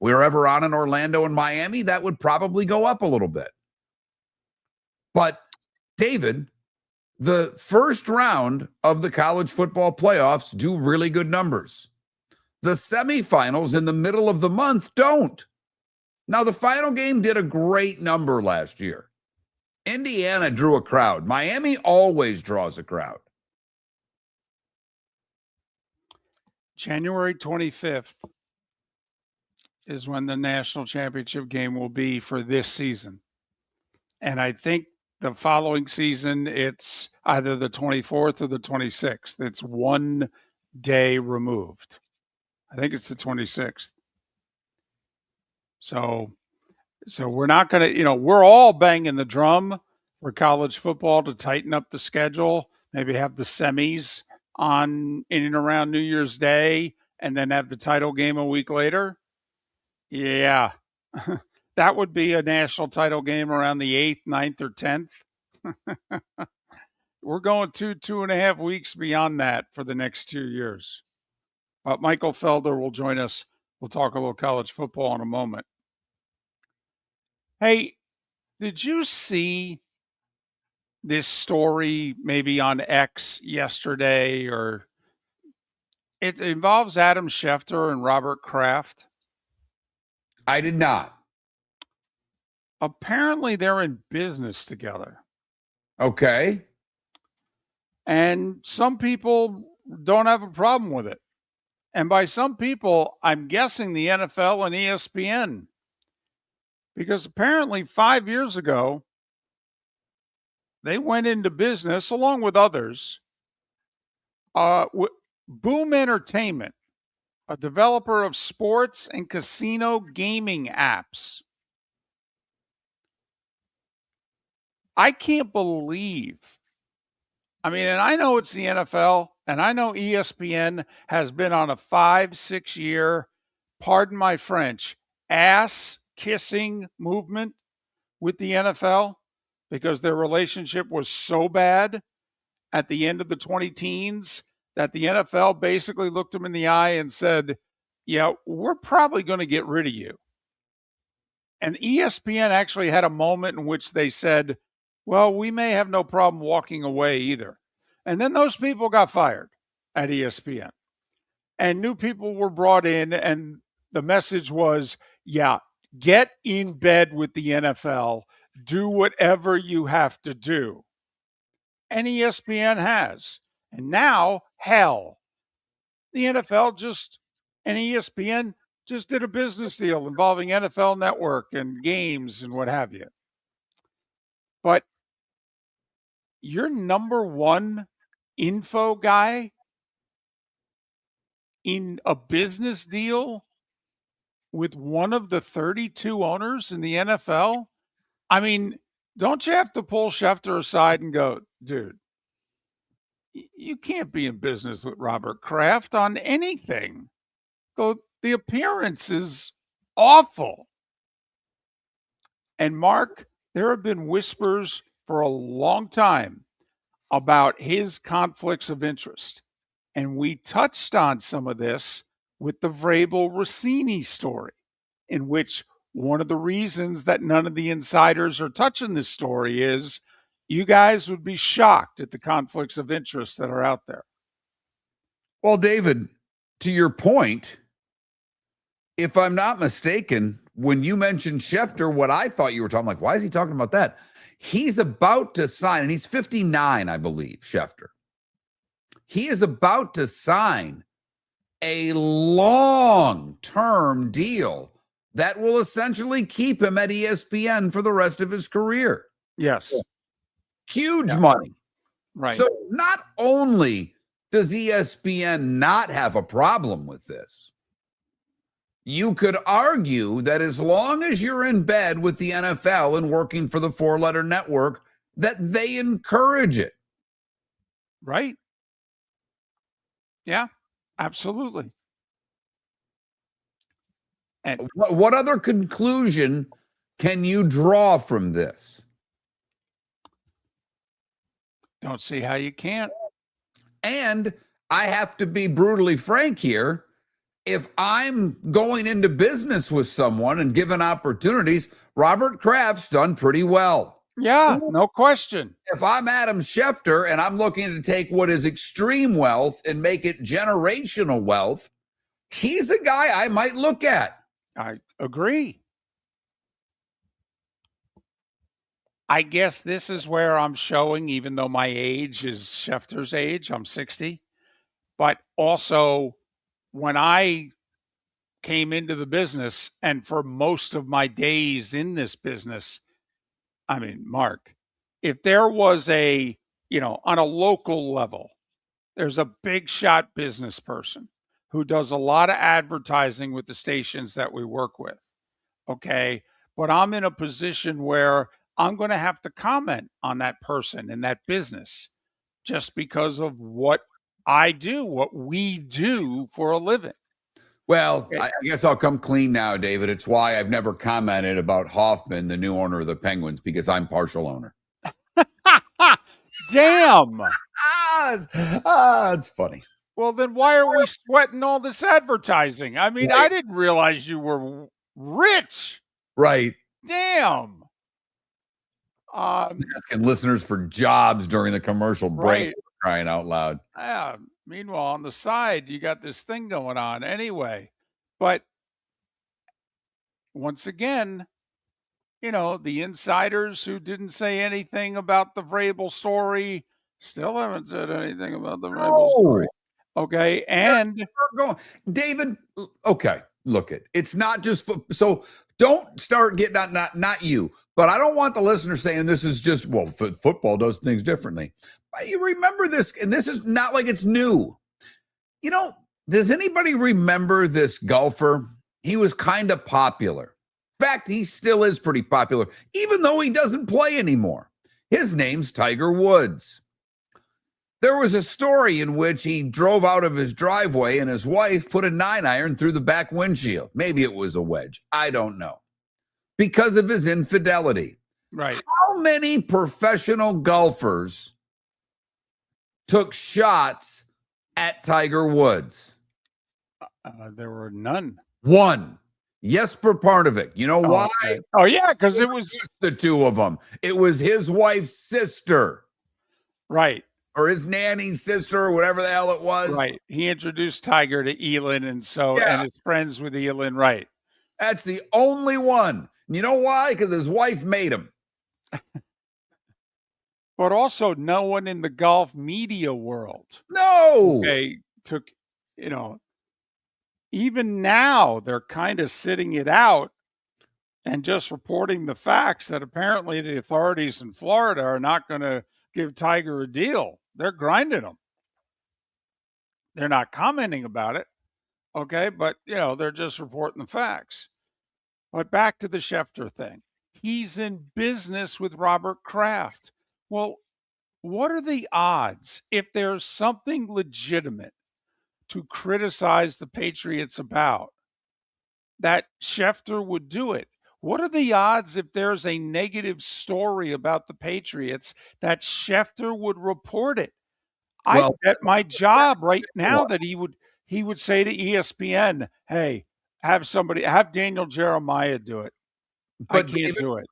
We're ever on in Orlando and Miami, that would probably go up a little bit. But, David, the first round of the college football playoffs do really good numbers. The semifinals in the middle of the month don't. Now, the final game did a great number last year. Indiana drew a crowd. Miami always draws a crowd. January 25th. Is when the national championship game will be for this season. And I think the following season, it's either the 24th or the 26th. It's 1 day removed. I think it's the 26th. So we're not going to, we're all banging the drum for college football to tighten up the schedule, maybe have the semis on in and around New Year's Day and then have the title game a week later, yeah, that would be a national title game around the 8th, 9th, or 10th. We're going 2.5 weeks beyond that for the next 2 years. But Michael Felder will join us. We'll talk a little college football in a moment. Hey, did you see this story maybe on X yesterday, or it involves Adam Schefter and Robert Kraft? I did not. Apparently they're in business together. Okay. And some people don't have a problem with it. And by some people, I'm guessing the NFL and ESPN. Because apparently 5 years ago, they went into business, along with others, Boom Entertainment, a developer of sports and casino gaming apps. I can't believe. I mean, and I know it's the NFL, and I know ESPN has been on a 5-6 year, pardon my French, ass kissing movement with the NFL because their relationship was so bad at the end of the 20-teens that the NFL basically looked them in the eye and said, yeah, we're probably going to get rid of you. And ESPN actually had a moment in which they said, well, we may have no problem walking away either. And then those people got fired at ESPN. And new people were brought in, and the message was, yeah, get in bed with the NFL, do whatever you have to do. And ESPN has. And now, hell, the NFL and ESPN just did a business deal involving NFL Network and games and what have you. But your number one info guy in a business deal with one of the 32 owners in the NFL? I mean, don't you have to pull Schefter aside and go, dude, you can't be in business with Robert Kraft on anything. The appearance is awful. And Mark, there have been whispers for a long time about his conflicts of interest. And we touched on some of this with the Vrabel Rossini story, in which one of the reasons that none of the insiders are touching this story is you guys would be shocked at the conflicts of interest that are out there. Well, David, to your point, if I'm not mistaken, when you mentioned Schefter, what I thought you were talking, like, why is he talking about that? He's about to sign, and he's 59, I believe, Schefter. He is about to sign a long-term deal that will essentially keep him at ESPN for the rest of his career. Yes. Huge money. Right. So not only does ESPN not have a problem with this, you could argue that as long as you're in bed with the NFL and working for the four-letter network, that they encourage it. Right. Yeah, absolutely. And what other conclusion can you draw from this? Don't see how you can't. And I have to be brutally frank here. If I'm going into business with someone and given opportunities, Robert Kraft's done pretty well. Yeah, no question. If I'm Adam Schefter and I'm looking to take what is extreme wealth and make it generational wealth, he's a guy I might look at. I agree. I guess this is where I'm showing, even though my age is Schefter's age, I'm 60, but also when I came into the business and for most of my days in this business, I mean, Mark, if there was on a local level, there's a big shot business person who does a lot of advertising with the stations that we work with. Okay. But I'm in a position where I'm going to have to comment on that person and that business just because of what I do, what we do for a living. Well, I guess I'll come clean now, David. It's why I've never commented about Hoffman, the new owner of the Penguins, because I'm partial owner. Damn. It's funny. Well, then why are we sweating all this advertising? I mean, I didn't realize you were rich. Right. Damn. Asking listeners for jobs during the commercial break, crying out loud. Yeah. Meanwhile, on the side, you got this thing going on anyway. But once again, you know, the insiders who didn't say anything about the Vrabel story still haven't said anything about the Vrabel story. Okay. And David, okay, look it's not just so don't start getting not you, but I don't want the listener saying this is just, well, football does things differently. You remember this, and this is not like it's new. You know, does anybody remember this golfer? He was kind of popular. In fact, he still is pretty popular, even though he doesn't play anymore. His name's Tiger Woods. There was a story in which he drove out of his driveway and his wife put a 9-iron through the back windshield. Maybe it was a wedge. I don't know. Because of his infidelity. Right. How many professional golfers took shots at Tiger Woods? There were none. One. Jesper Parnevik. You know why? Okay. Oh, yeah, because it was the two of them. It was his wife's sister. Right. Or his nanny's sister, or whatever the hell it was. Right. He introduced Tiger to Elin, and his friends with Elin. Right. That's the only one. You know why? Because his wife made him. But also, no one in the golf media world. No. Okay. Took, you know, even now they're kind of sitting it out and just reporting the facts that apparently the authorities in Florida are not going to give Tiger a deal. They're grinding him. They're not commenting about it. Okay. But, you know, they're just reporting the facts. But back to the Schefter thing. He's in business with Robert Kraft. Well, what are the odds if there's something legitimate to criticize the Patriots about that Schefter would do it? What are the odds if there's a negative story about the Patriots that Schefter would report it? I bet my job right now that he would say to ESPN, "Hey, have Daniel Jeremiah do it." But I can't do it.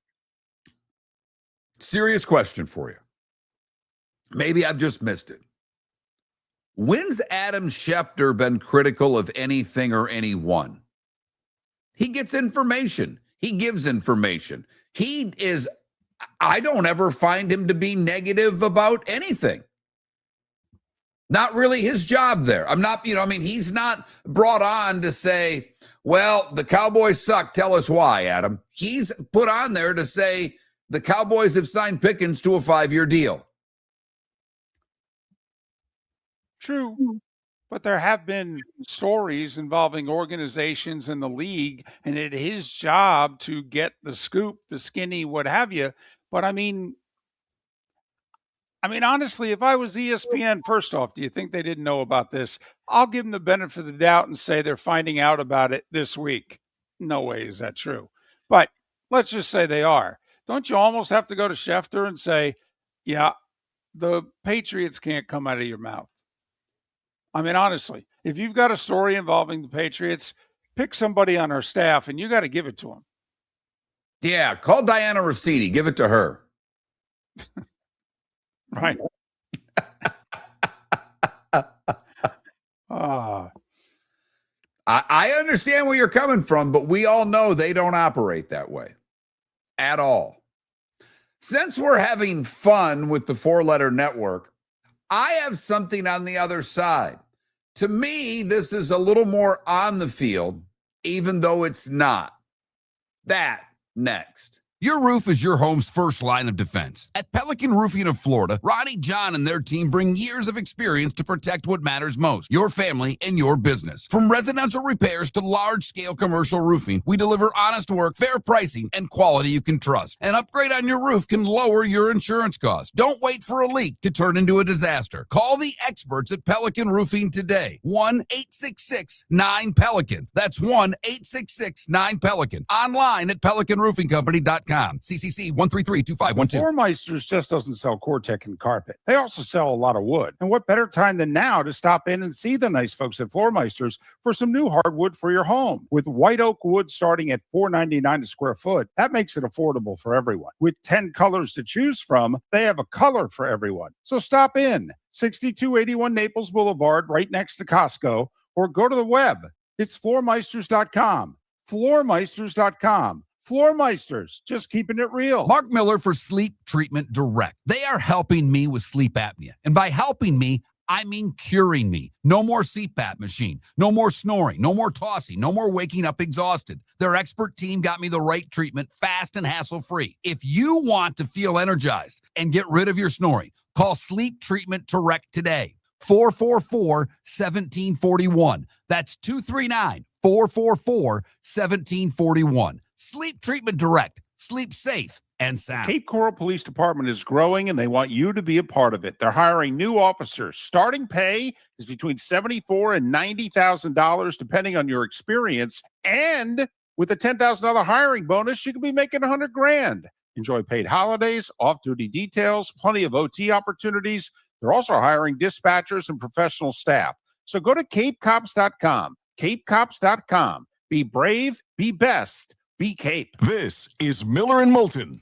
Serious question for you. Maybe I've just missed it. When's Adam Schefter been critical of anything or anyone? He gets information. He gives information. I don't ever find him to be negative about anything. Not really his job there. I'm not, he's not brought on to say, well, the Cowboys suck. Tell us why, Adam. He's put on there to say the Cowboys have signed Pickens to a 5-year deal. True. But there have been stories involving organizations in the league, and it is his job to get the scoop, the skinny, what have you. But I mean, honestly, if I was ESPN, first off, do you think they didn't know about this? I'll give them the benefit of the doubt and say they're finding out about it this week. No way is that true. But let's just say they are. Don't you almost have to go to Schefter and say, yeah, the Patriots can't come out of your mouth? I mean, honestly, if you've got a story involving the Patriots, pick somebody on our staff and you got to give it to them. Yeah, call Diana Rossini. Give it to her. Right. I understand where you're coming from, but we all know they don't operate that way at all. Since we're having fun with the 4-letter network, I have something on the other side. To me, this is a little more on the field, even though it's not. That next. Your roof is your home's first line of defense. At Pelican Roofing of Florida, Ronnie, John, and their team bring years of experience to protect what matters most, your family and your business. From residential repairs to large-scale commercial roofing, we deliver honest work, fair pricing, and quality you can trust. An upgrade on your roof can lower your insurance costs. Don't wait for a leak to turn into a disaster. Call the experts at Pelican Roofing today. 1-866-9-PELICAN. That's 1-866-9-PELICAN. Online at pelicanroofingcompany.com. CCC 1332512. Floor Meisters just doesn't sell Cortec and carpet. They also sell a lot of wood. And what better time than now to stop in and see the nice folks at Floor Meisters for some new hardwood for your home. With white oak wood starting at $4.99 a square foot, that makes it affordable for everyone. With 10 colors to choose from, they have a color for everyone. So stop in. 6281 Naples Boulevard, right next to Costco, or go to the web. It's floormeisters.com. Floormeisters.com. Floor Meisters, just keeping it real. Mark Miller for Sleep Treatment Direct. They are helping me with sleep apnea. And by helping me, I mean curing me. No more CPAP machine, no more snoring, no more tossing, no more waking up exhausted. Their expert team got me the right treatment, fast and hassle-free. If you want to feel energized and get rid of your snoring, call Sleep Treatment Direct today. 444-1741. That's 239-444-1741. Sleep Treatment Direct. Sleep safe and sound. Cape Coral Police Department is growing and they want you to be a part of it. They're hiring new officers. Starting pay is between $74,000 and $90,000 depending on your experience. And with a $10,000 hiring bonus, you can be making $100,000. Enjoy paid holidays, off-duty details, plenty of OT opportunities. They're also hiring dispatchers and professional staff. So go to capecops.com. capecops.com. Be brave, be best. Be Cape. This is Miller and Moulton.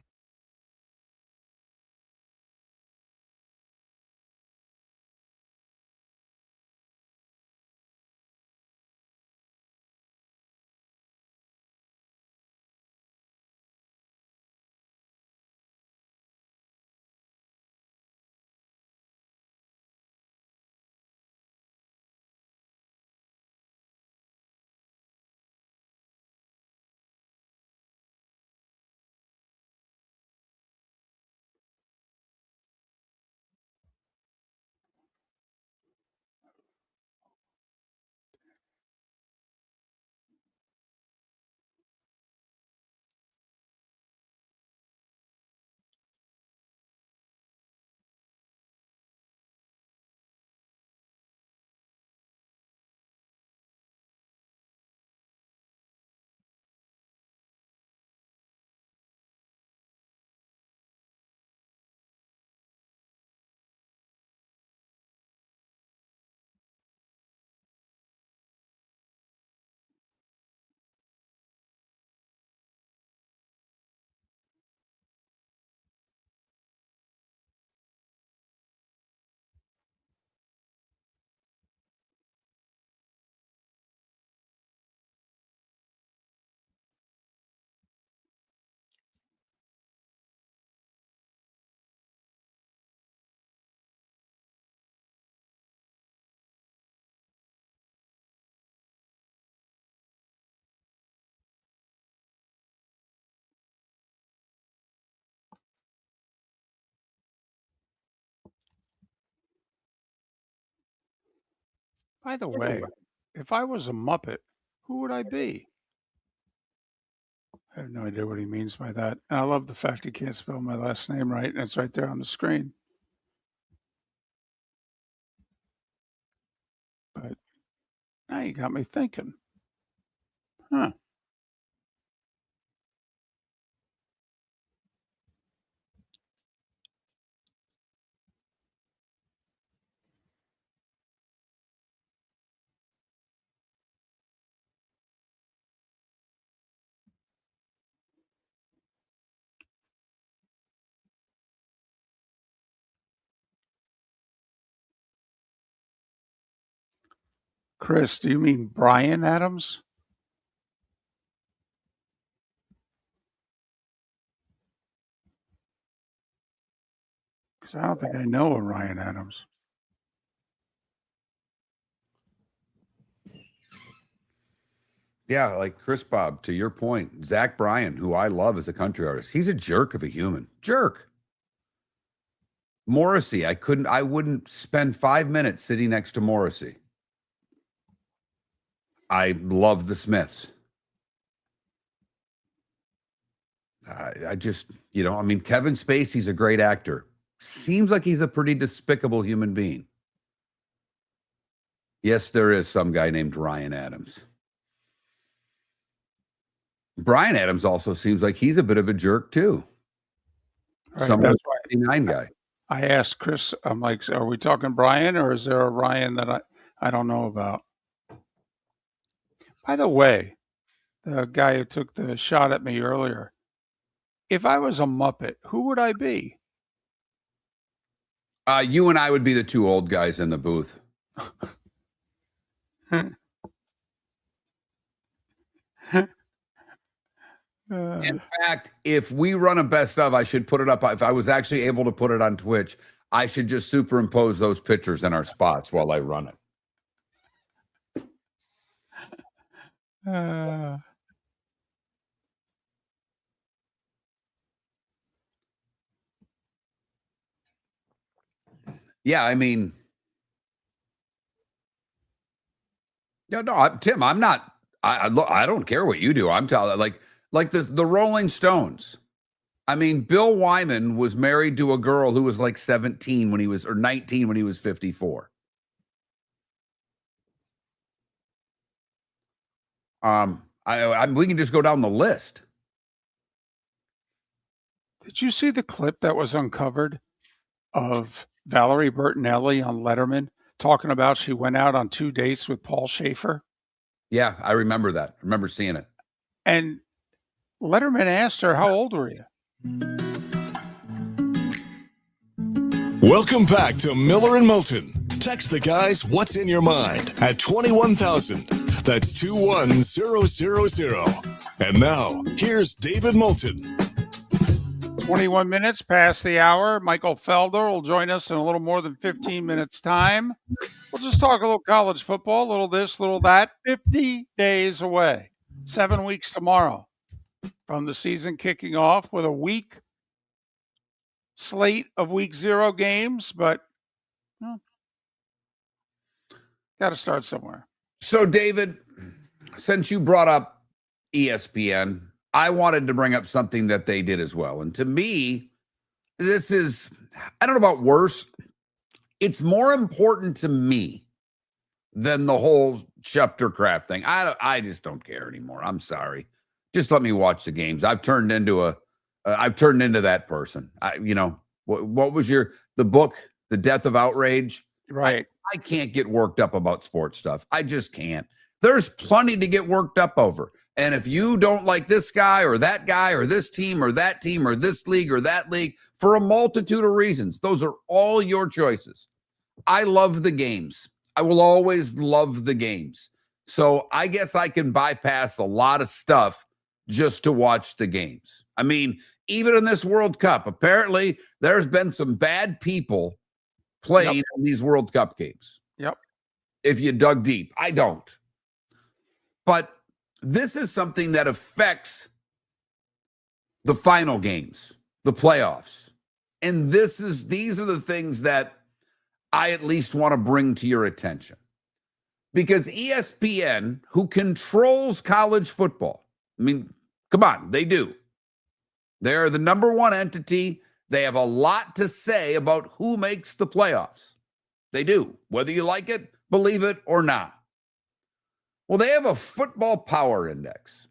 By the way, if I was a Muppet, who would I be? I have no idea what he means by that. And I love the fact he can't spell my last name right, and it's right there on the screen. But now you got me thinking. Huh. Chris, do you mean Brian Adams? Because I don't think I know a Ryan Adams. Yeah, like Chris Bob, to your point, Zach Bryan, who I love as a country artist, he's a jerk of a human. Jerk. Morrissey, I wouldn't spend 5 minutes sitting next to Morrissey. I love the Smiths. I just, I mean, Kevin Spacey's a great actor. Seems like he's a pretty despicable human being. Yes, there is some guy named Ryan Adams. Brian Adams also seems like he's a bit of a jerk too. Right, Some that's why 59 guy. I asked Chris, I'm like, are we talking Brian or is there a Ryan that I don't know about? By the way, the guy who took the shot at me earlier, if I was a Muppet, who would I be? You and I would be the two old guys in the booth. In fact, if we run a best of, I should put it up. If I was actually able to put it on Twitch, I should just superimpose those pictures in our spots while I run it. Yeah, I mean, no, Tim, I'm not. I don't care what you do. I'm telling like the Rolling Stones. I mean, Bill Wyman was married to a girl who was like 17 when he was, or 19 when he was 54. We can just go down the list. Did you see the clip that was uncovered of Valerie Bertinelli on Letterman talking about she went out on 2 dates with Paul Schaefer? Yeah, I remember that. I remember seeing it. And Letterman asked her, how old were you? Welcome back to Miller and Moulton. Text the guys what's in your mind at 21,000. That's 21000. And now, here's David Moulton. 21 minutes past the hour. Michael Felder will join us in a little more than 15 minutes' time. We'll just talk a little college football, a little this, a little that. 50 days away, 7 weeks tomorrow from the season kicking off with a week slate of week 0 games, but got to start somewhere. So, David, since you brought up ESPN, I wanted to bring up something that they did as well. And to me, this is, I don't know about worse. It's more important to me than the whole Schefter Kraft thing. I just don't care anymore. I'm sorry. Just let me watch the games. I've turned into that person. What was the book, The Death of Outrage? Right. I can't get worked up about sports stuff. I just can't. There's plenty to get worked up over. And if you don't like this guy or this team or that team or this league or that league for a multitude of reasons, those are all your choices. I love the games. I will always love the games. So I guess I can bypass a lot of stuff just to watch the games. I mean, even in this World Cup, apparently there's been some bad people playing in these World Cup games. Yep. If you dug deep. I don't. But this is something that affects the final games, the playoffs. And these are the things that I at least want to bring to your attention. Because ESPN, who controls college football, I mean, come on, they do. They're the number one entity. They have a lot to say about who makes the playoffs. They do, whether you like it, believe it, or not. Well, they have a football power index.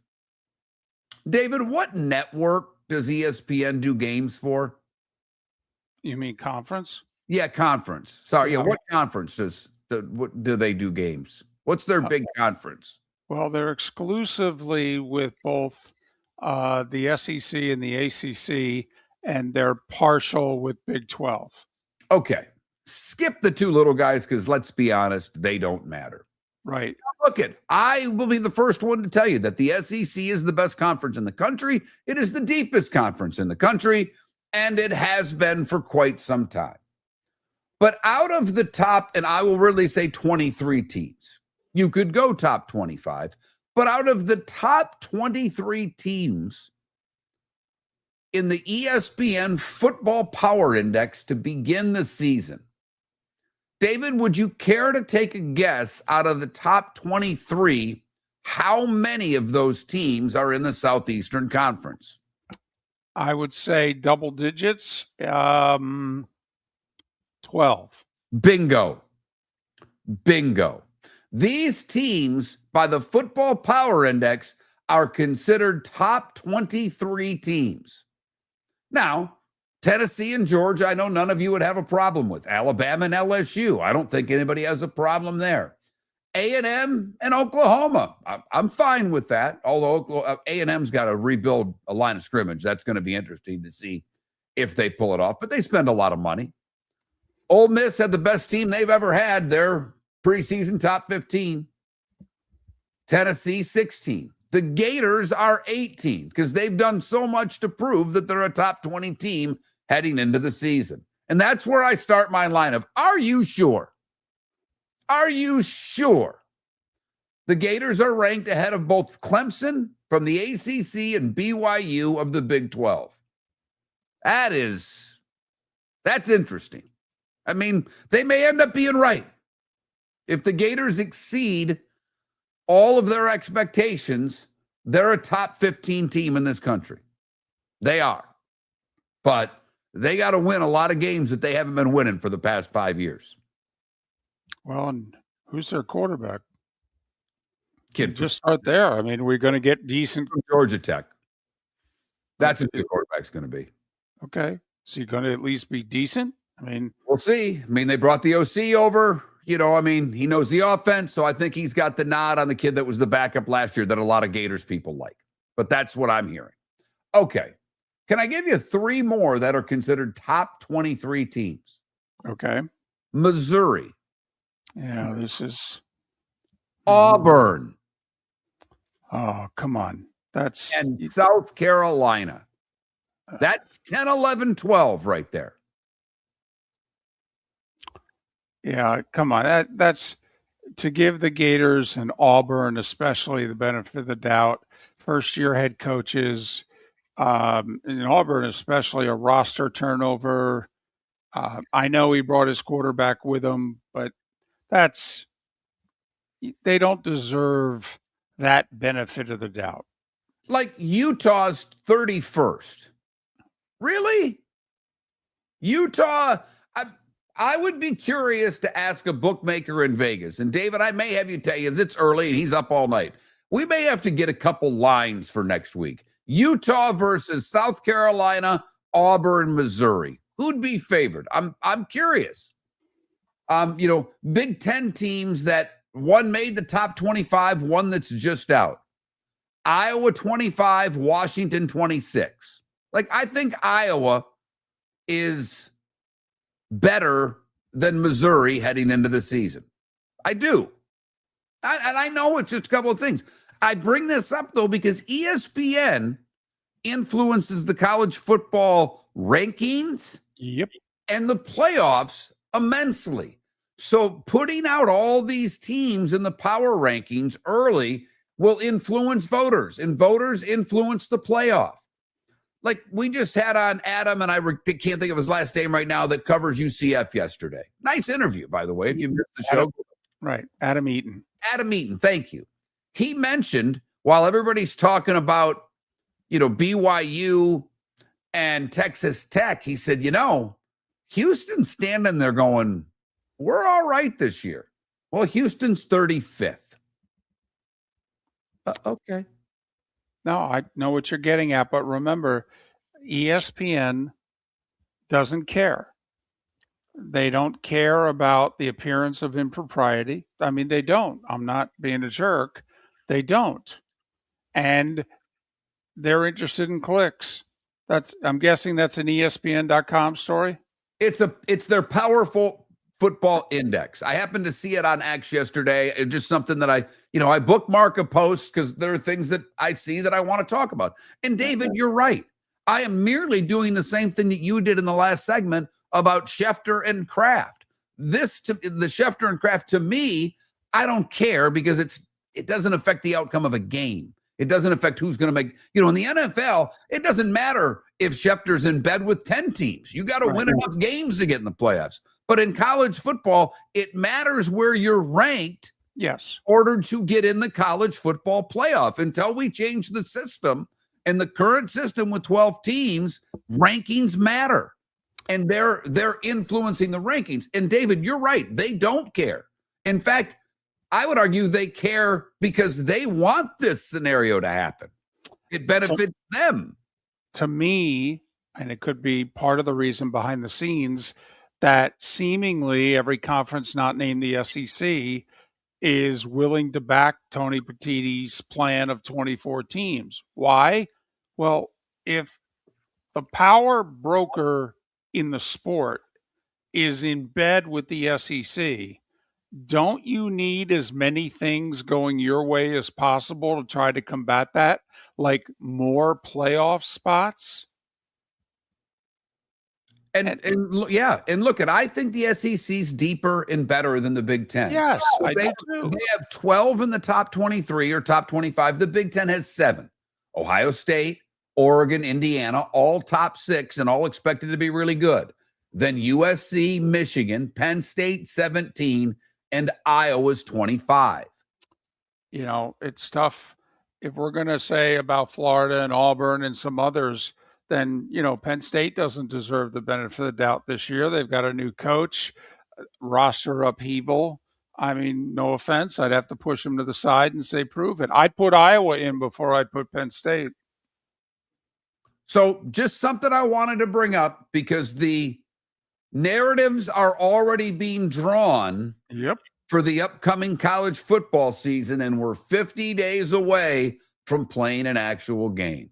David, what network does ESPN do games for? You mean conference? Yeah, conference. Sorry, yeah. What conference do they do games? What's their big conference? Well, they're exclusively with both the SEC and the ACC, and they're partial with Big 12. Okay. Skip the two little guys because let's be honest, they don't matter. Right. Look, I will be the first one to tell you that the SEC is the best conference in the country. It is the deepest conference in the country, and it has been for quite some time. But out of the top, and I will really say 23 teams, you could go top 25, But out of the top 23 teams in the ESPN Football Power Index to begin the season, David, would you care to take a guess out of the top 23, how many of those teams are in the Southeastern Conference? I would say double digits, 12. Bingo. These teams, by the Football Power Index, are considered top 23 teams. Now, Tennessee and Georgia, I know none of you would have a problem with. Alabama and LSU, I don't think anybody has a problem there. A&M and Oklahoma, I'm fine with that. Although A&M's got to rebuild a line of scrimmage. That's going to be interesting to see if they pull it off. But they spend a lot of money. Ole Miss had the best team they've ever had. They're preseason top 15. Tennessee, 16. The Gators are 18 because they've done so much to prove that they're a top 20 team heading into the season. And that's where I start my line of, are you sure? Are you sure? The Gators are ranked ahead of both Clemson from the ACC and BYU of the Big 12. That's interesting. I mean, they may end up being right. If the Gators exceed all of their expectations, they're a top 15 team in this country. They are. But they got to win a lot of games that they haven't been winning for the past 5 years. Well, and who's their quarterback? Kid, Just start there. I mean, we're going to get decent. from Georgia Tech. That's who the quarterback's going to be. Okay. So you're going to at least be decent? I mean, We'll see. I mean, they brought the OC over. He knows the offense, so I think he's got the nod on the kid that was the backup last year that a lot of Gators people like. But that's what I'm hearing. Okay. Can I give you 3 more that are considered top 23 teams? okay. Missouri, Yeah, this is. Auburn, Oh, come on. That's. and South Carolina. That's 10, 11, 12 right there. Yeah, come on. That's to give the Gators and Auburn, especially, the benefit of the doubt. First year head coaches, in Auburn, especially, a roster turnover. I know he brought his quarterback with him, but they don't deserve that benefit of the doubt. Like Utah's 31st. Really? Utah, I would be curious to ask a bookmaker in Vegas. And David, I may have you tell you, it's early and he's up all night. We may have to get a couple lines for next week. Utah versus South Carolina, Auburn, Missouri. Who'd be favored? I'm curious. Big Ten teams that one made the top 25, one that's just out. Iowa 25, Washington 26. Like, I think Iowa is better than Missouri heading into the season. I do. And I know it's just a couple of things. I bring this up, though, because ESPN influences the college football rankings Yep. and the playoffs immensely. So putting out all these teams in the power rankings early will influence voters, and voters influence the playoff. Like we just had on Adam, and I can't think of his last name right now, that covers UCF yesterday. Nice interview, by the way, if you missed the show. Right. Adam Eaton. Adam Eaton, thank you. He mentioned, while everybody's talking about, BYU and Texas Tech, he said, Houston's standing there going, we're all right this year. Well, Houston's 35th. Okay. No, I know what you're getting at, but remember, ESPN doesn't care. They don't care about the appearance of impropriety. I mean, they don't. I'm not being a jerk. They don't. And they're interested in clicks. I'm guessing that's an ESPN.com story. It's their powerful football index. I happened to see it on X yesterday. It's just something that I bookmark a post because there are things that I see that I want to talk about. And David, you're right. I am merely doing the same thing that you did in the last segment about Schefter and Kraft. The Schefter and Kraft, to me, I don't care because it's it doesn't affect the outcome of a game. It doesn't affect who's going to make, in the NFL, it doesn't matter if Schefter's in bed with 10 teams. You got to win enough games to get in the playoffs. But in college football, it matters where you're ranked. Yes. In order to get in the college football playoff. Until we change the system, and the current system with 12 teams, rankings matter. And they're influencing the rankings. And David, you're right. They don't care. In fact, I would argue they care because they want this scenario to happen. It benefits them. To me, and it could be part of the reason behind the scenes, that seemingly every conference not named the SEC is willing to back Tony Petitti's plan of 24 teams. Why? Well, if the power broker in the sport is in bed with the SEC, don't you need as many things going your way as possible to try to combat that, like more playoff spots? And look, I think the SEC's deeper and better than the Big Ten. Yes, I do too. They have 12 in the top 23 or top 25. The Big Ten has 7. Ohio State, Oregon, Indiana, all top 6 and all expected to be really good. Then USC, Michigan, Penn State 17, and Iowa's 25. It's tough. If we're going to say about Florida and Auburn and some others, then, Penn State doesn't deserve the benefit of the doubt this year. They've got a new coach, roster upheaval. I mean, no offense. I'd have to push them to the side and say, prove it. I'd put Iowa in before I'd put Penn State. So just something I wanted to bring up, because the narratives are already being drawn for the upcoming college football season, and we're 50 days away from playing an actual game.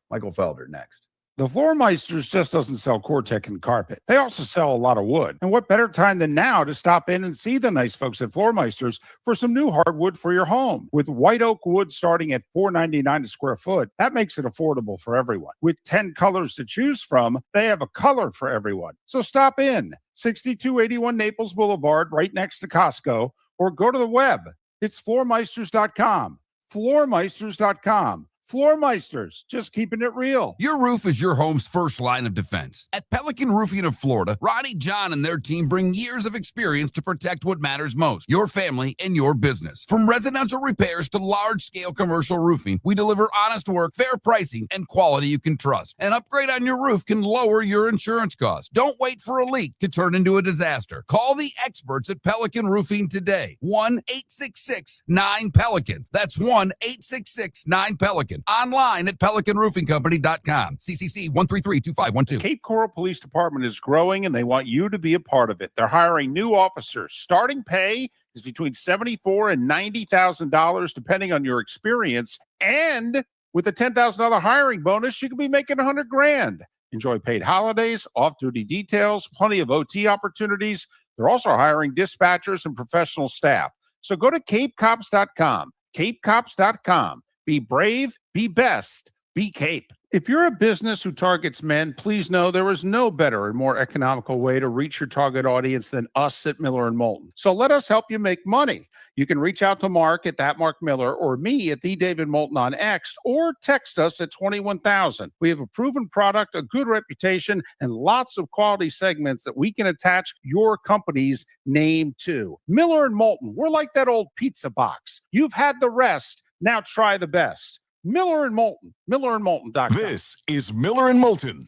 Michael Felder next. The Floormeisters just doesn't sell Cortec and carpet. They also sell a lot of wood. And what better time than now to stop in and see the nice folks at Floormeisters for some new hardwood for your home. With white oak wood starting at $4.99 a square foot, that makes it affordable for everyone. With 10 colors to choose from, they have a color for everyone. So stop in. 6281 Naples Boulevard, right next to Costco, or go to the web. It's floormeisters.com. Floormeisters.com. Floormeisters, just keeping it real. Your roof is your home's first line of defense. At Pelican Roofing of Florida, Ronnie John and their team bring years of experience to protect what matters most, your family and your business. From residential repairs to large-scale commercial roofing, we deliver honest work, fair pricing, and quality you can trust. An upgrade on your roof can lower your insurance costs. Don't wait for a leak to turn into a disaster. Call the experts at Pelican Roofing today. 1-866-9-PELICAN. That's 1-866-9-PELICAN. Online at pelicanroofingcompany.com. CCC 1332512. Cape Coral Police Department is growing, and they want you to be a part of it. They're hiring new officers. Starting pay is between $74,000 and $90,000, depending on your experience. And with a $10,000 hiring bonus, you could be making $100,000. Enjoy paid holidays, off-duty details, plenty of OT opportunities. They're also hiring dispatchers and professional staff. So go to capecops.com. capecops.com. Be brave, be best, be Cape. If you're a business who targets men, please know there is no better and more economical way to reach your target audience than us at Miller & Moulton. So let us help you make money. You can reach out to Mark at that Mark Miller or me at the David Moulton on X, or text us at 21,000. We have a proven product, a good reputation, and lots of quality segments that we can attach your company's name to. Miller & Moulton, we're like that old pizza box. You've had the rest. Now try the best. Miller & Moulton, millerandmoulton.com. This is Miller & Moulton.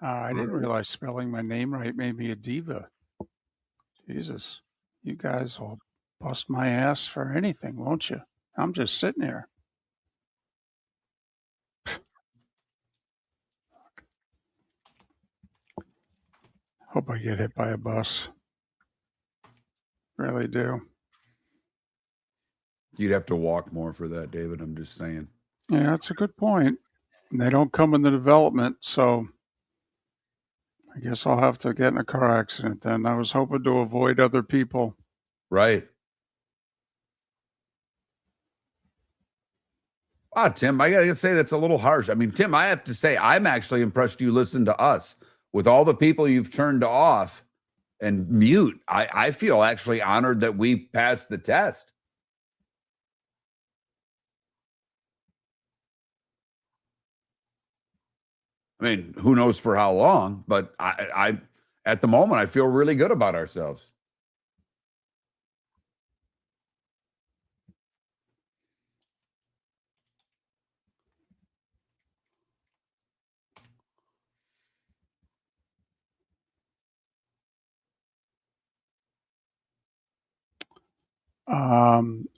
I didn't realize spelling my name right made me a diva. Jesus, you guys will bust my ass for anything, won't you? I'm just sitting here. Hope I get hit by a bus. Really do. You'd have to walk more for that, David. I'm just saying. Yeah, that's a good point. And they don't come in the development, so I guess I'll have to get in a car accident then. I was hoping to avoid other people. Right. Ah, Tim, I gotta say that's a little harsh. I mean, Tim, I have to say I'm actually impressed you listen to us with all the people you've turned off and mute. I feel actually honored that we passed the test. I mean, who knows for how long, but I at the moment I feel really good about ourselves.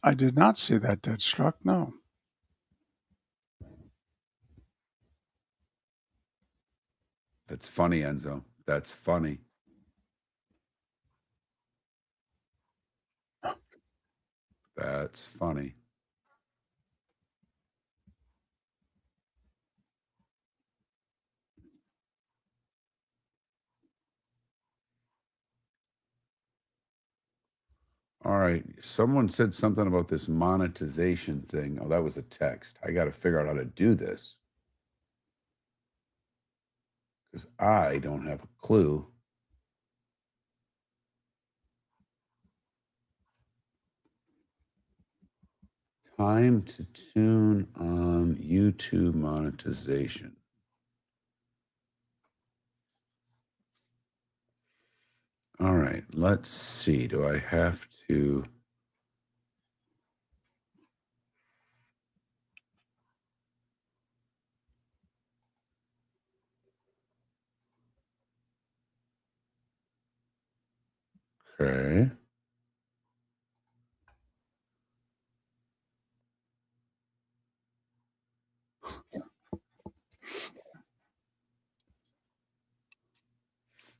I did not see that dead struck. No. That's funny, Enzo. That's funny. That's funny. All right. Someone said something about this monetization thing. Oh, that was a text. I got to figure out how to do this because I don't have a clue. Time to tune on YouTube monetization. All right. Let's see. Do I have to? Okay.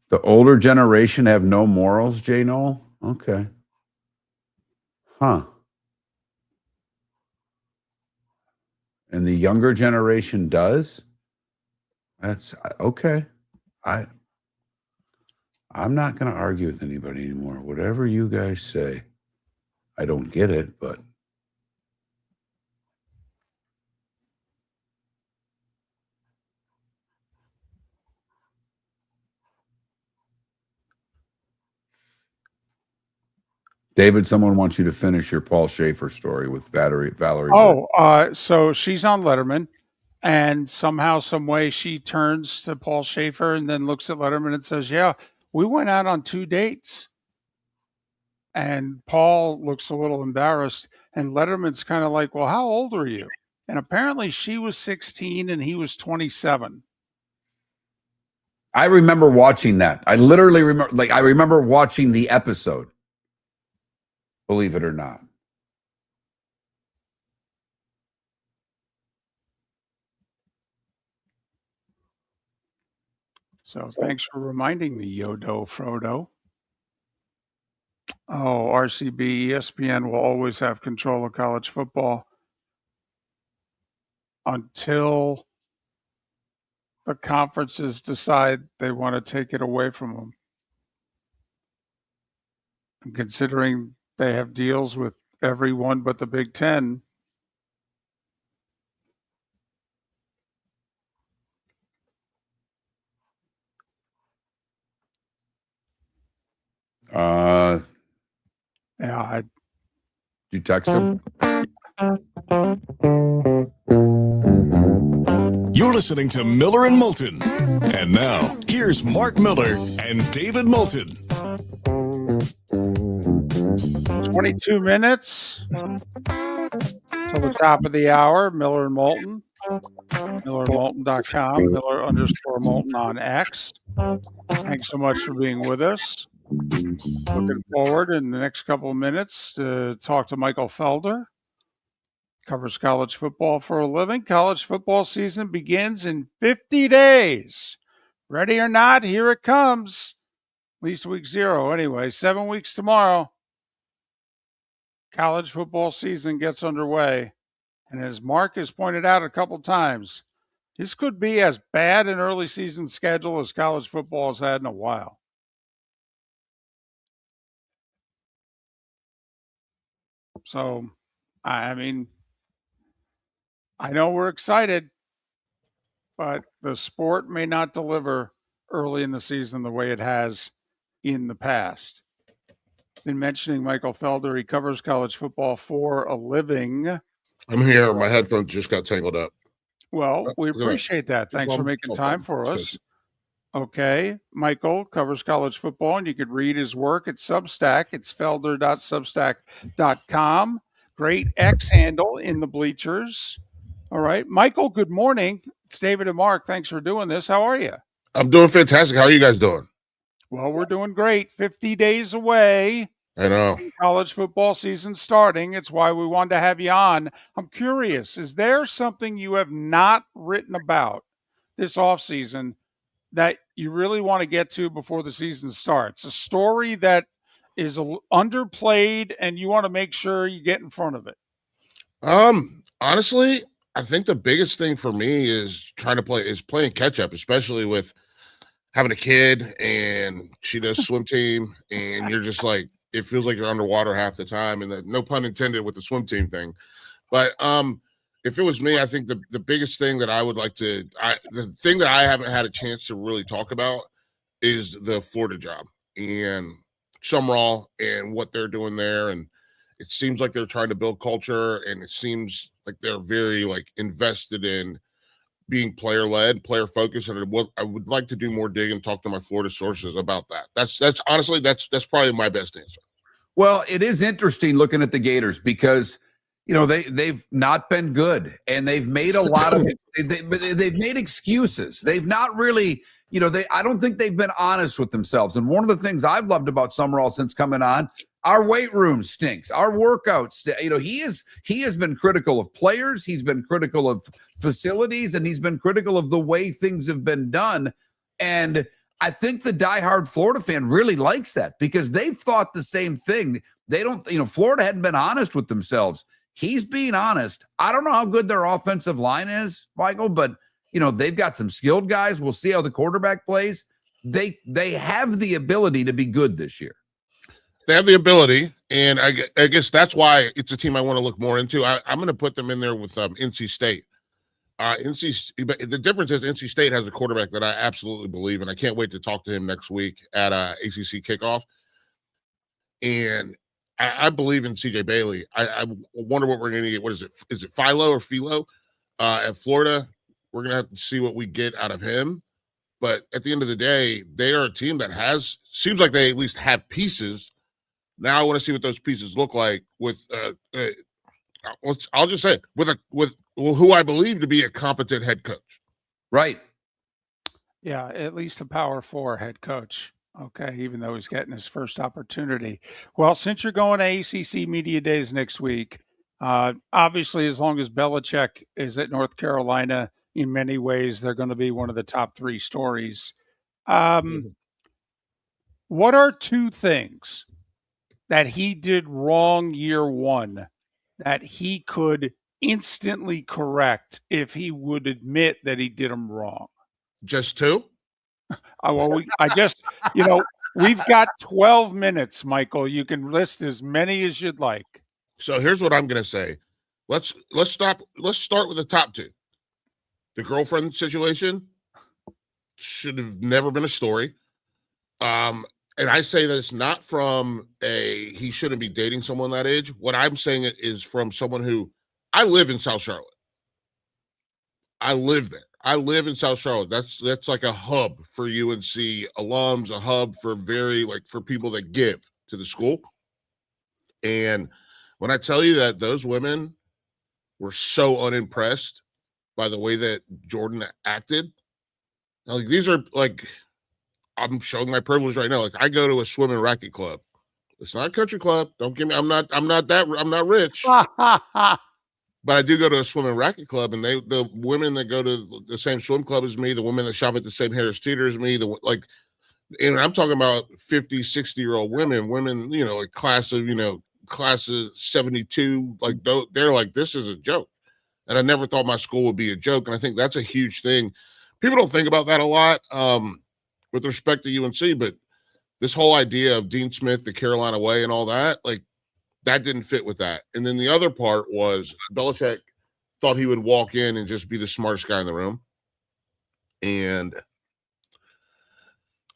The older generation have no morals, Jay Knoll? Okay. Huh. And the younger generation does? That's okay. I'm not going to argue with anybody anymore. Whatever you guys say. I don't get it, but David, someone wants you to finish your Paul Schaefer story with Valerie. So she's on Letterman, and somehow, some way, she turns to Paul Schaefer and then looks at Letterman and says, "Yeah, we went out on 2 dates." And Paul looks a little embarrassed, and Letterman's kind of like, "Well, how old are you?" And apparently, she was 16 and he was 27. I remember watching that. I literally remember, I remember watching the episode. Believe it or not. So thanks for reminding me, Yodo Frodo. Oh, RCB, ESPN will always have control of college football until the conferences decide they want to take it away from them. And considering they have deals with everyone but the Big Ten. Yeah, did you text him? You're listening to Miller and Moulton. And now, here's Mark Miller and David Moulton. 22 minutes till the top of the hour. Miller and Moulton. MillerandMoulton.com. Miller_Moulton on X. Thanks so much for being with us. Looking forward in the next couple of minutes to talk to Michael Felder. Covers college football for a living. College football season begins in 50 days. Ready or not, here it comes. At least week 0 anyway. 7 weeks tomorrow. College football season gets underway. And as Mark has pointed out a couple times, This could be as bad an early season schedule as college football has had in a while. So, I mean, I know we're excited, but the sport may not deliver early in the season the way it has in the past. Been mentioning Michael Felder. He covers college football for a living. I'm here. My headphones just got tangled up. Well, we Look at that. appreciate that. Thanks for making time for It's us. Okay. Michael covers college football, and you could read his work at Substack. It's felder.substack.com. Great X handle in the bleachers. All right. Michael, good morning. It's David and Mark. Thanks for doing this. How are you? I'm doing fantastic. How are you guys doing? Well, we're doing great. 50 days away. I know. College football season starting. It's why we wanted to have you on. I'm curious, is there something you have not written about this offseason that you really want to get to before the season starts? A story that is underplayed and you want to make sure you get in front of it? Honestly, I think the biggest thing for me is playing catch up, especially with having a kid and she does swim team and you're just like, it feels like you're underwater half the time, and no pun intended with the swim team thing. But if it was me, I think the biggest thing that I would like to, the thing that I haven't had a chance to really talk about is the Florida job and Summerall and what they're doing there. And it seems like they're trying to build culture, and it seems like they're very invested in being player-led, player-focused, and I would like to do more digging, talk to my Florida sources about that. That's honestly, that's probably my best answer. Well, it is interesting looking at the Gators because, they've not been good, and they've made a lot of they've made excuses. They've not really, I don't think they've been honest with themselves. And one of the things I've loved about Summerall since coming on, our weight room stinks. Our workouts, he has been critical of players. He's been critical of facilities, and he's been critical of the way things have been done. And I think the diehard Florida fan really likes that because they've thought the same thing. They don't, Florida hadn't been honest with themselves. He's being honest. I don't know how good their offensive line is, Michael, but they've got some skilled guys. We'll see how the quarterback plays. They have the ability to be good this year. They have the ability, and I guess that's why it's a team I want to look more into. I'm going to put them in there with NC State. The difference is NC State has a quarterback that I absolutely believe in. I can't wait to talk to him next week at ACC kickoff. And I believe in CJ Bailey. I wonder what we're going to get. What is it? Is it Philo or Philo at Florida? We're going to have to see what we get out of him. But at the end of the day, they are a team that seems like they at least have pieces. Now I want to see what those pieces look like with I'll just say it, with who I believe to be a competent head coach. Right. Yeah, at least a Power 4 head coach. Okay, even though he's getting his first opportunity. Well, since you're going to ACC Media Days next week, obviously as long as Belichick is at North Carolina, in many ways they're going to be one of the top 3 stories. What are 2 things that he did wrong year 1 that he could instantly correct if he would admit that he did them wrong? Just 2? We've got 12 minutes, Michael. You can list as many as you'd like. So here's what I'm going to say. Let's start with the top 2. The girlfriend situation should have never been a story. And I say this not from he shouldn't be dating someone that age. What I'm saying it is from someone who I live in South Charlotte. I live there. I live in South Charlotte. That's like a hub for UNC alums, a hub for for people that give to the school. And when I tell you that those women were so unimpressed by the way that Jordan acted, these are I'm showing my privilege right now. I go to a swimming racket club. It's not a country club. Don't get me. I'm not rich. But I do go to a swimming racket club, and the women that go to the same swim club as me, the women that shop at the same Harris Teeter as me, and I'm talking about 50, 60-year-old women, class of 72, they're like, this is a joke. And I never thought my school would be a joke. And I think that's a huge thing. People don't think about that a lot with respect to UNC, but this whole idea of Dean Smith, the Carolina way and all that, like that didn't fit with that. And then the other part was Belichick thought he would walk in and just be the smartest guy in the room. And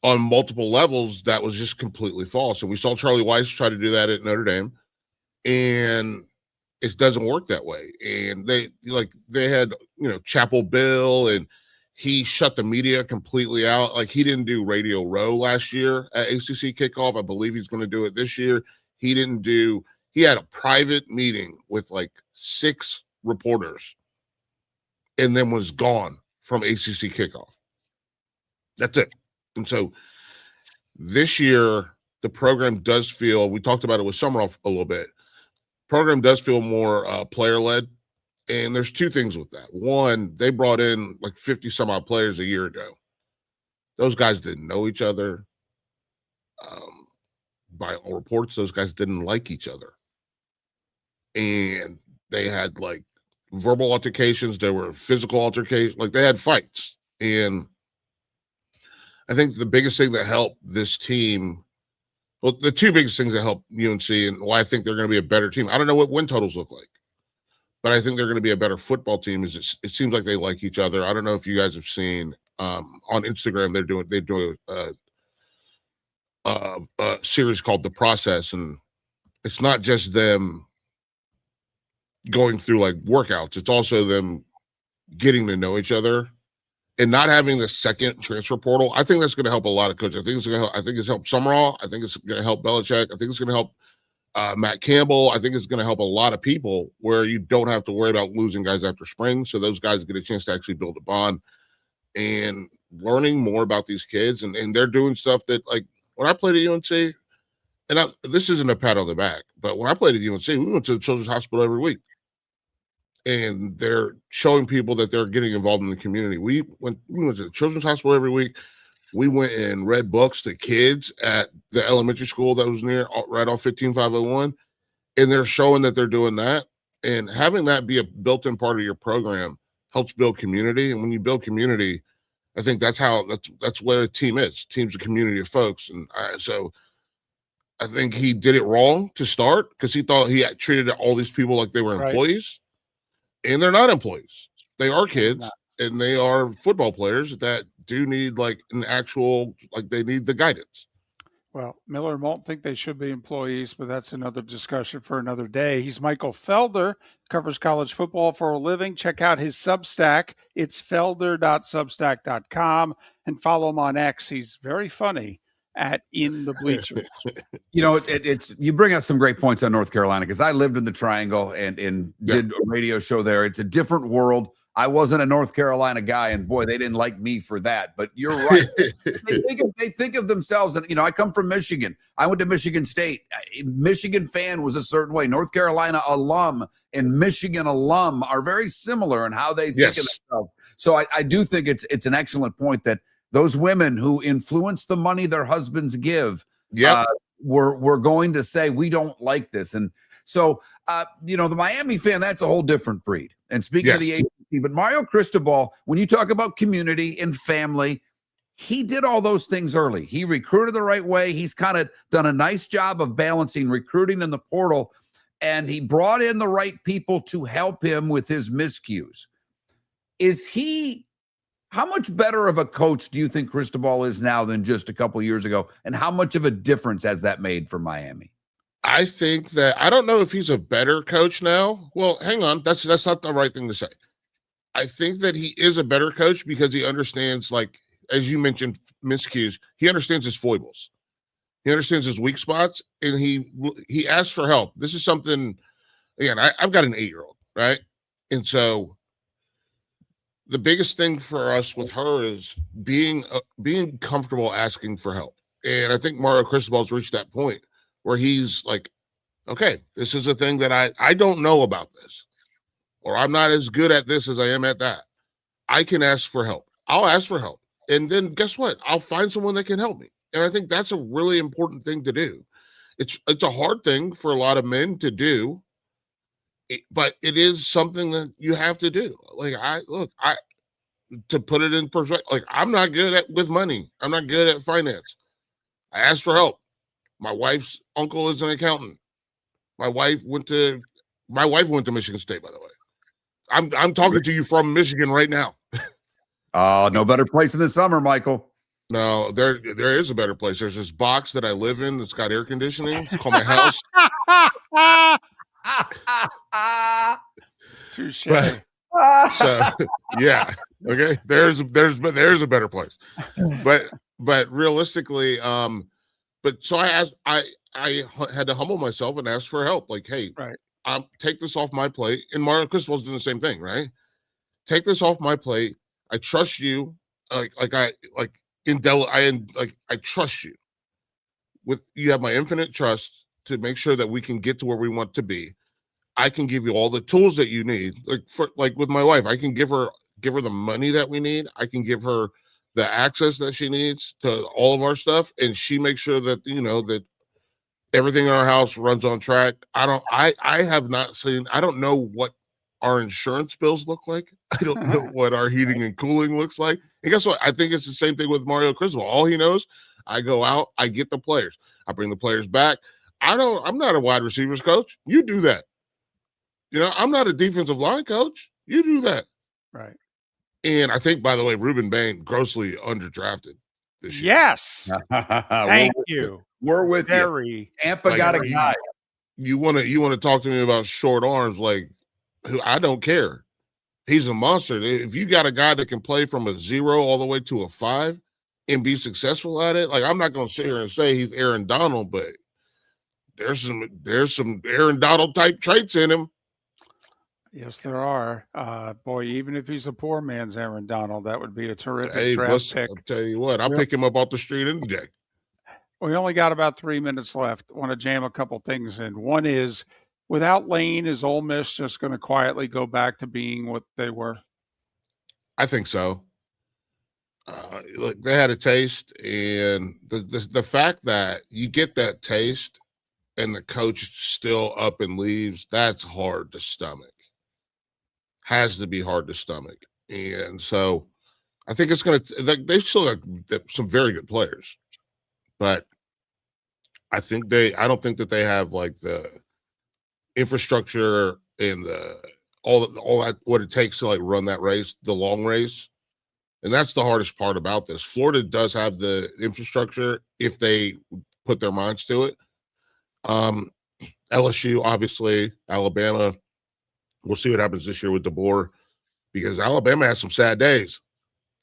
on multiple levels, that was just completely false. And we saw Charlie Weiss try to do that at Notre Dame, and it doesn't work that way. And they had, Chapel Bill, and he shut the media completely out. Like, he didn't do Radio Row last year at ACC kickoff. I believe he's going to do it this year. He had a private meeting with like 6 reporters and then was gone from ACC kickoff. That's it. And so this year, the program does feel, we talked about it with Summerall a little bit, program does feel more player-led. And there's 2 things with that. One, they brought in like 50 some odd players a year ago. Those guys didn't know each other. By all reports, those guys didn't like each other. And they had like verbal altercations. There were physical altercations. Like, they had fights. And I think the biggest thing that helped this team, well, the 2 biggest things that helped UNC and why I think they're going to be a better team, I don't know what win totals look like, but I think they're going to be a better football team. Is it seems like they like each other. I don't know if you guys have seen on Instagram, they're doing a series called The Process, and it's not just them going through like workouts. It's also them getting to know each other and not having the second transfer portal. I think that's going to help a lot of coaches. I think it's helped Summerall. I think it's going to help Belichick. I think it's going to help Matt Campbell. I think it's going to help a lot of people where you don't have to worry about losing guys after spring. So those guys get a chance to actually build a bond and learning more about these kids. And they're doing stuff that, like, when I played at UNC, and this isn't a pat on the back, but when I played at UNC, we went to the Children's Hospital every week. And they're showing people that they're getting involved in the community. We went to the Children's Hospital every week. We went and read books to kids at the elementary school that was near, right off 15501. And they're showing that they're doing that. And having that be a built-in part of your program helps build community. And when you build community, I think that's where a team is. Team's a community of folks. And so I think he did it wrong to start because he thought he had treated all these people like they were employees. And they're not employees. They are kids, and they are football players that do need like an actual, like they need the guidance. Well, Miller and Moulton think they should be employees, but that's another discussion for another day. He's Michael Felder, covers college football for a living. Check out his Substack. It's felder.substack.com, and follow him on X. He's very funny at In the Bleachers. It's you bring up some great points on North Carolina, because I lived in the Triangle and did a radio show there. It's a different world. I wasn't a North Carolina guy, and boy, they didn't like me for that. But you're right. they think of themselves, and I come from Michigan. I went to Michigan State. Michigan fan was a certain way. North Carolina alum and Michigan alum are very similar in how they think of themselves. So I do think it's an excellent point that those women who influence the money their husbands give, we're going to say, we don't like this. And so, the Miami fan, that's a whole different breed. And speaking of the ACC, but Mario Cristobal, when you talk about community and family, he did all those things early. He recruited the right way. He's kind of done a nice job of balancing recruiting in the portal, and he brought in the right people to help him with his miscues. How much better of a coach do you think Cristobal is now than just a couple years ago? And how much of a difference has that made for Miami? I think that, I don't know if he's a better coach now. Well, hang on. That's not the right thing to say. I think that he is a better coach because he understands, like, as you mentioned, miscues. He understands his foibles. He understands his weak spots, and he asks for help. This is something, again, I've got an 8-year-old, right? And so the biggest thing for us with her is being comfortable asking for help. And I think Mario Cristobal's reached that point where he's like, okay, this is a thing that I don't know about this, or I'm not as good at this as I am at that. I can ask for help. I'll ask for help. And then guess what? I'll find someone that can help me. And I think that's a really important thing to do. It's a hard thing for a lot of men to do. but it is something that you have to do. Like to put it in perspective, like I'm not good with money. I'm not good at finance. I asked for help. My wife's uncle is an accountant. My wife went to Michigan State, by the way. I'm talking to you from Michigan right now. Oh, no better place in the summer, Michael. No, there is a better place. There's this box that I live in that's got air conditioning. It's called my house. Touche. So yeah, okay. There's a better place, but realistically, but so I asked, I had to humble myself and ask for help. Like, hey, Right. Take this off my plate. And Mario Cristobal's doing the same thing, right? Take this off my plate. I trust you. I trust you. You have my infinite trust to make sure that we can get to where we want to be. I can give you all the tools that you need. Like with my wife, I can give her the money that we need. I can give her the access that she needs to all of our stuff, and she makes sure that that everything in our house runs on track. I have not seen. I don't know what our insurance bills look like. I don't know what our heating and cooling looks like. And guess what? I think it's the same thing with Mario Cristobal. All he knows, I go out, I get the players, I bring the players back. I'm not a wide receivers coach. You do that. I'm not a defensive line coach. You do that. Right. And I think, by the way, Ruben Bain grossly underdrafted this year. Yes. Thank you. We're with you. Tampa got a guy. You want to talk to me about short arms? Like, I don't care. He's a monster. If you got a guy that can play from a 0 all the way to a 5 and be successful at it, like I'm not going to sit here and say he's Aaron Donald, but there's some Aaron Donald type traits in him. Yes, there are. Boy, even if he's a poor man's Aaron Donald, that would be a terrific draft pick. I'll tell you what, I'll pick him up off the street any day. We only got about 3 minutes left. I want to jam a couple things in. One is, without Lane, is Ole Miss just going to quietly go back to being what they were? I think so. Look, they had a taste, and the fact that you get that taste and the coach still up and leaves, that's hard to stomach. Has to be hard to stomach. And so I think it's going to – they still have some very good players. But I don't think that they have like the infrastructure and all that what it takes to like run that race, the long race. And that's the hardest part about this. Florida does have the infrastructure if they put their minds to it. LSU, obviously, Alabama. We'll see what happens this year with DeBoer, because Alabama has some sad days.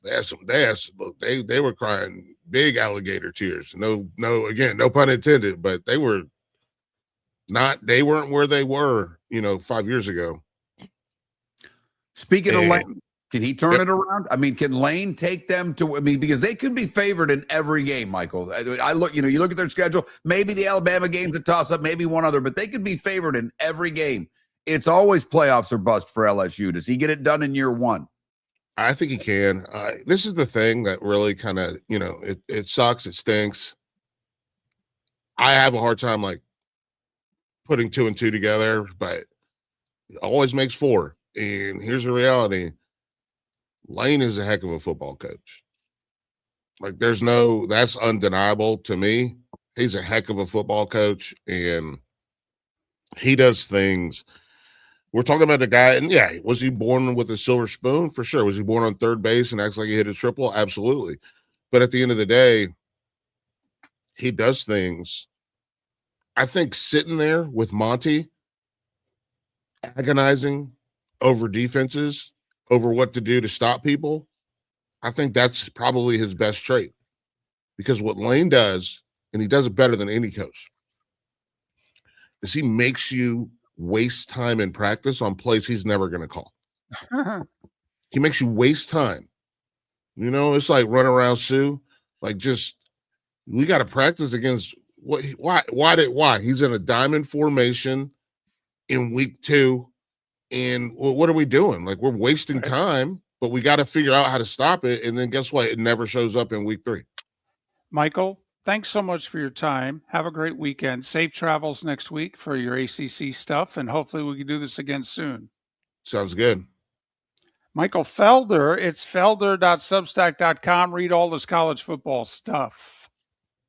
They were crying big alligator tears. No pun intended, but they weren't where they were, 5 years ago. Speaking of Lane, can he turn it around? I mean, can Lane take them to, because they could be favored in every game, Michael. I look, you look at their schedule, maybe the Alabama game's a toss up, maybe one other, but they could be favored in every game. It's always playoffs or bust for LSU. Does he get it done in year one? I think he can. This is the thing that really kind of, it sucks. It stinks. I have a hard time like putting 2 and 2 together, but it always makes 4. And here's the reality. Lane is a heck of a football coach. Like that's undeniable to me. He's a heck of a football coach, and he does things. We're talking about the guy, and yeah, was he born with a silver spoon? For sure. Was he born on third base and acts like he hit a triple? Absolutely. But at the end of the day, he does things. I think sitting there with Monty, agonizing over defenses, over what to do to stop people, I think that's probably his best trait. Because what Lane does, and he does it better than any coach, is he makes you waste time in practice on plays he's never going to call. He makes you waste time. It's like run around Sue. Like, just, we got to practice against why? He's in a diamond formation in week 2. And what are we doing? Like, we're wasting time, but we got to figure out how to stop it. And then guess what? It never shows up in week 3. Michael, Thanks so much for your time. Have a great weekend. Safe travels next week for your ACC stuff, and hopefully we can do this again soon. Sounds good. Michael Felder, it's felder.substack.com. Read all this college football stuff.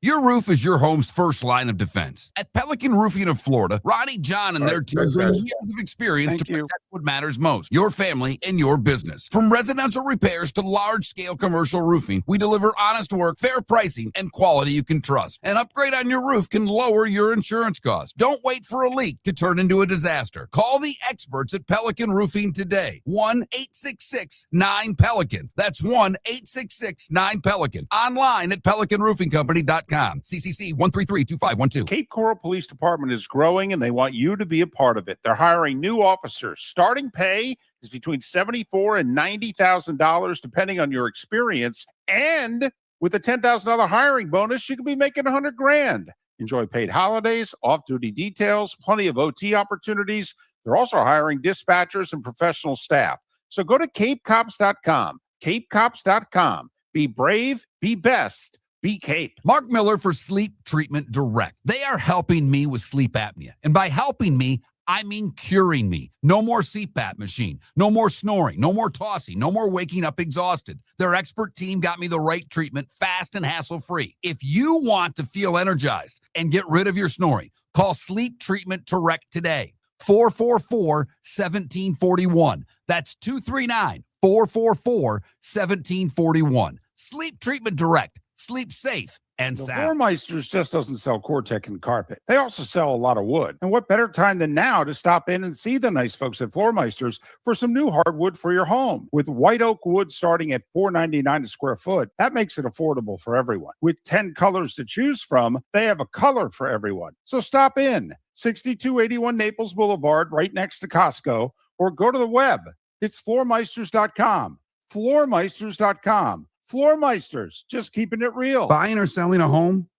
Your roof is your home's first line of defense. At Pelican Roofing of Florida, Ronnie John and All their right, team thanks, bring guys. years of experience Thank to you. protect what matters most, your family and your business. From residential repairs to large-scale commercial roofing, we deliver honest work, fair pricing, and quality you can trust. An upgrade on your roof can lower your insurance costs. Don't wait for a leak to turn into a disaster. Call the experts at Pelican Roofing today. 1-866-9-PELICAN. That's 1-866-9-PELICAN. Online at pelicanroofingcompany.com. CCC 1332512. Cape Coral Police Department is growing and they want you to be a part of it. They're hiring new officers. Starting pay is between $74,000 and $90,000 depending on your experience. And with a $10,000 hiring bonus, you could be making $100,000. Enjoy paid holidays, off-duty details, plenty of OT opportunities. They're also hiring dispatchers and professional staff. So go to capecops.com. capecops.com. Be brave, be best. Be Cape. Mark Miller for Sleep Treatment Direct. They are helping me with sleep apnea. And by helping me, I mean curing me. No more CPAP machine. No more snoring. No more tossing. No more waking up exhausted. Their expert team got me the right treatment fast and hassle-free. If you want to feel energized and get rid of your snoring, call Sleep Treatment Direct today. 444-1741. That's 239-444-1741. Sleep Treatment Direct. Sleep safe and The sound. Floormeisters just doesn't sell Cortec and carpet. They also sell a lot of wood. And what better time than now to stop in and see the nice folks at Floormeisters for some new hardwood for your home. With white oak wood starting at $4.99 a square foot, that makes it affordable for everyone. With 10 colors to choose from, they have a color for everyone. So stop in, 6281 Naples Boulevard, right next to Costco, or go to the web. It's floormeisters.com. Floormeisters.com. Floormeisters, just keeping it real. Buying or selling a home?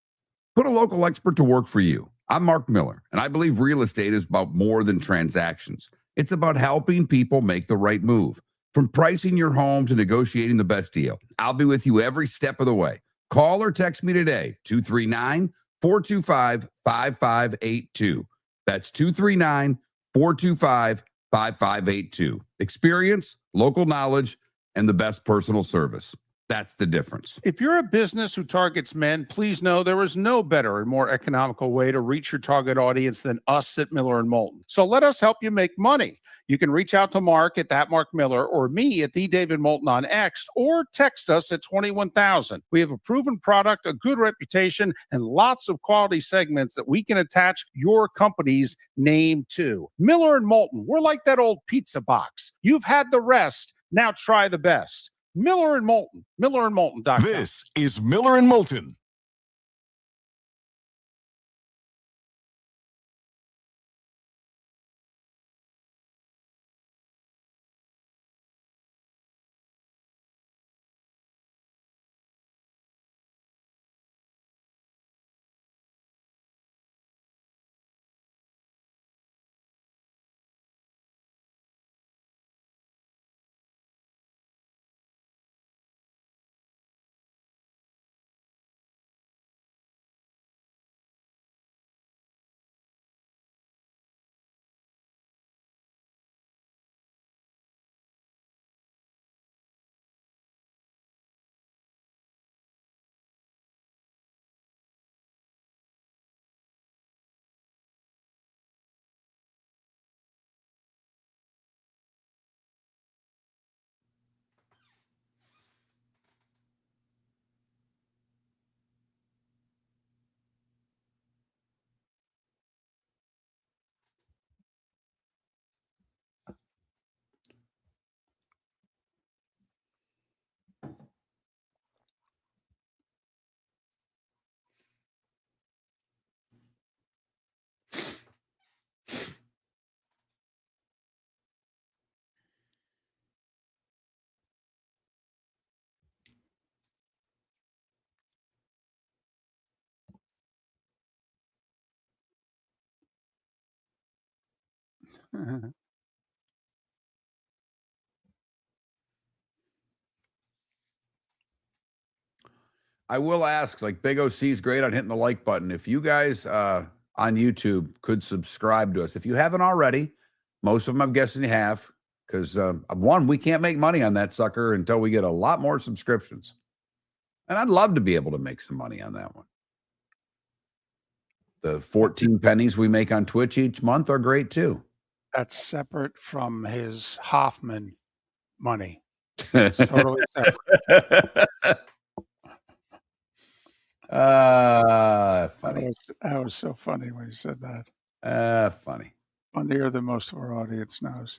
Put a local expert to work for you. I'm Mark Miller, and I believe real estate is about more than transactions. It's about helping people make the right move. From pricing your home to negotiating the best deal, I'll be with you every step of the way. Call or text me today, 239-425-5582. That's 239-425-5582. Experience, local knowledge, and the best personal service. That's the difference. If you're a business who targets men, please know there is no better and more economical way to reach your target audience than us at Miller and Moulton. So let us help you make money. You can reach out to Mark at that Mark Miller or me at the David Moulton on X, or text us at 21,000. We have a proven product, a good reputation, and lots of quality segments that we can attach your company's name to. Miller and Moulton, we're like that old pizza box. You've had the rest. Now try the best. Miller and Moulton, millerandmoulton.com. This is Miller and Moulton. I will ask, like Big OC's great on hitting the like button. If you guys on YouTube could subscribe to us, if you haven't already, most of them I'm guessing you have, because one, we can't make money on that sucker until we get a lot more subscriptions. And I'd love to be able to make some money on that one. The 14 pennies we make on Twitch each month are great too. That's separate from his Hoffman money. It's totally separate. Funny. That was so funny when you said that. Funny. Funnier than most of our audience knows.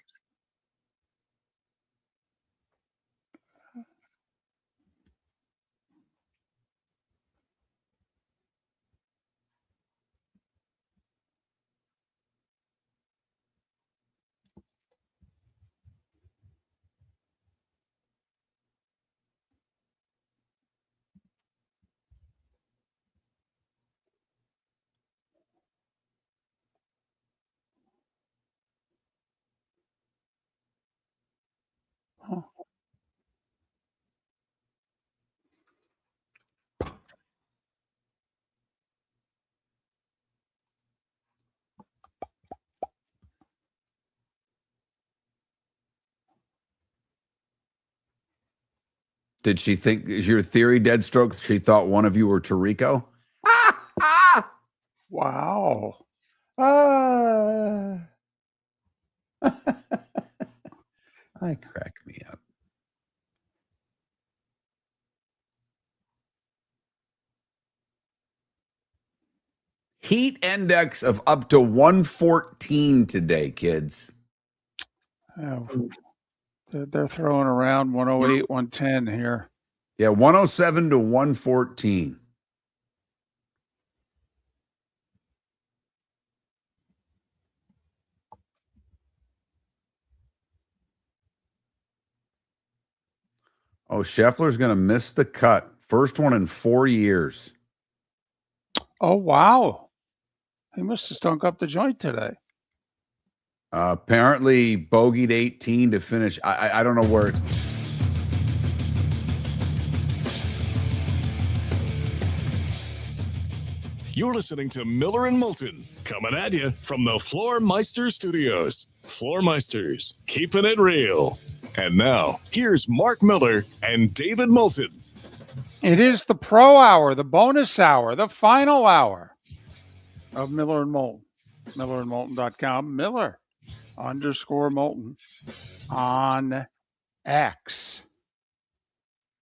Huh. Did she think, is your theory, Deadstroke, she thought one of you were Tarico? Wow. I crack me up. Heat index of up to 114 today, kids. They're throwing around 108, 110 here. Yeah, 107 to 114. Oh, Scheffler's going to miss the cut. First one in 4 years. Oh, wow. He must have stunk up the joint today. Apparently bogeyed 18 to finish. I don't know where it's. You're listening to Miller and Moulton, coming at you from the Floormeister Studios. Floormeisters, keeping it real. And now, here's Mark Miller and David Moulton. It is the pro hour, the bonus hour, the final hour of Miller and Moulton. MillerandMoulton.com. Miller_Moulton on X.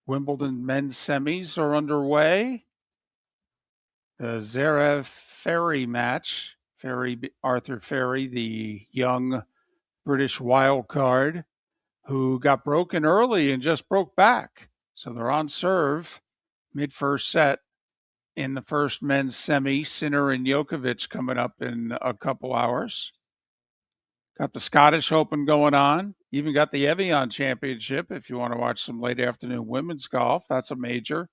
Wimbledon men's semis are underway. The Zverev Ferry match, Arthur Ferry, the young British wild card who got broken early and just broke back. So they're on serve mid-first set in the first men's semi. Sinner and Djokovic coming up in a couple hours. Got the Scottish Open going on. Even got the Evian Championship if you want to watch some late afternoon women's golf. That's a major.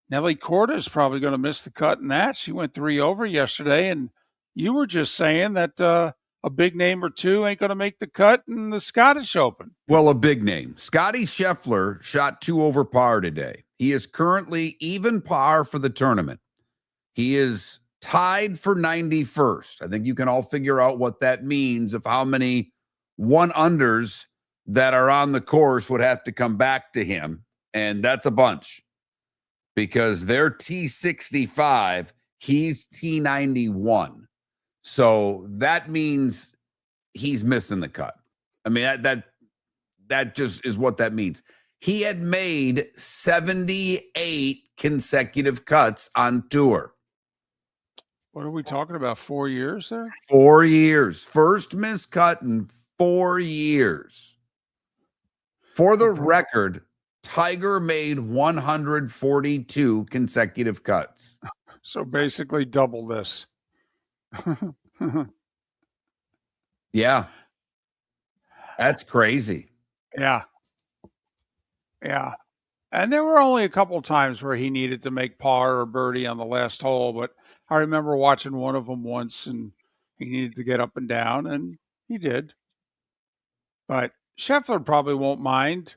Nelly Korda is probably going to miss the cut in that. She went 3 over yesterday, and you were just saying that a big name or two ain't going to make the cut in the Scottish Open. Well, a big name. Scotty Scheffler shot 2 over par today. He is currently even par for the tournament. He is tied for 91st. I think you can all figure out what that means of how many 1-unders that are on the course would have to come back to him. And that's a bunch. Because they're T65, he's T91. So that means he's missing the cut. I mean, that just is what that means. He had made 78 consecutive cuts on tour. What are we talking about? 4 years there? 4 years. First missed cut in 4 years. For the record, Tiger made 142 consecutive cuts. So basically double this. Yeah. That's crazy. Yeah. Yeah. And there were only a couple times where he needed to make par or birdie on the last hole, but I remember watching one of them once and he needed to get up and down, and he did. But Scheffler probably won't mind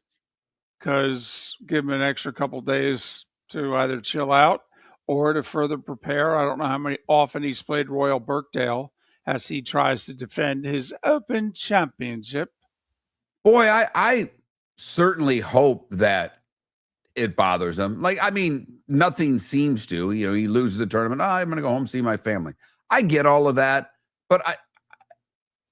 because give him an extra couple days to either chill out or to further prepare. I don't know how many often he's played Royal Birkdale as he tries to defend his Open Championship. Boy, I certainly hope that it bothers him. Like, I mean, nothing seems to. You know, he loses the tournament. Oh, I'm going to go home and see my family. I get all of that, but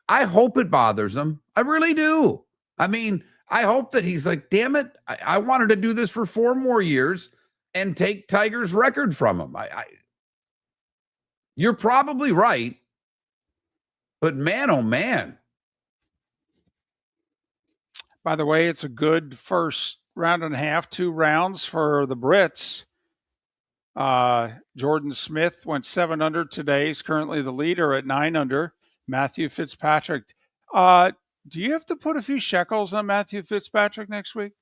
I hope it bothers him. I really do. I mean, I hope that he's like, damn it, I wanted to do this for 4 more years and take Tiger's record from him. You're probably right, but man, oh man. By the way, it's a good first round and a half, 2 rounds for the Brits. Jordan Smith went 7 under today. He's currently the leader at 9 under. Matthew Fitzpatrick. Do you have to put a few shekels on Matthew Fitzpatrick next week?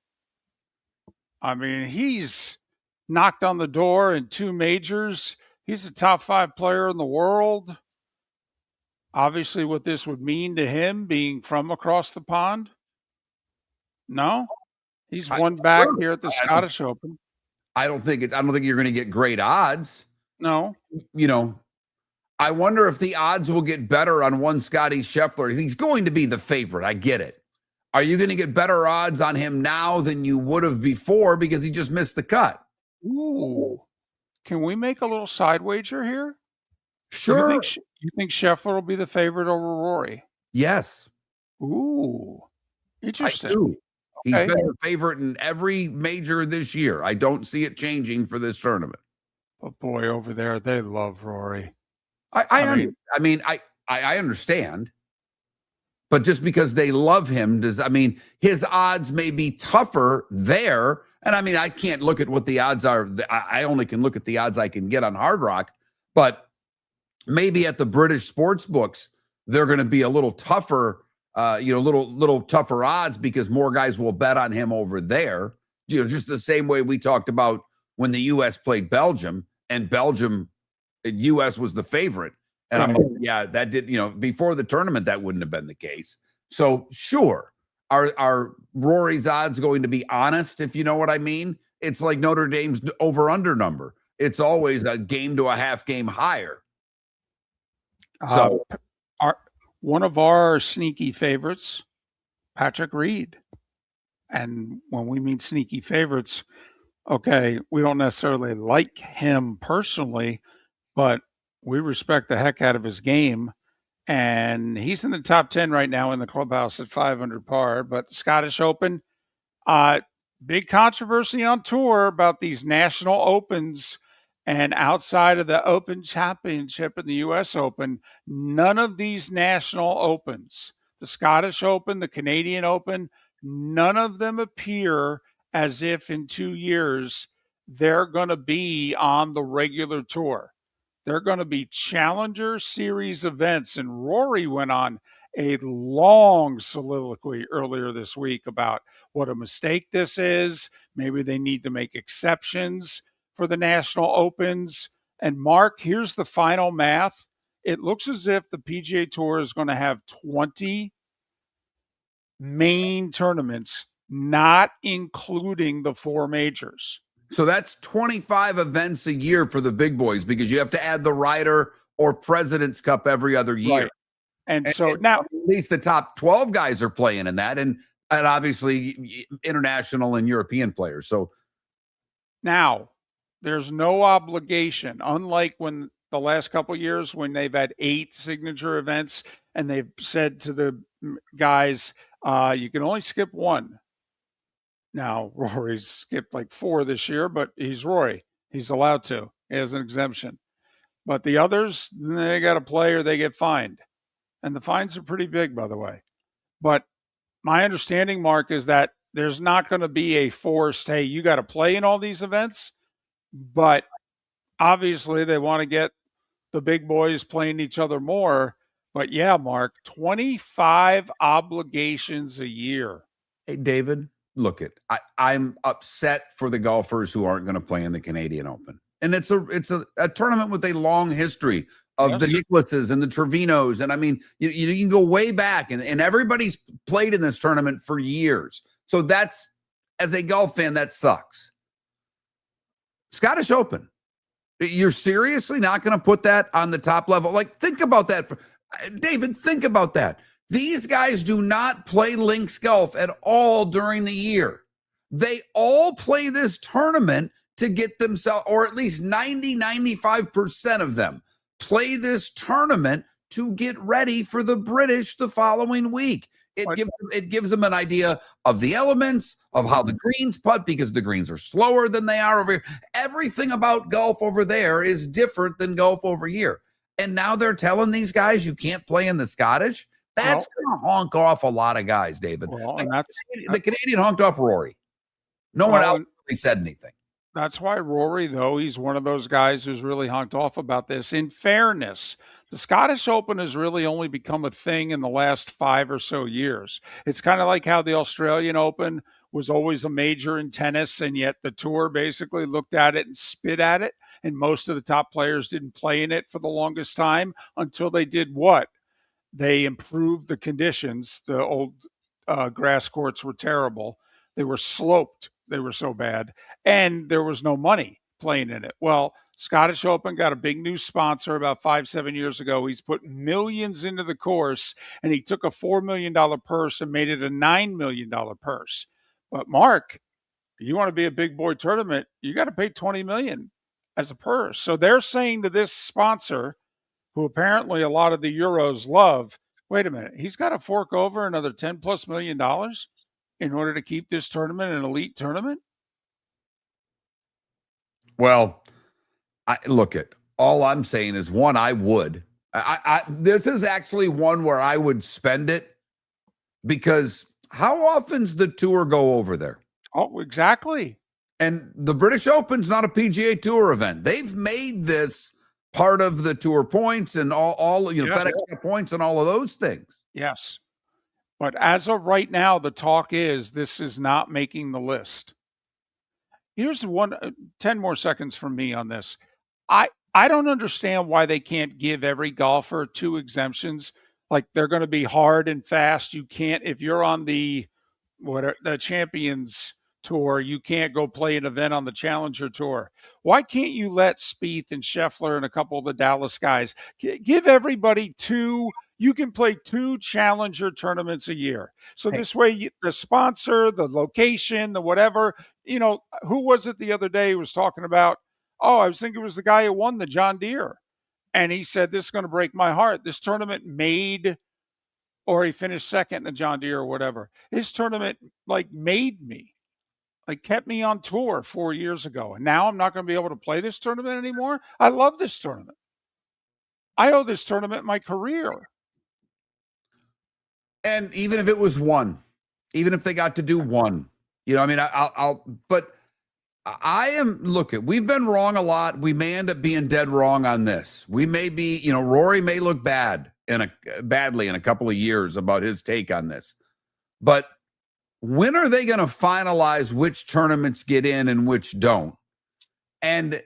I mean, he's knocked on the door in 2 majors. He's a top 5 player in the world. Obviously, what this would mean to him being from across the pond. No, he's won back here at the Scottish Open. I don't think you're going to get great odds. No, you know, I wonder if the odds will get better on one Scotty Scheffler. He's going to be the favorite. I get it. Are you going to get better odds on him now than you would have before because he just missed the cut? Ooh, can we make a little side wager here? Sure. You think Scheffler will be the favorite over Rory? Yes. Ooh, interesting. I do. He's been the favorite in every major this year. I don't see it changing for this tournament. But boy, over there, they love Rory. I understand. But just because they love him his odds may be tougher there. And I mean, I can't look at what the odds are. I only can look at the odds I can get on Hard Rock. But maybe at the British sports books, they're going to be a little tougher. Little tougher odds because more guys will bet on him over there. You know, just the same way we talked about when the U.S. played Belgium and U.S. was the favorite. And I'm like, yeah, that did, before the tournament, that wouldn't have been the case. So sure. Are Rory's odds going to be honest, if you know what I mean? It's like Notre Dame's over-under number. It's always a game to a half game higher. So one of our sneaky favorites, Patrick Reed. And when we mean sneaky favorites, okay, we don't necessarily like him personally, but we respect the heck out of his game. And he's in the top 10 right now in the clubhouse at 500 par. But the Scottish Open, big controversy on tour about these national opens. And outside of the Open Championship and the U.S. Open, none of these national opens, the Scottish Open, the Canadian Open, none of them appear as if in 2 years they're going to be on the regular tour. They're going to be Challenger Series events. And Rory went on a long soliloquy earlier this week about what a mistake this is. Maybe they need to make exceptions for the national opens. And Mark, here's the final math. It looks as if the PGA Tour is going to have 20 main tournaments, not including the 4 majors. So that's 25 events a year for the big boys because you have to add the Ryder or President's Cup every other year. Right. And so now at least the top 12 guys are playing in that, and obviously international and European players. So now there's no obligation, unlike when the last couple of years when they've had 8 signature events and they've said to the guys, you can only skip 1. Now, Rory's skipped like 4 this year, but he's Rory. He's allowed to. He has an exemption. But the others, they got to play or they get fined. And the fines are pretty big, by the way. But my understanding, Mark, is that there's not going to be a forced, hey, you got to play in all these events. But obviously they want to get the big boys playing each other more. But yeah, Mark, 25 obligations a year. Hey, David, look I'm upset for the golfers who aren't going to play in the Canadian Open. And it's a tournament with a long history of the Nicklases and the Trevinos. And I mean, you can go way back and everybody's played in this tournament for years. So that's as a golf fan, that sucks. Scottish Open. You're seriously not going to put that on the top level? Like, think about that. David, think about that. These guys do not play links golf at all during the year. They all play this tournament to get themselves, or at least 95% of them play this tournament to get ready for the British the following week. It gives them an idea of the elements, of how the greens putt, because the greens are slower than they are over here. Everything about golf over there is different than golf over here. And now they're telling these guys you can't play in the Scottish. That's going to honk off a lot of guys, David. Well, like, and the Canadian honked off Rory. No one else really said anything. That's why Rory, though, he's one of those guys who's really honked off about this. In fairness, the Scottish Open has really only become a thing in the last 5 or so years. It's kind of like how the Australian Open was always a major in tennis, and yet the tour basically looked at it and spit at it, and most of the top players didn't play in it for the longest time until they did what? They improved the conditions. The old grass courts were terrible. They were sloped. They were so bad. And there was no money playing in it. Well, Scottish Open got a big new sponsor about 5-7 years ago. He's put millions into the course, and he took a $4 million purse and made it a $9 million purse. But Mark, you want to be a big boy tournament, you got to pay $20 million as a purse. So they're saying to this sponsor, who apparently a lot of the Euros love, wait a minute, he's got to fork over another $10+ million in order to keep this tournament an elite tournament? Well, all I'm saying is, one, I would. This is actually one where I would spend it, because how often's the tour go over there? Oh, exactly. And the British Open's not a PGA Tour event. They've made this part of the tour points and all FedEx points and all of those things. Yes. But as of right now, the talk is this is not making the list. Here's 10 more seconds from me on this. I don't understand why they can't give every golfer 2 exemptions. Like, they're going to be hard and fast. You can't, if you're on the Champions Tour, you can't go play an event on the Challenger Tour. Why can't you let Spieth and Scheffler and a couple of the Dallas guys give everybody 2? You can play 2 Challenger tournaments a year. So this way, the sponsor, the location, the whatever, who was it the other day who was talking about, I was thinking it was the guy who won the John Deere. And he said, this is going to break my heart. This tournament or he finished second in the John Deere or whatever. This tournament made me, kept me on tour 4 years ago. And now I'm not going to be able to play this tournament anymore. I love this tournament. I owe this tournament my career. And even if it was one, even if they got to do one, but we've been wrong a lot. We may end up being dead wrong on this. We may be, Rory may look badly in a couple of years about his take on this. But when are they going to finalize which tournaments get in and which don't? And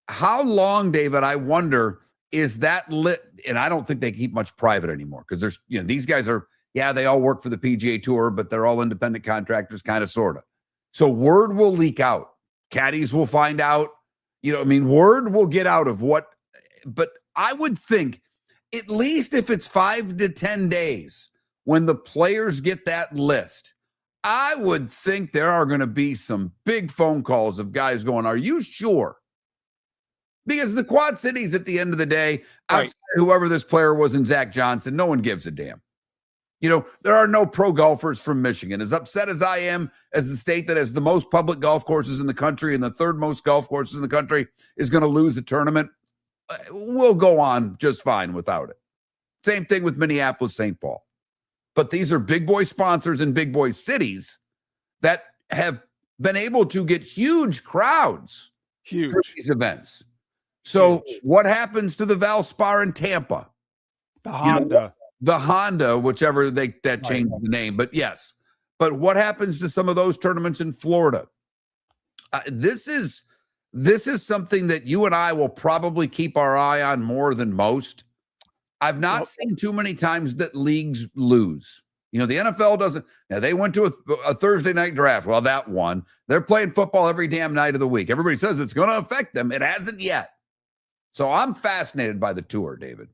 how long, David, I wonder, is that lit? And I don't think they keep much private anymore, because there's, these guys are, they all work for the PGA Tour, but they're all independent contractors, kind of, sort of. So word will leak out. Caddies will find out. Word will get out of what. But I would think, at least if it's 5 to 10 days when the players get that list, I would think there are going to be some big phone calls of guys going, are you sure? Because the Quad Cities, at the end of the day, outside whoever this player was in Zach Johnson, no one gives a damn. There are no pro golfers from Michigan. As upset as I am, as the state that has the most public golf courses in the country and the 3rd most golf courses in the country is going to lose a tournament, we'll go on just fine without it. Same thing with Minneapolis, St. Paul. But these are big boy sponsors in big boy cities that have been able to get huge crowds for these events. So what happens to the Valspar in Tampa? The Honda. The Honda, whichever that changed the name. But yes. But what happens to some of those tournaments in Florida? This is something that you and I will probably keep our eye on more than most. I've not seen too many times that leagues lose. You know, the NFL doesn't. Now they went to a Thursday night draft. Well, that one. They're playing football every damn night of the week. Everybody says it's going to affect them. It hasn't yet. So I'm fascinated by the tour, David.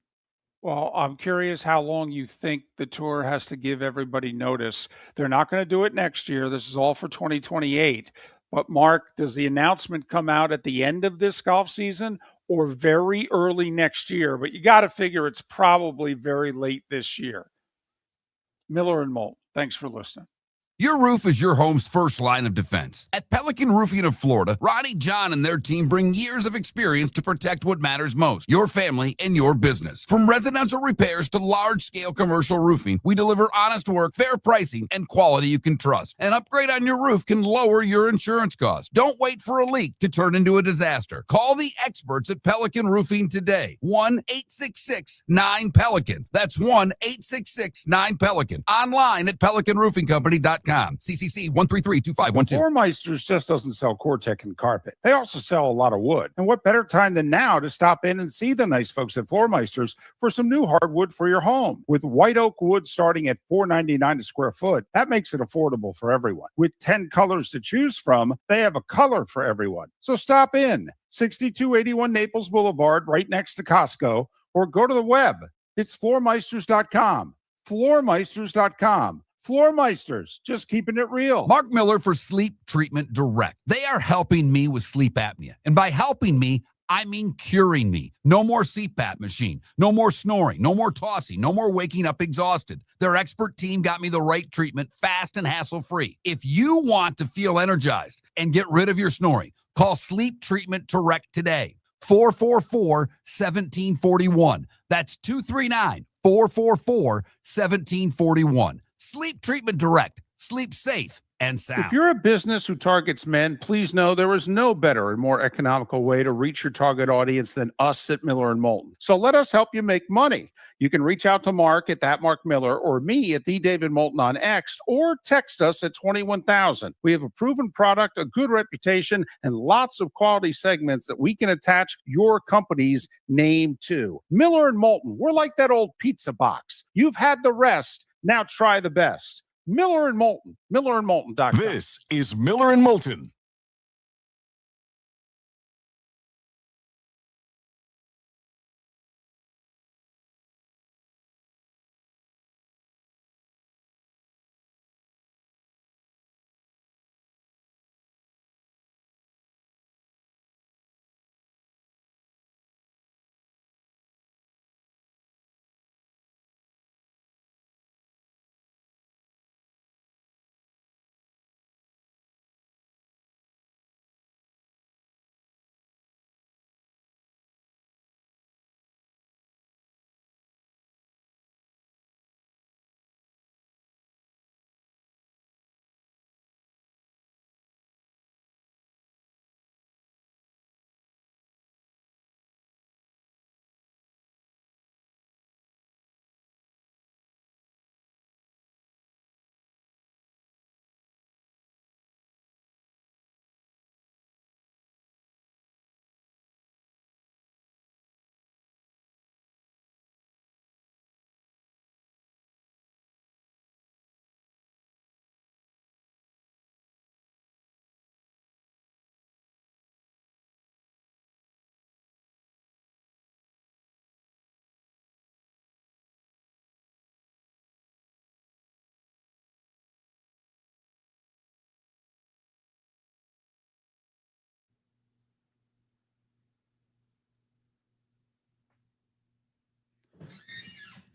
Well, I'm curious how long you think the tour has to give everybody notice. They're not going to do it next year. This is all for 2028. But Mark, does the announcement come out at the end of this golf season or very early next year? But you got to figure it's probably very late this year. Miller and Moulton, thanks for listening. Your roof is your home's first line of defense. At Pelican Roofing of Florida, Ronnie, John, and their team bring years of experience to protect what matters most, your family and your business. From residential repairs to large-scale commercial roofing, we deliver honest work, fair pricing, and quality you can trust. An upgrade on your roof can lower your insurance costs. Don't wait for a leak to turn into a disaster. Call the experts at Pelican Roofing today. 1-866-9-PELICAN. That's 1-866-9-PELICAN. Online at pelicanroofingcompany.com. CCC 1332512. Floor Meisters just doesn't sell Cortec and carpet. They also sell a lot of wood. And what better time than now to stop in and see the nice folks at Floor Meisters for some new hardwood for your home. With white oak wood starting at $4.99 a square foot, that makes it affordable for everyone. With 10 colors to choose from, they have a color for everyone. So stop in. 6281 Naples Boulevard, right next to Costco, or go to the web. It's floormeisters.com. Floormeisters.com. Floor Meisters, just keeping it real. Mark Miller for Sleep Treatment Direct. They are helping me with sleep apnea. And by helping me, I mean curing me. No more CPAP machine. No more snoring. No more tossing. No more waking up exhausted. Their expert team got me the right treatment, fast and hassle-free. If you want to feel energized and get rid of your snoring, call Sleep Treatment Direct today. 444-1741. That's 239-444-1741. Sleep Treatment Direct. Sleep safe and sound. If you're a business who targets men, please know there is no better and more economical way to reach your target audience than us at Miller and Moulton. So let us help you make money. You can reach out to Mark at that Mark Miller or me at the David Moulton on X, or text us at 21,000. We have a proven product, a good reputation, and lots of quality segments that we can attach your company's name to. Miller and Moulton, we're like that old pizza box. You've had the rest. Now try the best. Miller and Moulton, millerandmoulton.com. This is Miller and Moulton.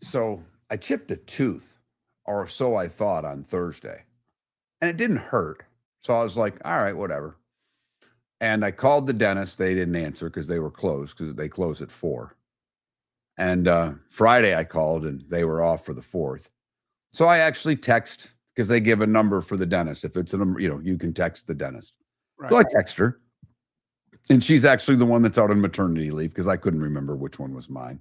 So I chipped a tooth, or so I thought, on Thursday, and it didn't hurt. So I was like, all right, whatever. And I called the dentist. They didn't answer because they were closed, because they close at 4. And Friday I called and they were off for the 4th. So I actually text, because they give a number for the dentist. If it's a number, you can text the dentist. Right. So I text her, and she's actually the one that's out on maternity leave, because I couldn't remember which one was mine.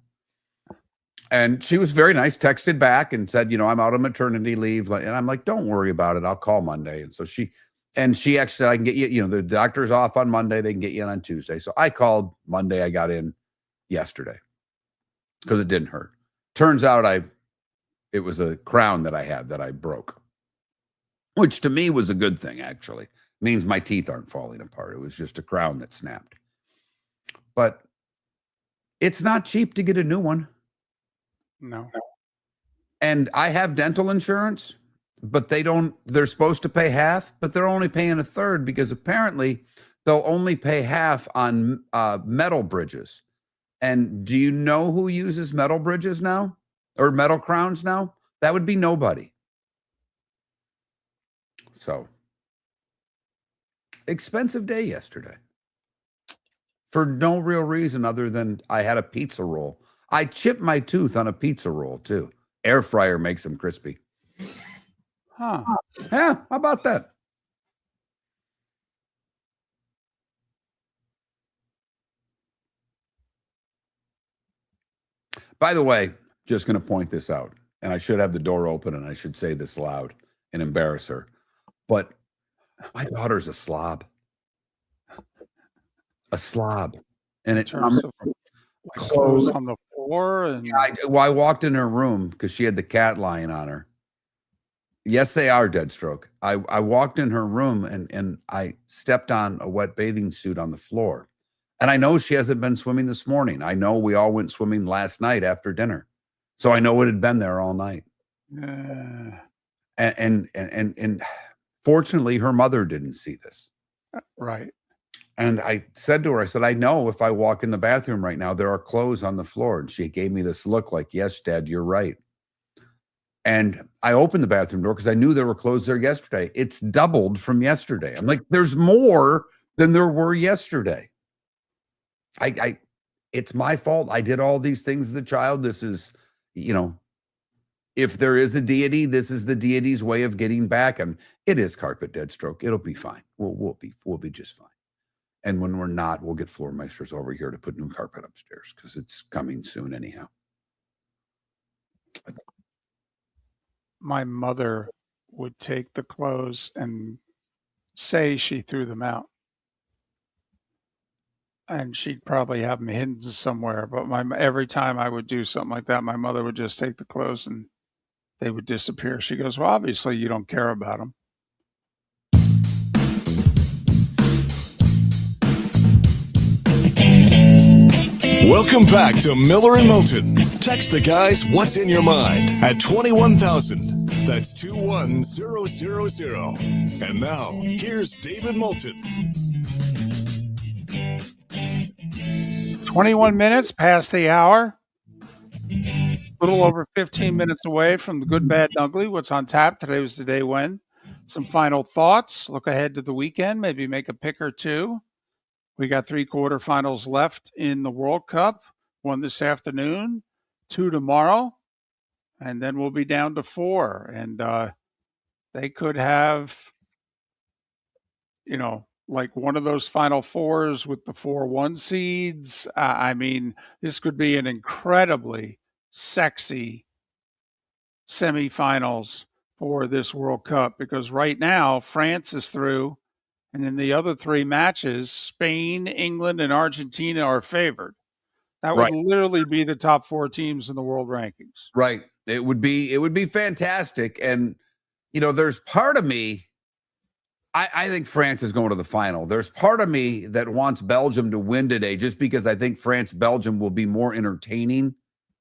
And she was very nice, texted back and said, I'm out on maternity leave. And I'm like, don't worry about it. I'll call Monday. And so she actually said, I can get you, the doctor's off on Monday. They can get you in on Tuesday. So I called Monday. I got in yesterday because it didn't hurt. Turns out It was a crown that I had that I broke, which to me was a good thing, actually. It means my teeth aren't falling apart. It was just a crown that snapped. But it's not cheap to get a new one. No. And I have dental insurance, but they're supposed to pay half, but they're only paying a third because apparently they'll only pay half on metal bridges. And do you know who uses metal bridges now or metal crowns now? That would be nobody. So expensive day yesterday for no real reason other than I had a pizza roll. I chipped my tooth on a pizza roll too. Air fryer makes them crispy. Huh. Yeah, how about that? By the way, just going to point this out, and I should have the door open and I should say this loud and embarrass her, but my daughter's a slob. A slob. And it Terms of like clothes on the floor. And I walked in her room because she had the cat lying on her. Yes, they are Deadstroke. I walked in her room and I stepped on a wet bathing suit on the floor. And I know she hasn't been swimming this morning. I know we all went swimming last night after dinner. So I know it had been there all night. And fortunately, her mother didn't see this. Right. And I said to her, I said, I know if I walk in the bathroom right now, there are clothes on the floor. And she gave me this look like, yes, Dad, you're right. And I opened the bathroom door because I knew there were clothes there yesterday. It's doubled from yesterday. I'm like, there's more than there were yesterday. It's my fault. I did all these things as a child. This is, if there is a deity, this is the deity's way of getting back. And it is carpet, Deadstroke. It'll be fine. We'll be just fine. And when we're not, we'll get floor meisters over here to put new carpet upstairs because it's coming soon anyhow. My mother would take the clothes and say she threw them out. And she'd probably have them hidden somewhere. But every time I would do something like that, my mother would just take the clothes and they would disappear. She goes, well, obviously you don't care about them. Welcome back to Miller and Moulton. Text the guys what's in your mind at 21,000. That's 21000. And now, here's David Moulton. 21 minutes past the hour. A little over 15 minutes away from the good, bad, and ugly. What's on tap? Today was the day when. Some final thoughts. Look ahead to the weekend. Maybe make a pick or two. We got 3 quarterfinals left in the World Cup. 1 this afternoon, 2 tomorrow, and then we'll be down to 4. And they could have, like one of those Final Fours with the 4-1 seeds. I mean, this could be an incredibly sexy semifinals for this World Cup because right now France is through. And in the other 3 matches, Spain, England, and Argentina are favored. That would literally be the top 4 teams in the world rankings. Right. It would be fantastic. And, there's part of me, I think France is going to the final. There's part of me that wants Belgium to win today just because I think France-Belgium will be more entertaining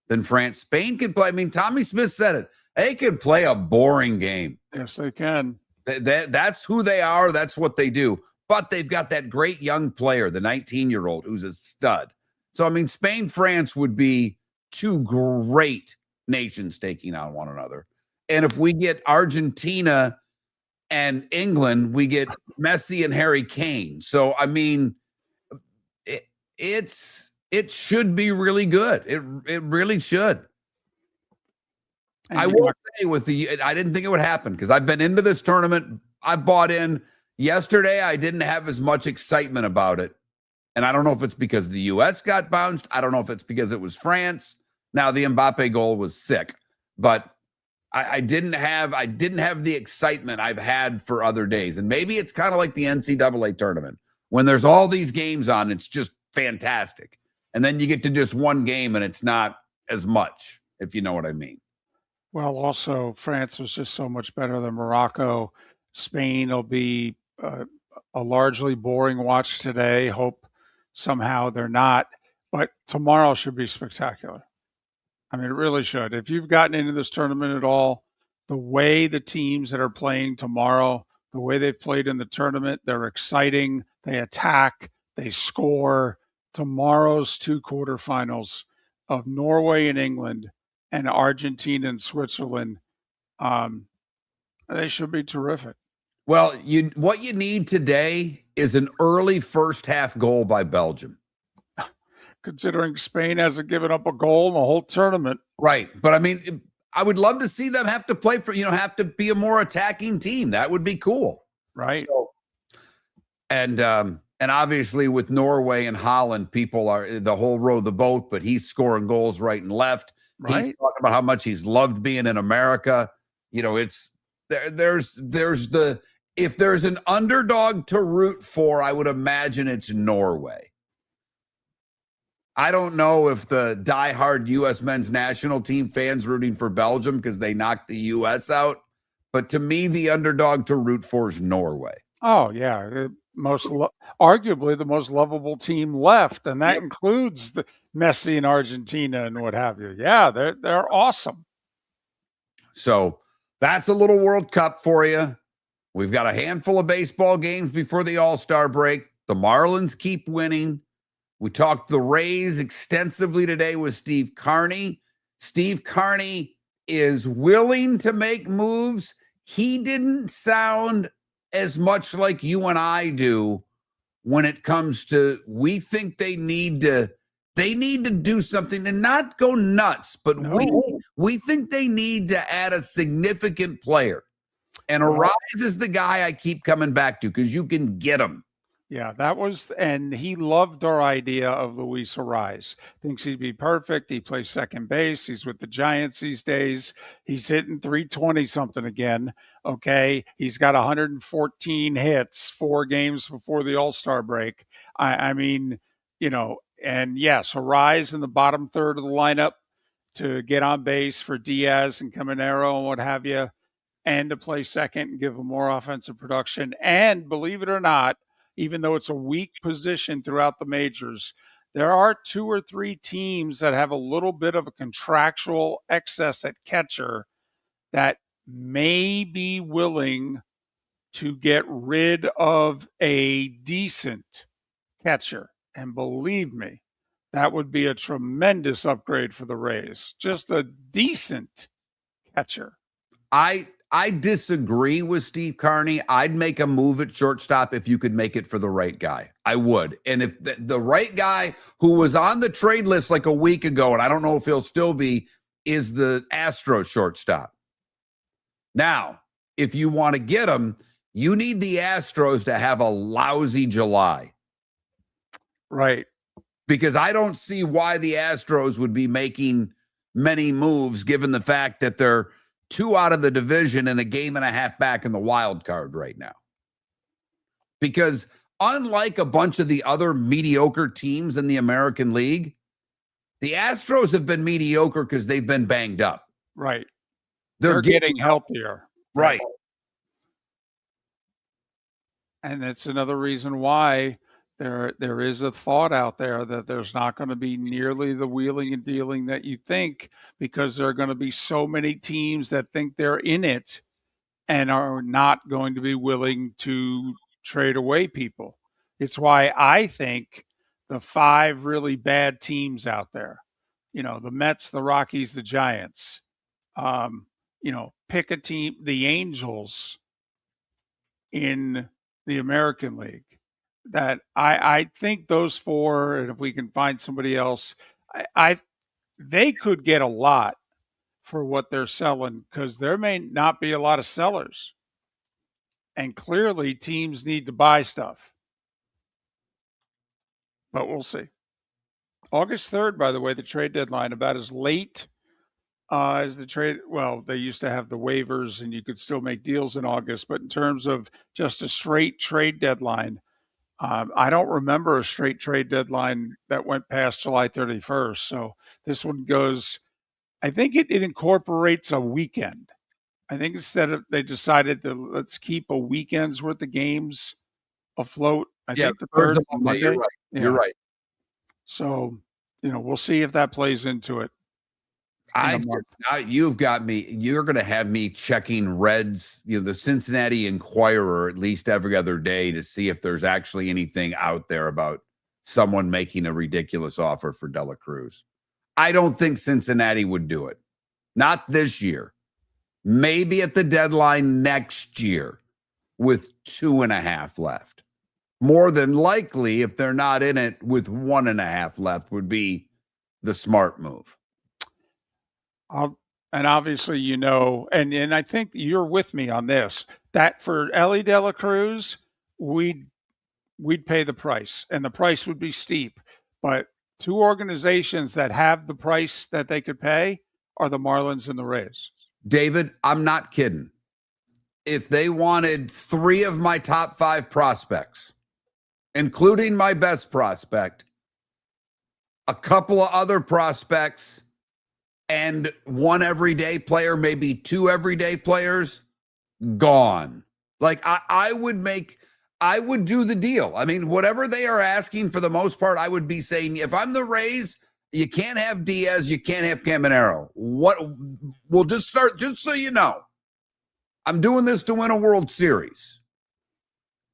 than France. Spain can play. I mean, Tommy Smith said it. They can play a boring game. Yes, they can. That's who they are. That's what they do. But they've got that great young player, the 19-year-old, who's a stud. So, I mean, Spain, France would be 2 great nations taking on one another. And if we get Argentina and England, we get Messi and Harry Kane. So, I mean, it should be really good. It really should. And I will say I didn't think it would happen because I've been into this tournament. I bought in yesterday. I didn't have as much excitement about it. And I don't know if it's because the U.S. got bounced. I don't know if it's because it was France. Now the Mbappe goal was sick, but I didn't have the excitement I've had for other days. And maybe it's kind of like the NCAA tournament. When there's all these games on, it's just fantastic. And then you get to just one game and it's not as much, if you know what I mean. Well, also, France was just so much better than Morocco. Spain will be a largely boring watch today. Hope somehow they're not. But tomorrow should be spectacular. I mean, it really should. If you've gotten into this tournament at all, the way the teams that are playing tomorrow, the way they've played in the tournament, they're exciting. They attack, they score. Tomorrow's two quarterfinals of Norway and England and Argentina and Switzerland, um, they should be terrific. Well, what you need today is an early first half goal by Belgium. Considering Spain hasn't given up a goal in the whole tournament. Right. But I mean, I would love to see them have to play for, have to be a more attacking team. That would be cool. Right. So, and obviously with Norway and Holland, people are the whole row of the boat, but he's scoring goals right and left. Right. He's talking about how much he's loved being in America. It's if there's an underdog to root for, I would imagine it's Norway. I don't know if the diehard U.S. men's national team fans rooting for Belgium because they knocked the U.S. out. But to me, the underdog to root for is Norway. Oh, yeah. Arguably the most lovable team left. And that includes the Messi and Argentina and what have you. Yeah, they're awesome. So that's a little World Cup for you. We've got a handful of baseball games before the All-Star break. The Marlins keep winning. We talked the Rays extensively today with Steve Carney. Steve Carney is willing to make moves. He didn't sound as much like you and I do when it comes to, we think they need to do something and not go nuts, but we think they need to add a significant player. And Arise is the guy I keep coming back to because you can get him. Yeah, and he loved our idea of Luis Arise. Thinks he'd be perfect. He plays second base. He's with the Giants these days. He's hitting 320 something again. Okay. He's got 114 hits 4 games before the All-Star break. I mean, and yes, Arise in the bottom third of the lineup to get on base for Diaz and Caminero and what have you, and to play second and give him more offensive production. And believe it or not, even though it's a weak position throughout the majors, there are 2 or 3 teams that have a little bit of a contractual excess at catcher that may be willing to get rid of a decent catcher. And believe me, that would be a tremendous upgrade for the Rays. Just a decent catcher. I disagree with Steve Carney. I'd make a move at shortstop if you could make it for the right guy. I would. And if the right guy who was on the trade list like a week ago, and I don't know if he'll still be, is the Astros shortstop. Now, if you want to get him, you need the Astros to have a lousy July. Right. Because I don't see why the Astros would be making many moves given the fact that they're 2 out of the division and a game and a half back in the wild card right now. Because unlike a bunch of the other mediocre teams in the American League, the Astros have been mediocre because they've been banged up. Right. They're getting healthier. Right. And it's another reason why there is a thought out there that there's not going to be nearly the wheeling and dealing that you think, because there are going to be so many teams that think they're in it and are not going to be willing to trade away people. It's why I think the 5 really bad teams out there, the Mets, the Rockies, the Giants, pick a team, the Angels in the American League. That I think those 4, and if we can find somebody else, they could get a lot for what they're selling, because there may not be a lot of sellers. And clearly teams need to buy stuff. But we'll see. August 3rd, by the way, the trade deadline, about as late as the trade. Well, they used to have the waivers and you could still make deals in August, but in terms of just a straight trade deadline, I don't remember a straight trade deadline that went past July 31st. So this one goes I think it incorporates a weekend. I think instead of they decided to let's keep a weekend's worth of games afloat. I Yeah, think the Thursday, third Monday. You're Monday. right. Yeah. You're right. So, we'll see if that plays into it. Now you've got me. You're going to have me checking Reds, the Cincinnati Enquirer at least every other day to see if there's actually anything out there about someone making a ridiculous offer for Dela Cruz. I don't think Cincinnati would do it. Not this year. Maybe at the deadline next year with 2.5 left. More than likely, if they're not in it with 1.5 left, would be the smart move. And obviously, and I think you're with me on this, that for Ellie De La Cruz, we'd pay the price, and the price would be steep. But two organizations that have the price that they could pay are the Marlins and the Rays. David, I'm not kidding. If they wanted 3 of my top 5 prospects, including my best prospect, a couple of other prospects, and 1 everyday player, maybe 2 everyday players, gone. Like I would do the deal. I mean, whatever they are asking for the most part, I would be saying, if I'm the Rays, you can't have Diaz, you can't have Caminero. We'll just start, just so you know. I'm doing this to win a World Series.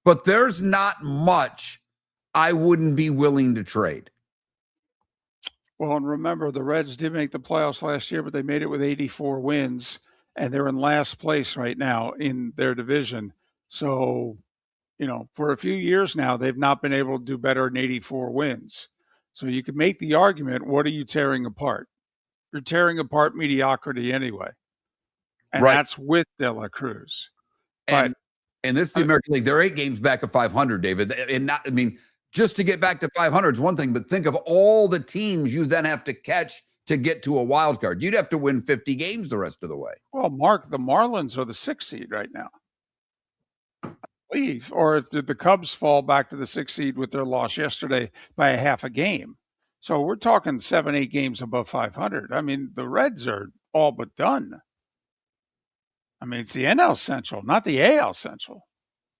But there's not much I wouldn't be willing to trade. Well, and remember, the Reds did make the playoffs last year, but they made it with 84 wins, and they're in last place right now in their division. So, for a few years now, they've not been able to do better than 84 wins. So you could make the argument, what are you tearing apart? You're tearing apart mediocrity anyway. And Right. that's with De La Cruz. And this is the American League. They're 8 games back of 500, David. And just to get back to 500 is one thing, but think of all the teams you then have to catch to get to a wild card. You'd have to win 50 games the rest of the way. Well, Mark, the Marlins are the 6th seed right now. I believe. Or if the Cubs fall back to the 6th seed with their loss yesterday by a half a game. So we're talking 7-8 games above 500. I mean, the Reds are all but done. I mean, it's the NL Central, not the AL Central.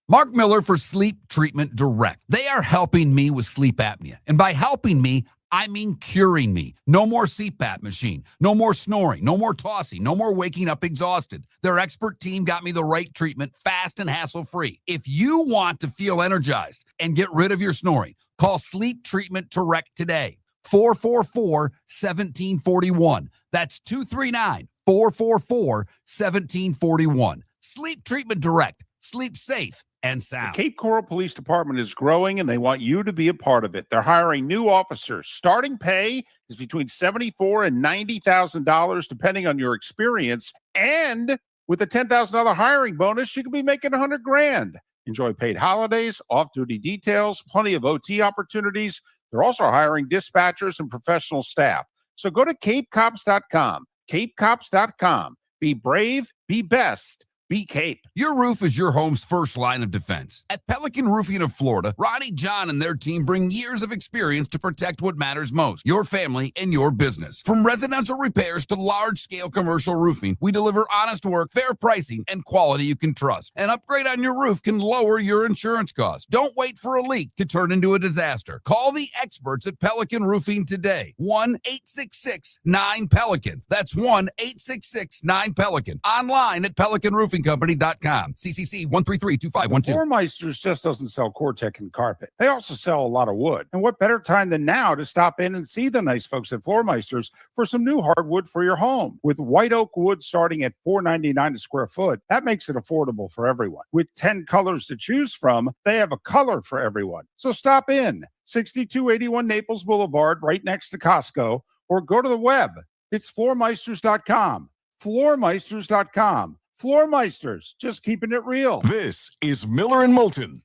Mark Miller for Sleep Treatment Direct. They are helping me with sleep apnea. And by helping me, I mean curing me. No more CPAP machine. No more snoring. No more tossing. No more waking up exhausted. Their expert team got me the right treatment, fast and hassle-free. If you want to feel energized and get rid of your snoring, call Sleep Treatment Direct today. 444-1741. That's 239-444-1741. Sleep Treatment Direct. Sleep safe and sound. The Cape Coral Police Department is growing, and they want you to be a part of it. They're hiring new officers. Starting pay is between $74,000 and $90,000, depending on your experience. And with a $10,000 hiring bonus, you could be making $100,000. Enjoy paid holidays, off-duty details, plenty of OT opportunities. They're also hiring dispatchers and professional staff. So go to capecops.com. Capecops.com. Be brave, be best. Be Cape. Your roof is your home's first line of defense. At Pelican Roofing of Florida, Ronnie John and their team bring years of experience to protect what matters most, your family and your business. From residential repairs to large-scale commercial roofing, we deliver honest work, fair pricing, and quality you can trust. An upgrade on your roof can lower your insurance costs. Don't wait for a leak to turn into a disaster. Call the experts at Pelican Roofing today. 1-866-9-PELICAN. That's 1-866-9-PELICAN. Online at pelicanroofingcompany.com. CCC 1332512. Floor Meisters just doesn't sell Cortec and carpet. They also sell a lot of wood. And what better time than now to stop in and see the nice folks at Floor Meisters for some new hardwood for your home. With white oak wood starting at $4.99 a square foot, that makes it affordable for everyone. With 10 colors to choose from, they have a color for everyone. So stop in. 6281 Naples Boulevard, right next to Costco, or go to the web. It's floormeisters.com. Floormeisters.com. Floor Meisters, just keeping it real. This is Miller and Moulton.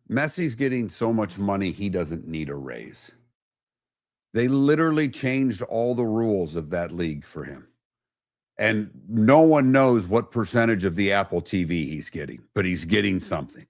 Messi's getting so much money, he doesn't need a raise. They literally changed all the rules of that league for him. And no one knows what percentage of the Apple TV he's getting, but he's getting something.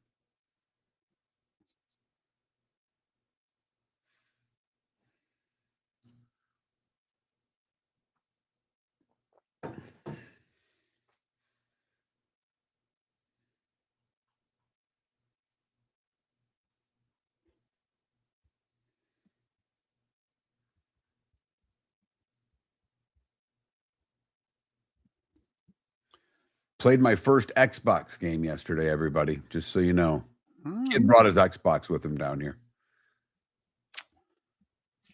Played my first Xbox game yesterday, everybody, just so you know. Kid brought his Xbox with him down here.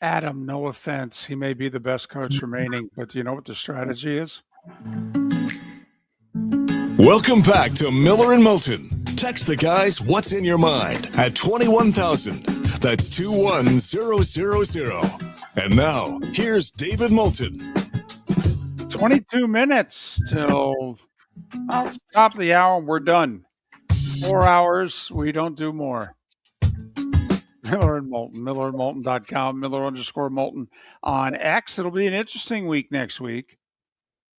Adam, no offense. He may be the best coach remaining, but do you know what the strategy is? Welcome back to Miller and Moulton. Text the guys what's in your mind at 21,000. That's 21000. And now, here's David Moulton. 22 minutes till it's the top of the hour and we're done. 4 hours, we don't do more. Miller and Moulton, millerandmoulton.com, Miller_Moulton on X. It'll be an interesting week next week.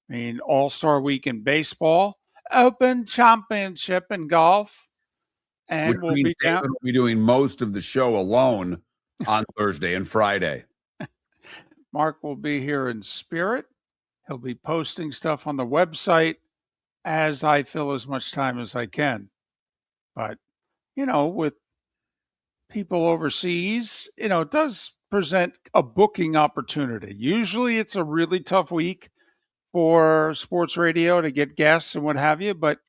I mean, All-Star week in baseball, Open Championship in golf, and Which means David will be doing most of the show alone on Thursday and Friday. Mark will be here in spirit. He'll be posting stuff on the website as I fill as much time as I can. But, you know, with people overseas, you know, it does present a booking opportunity. Usually it's a really tough week for sports radio to get guests and what have you, but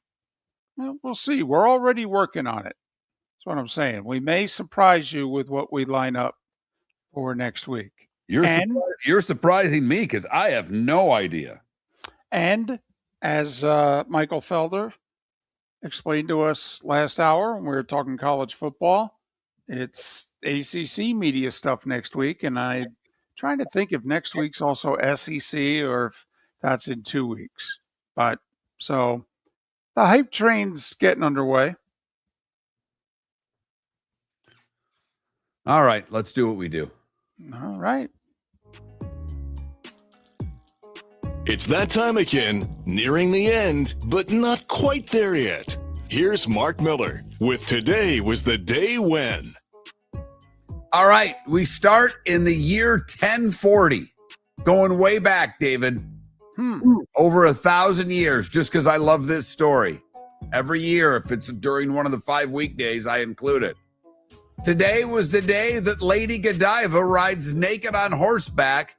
well, we'll see. We're already working on it. That's what I'm saying. We may surprise you with what we line up for next week. You're surprising me because I have no idea. And as Michael Felder explained to us last hour when we were talking college football, it's ACC media stuff next week. And I'm trying to think if next week's also SEC or if that's in 2 weeks. But so the hype train's getting underway. All right, let's do what we do. All right. It's that time again, nearing the end, but not quite there yet. Here's Mark Miller with Today Was the Day When. All right, we start in the year 1040. Going way back, David. Over 1,000 years, just because I love this story. Every year, if it's during one of the 5 weekdays, I include it. Today was the day that Lady Godiva rides naked on horseback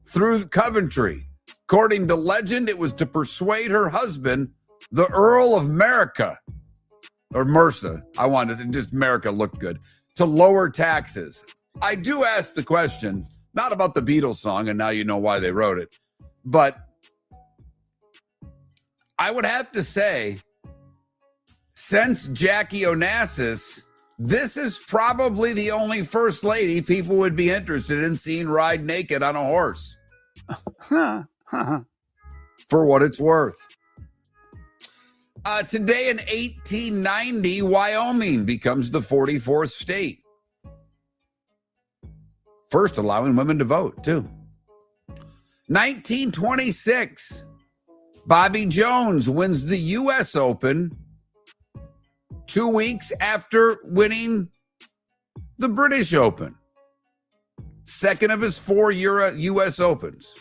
through Coventry. According to legend, it was to persuade her husband, the Earl of Mercia, or Mercia. I wanted to just Mercia looked good, to lower taxes. I do ask the question, not about the Beatles song, and now you know why they wrote it, but I would have to say, since Jackie Onassis, this is probably the only first lady people would be interested in seeing ride naked on a horse. For what it's worth. Today in 1890, Wyoming becomes the 44th state. First allowing women to vote, too. 1926, Bobby Jones wins the U.S. Open 2 weeks after winning the British Open. Second of his 4 U.S. Opens.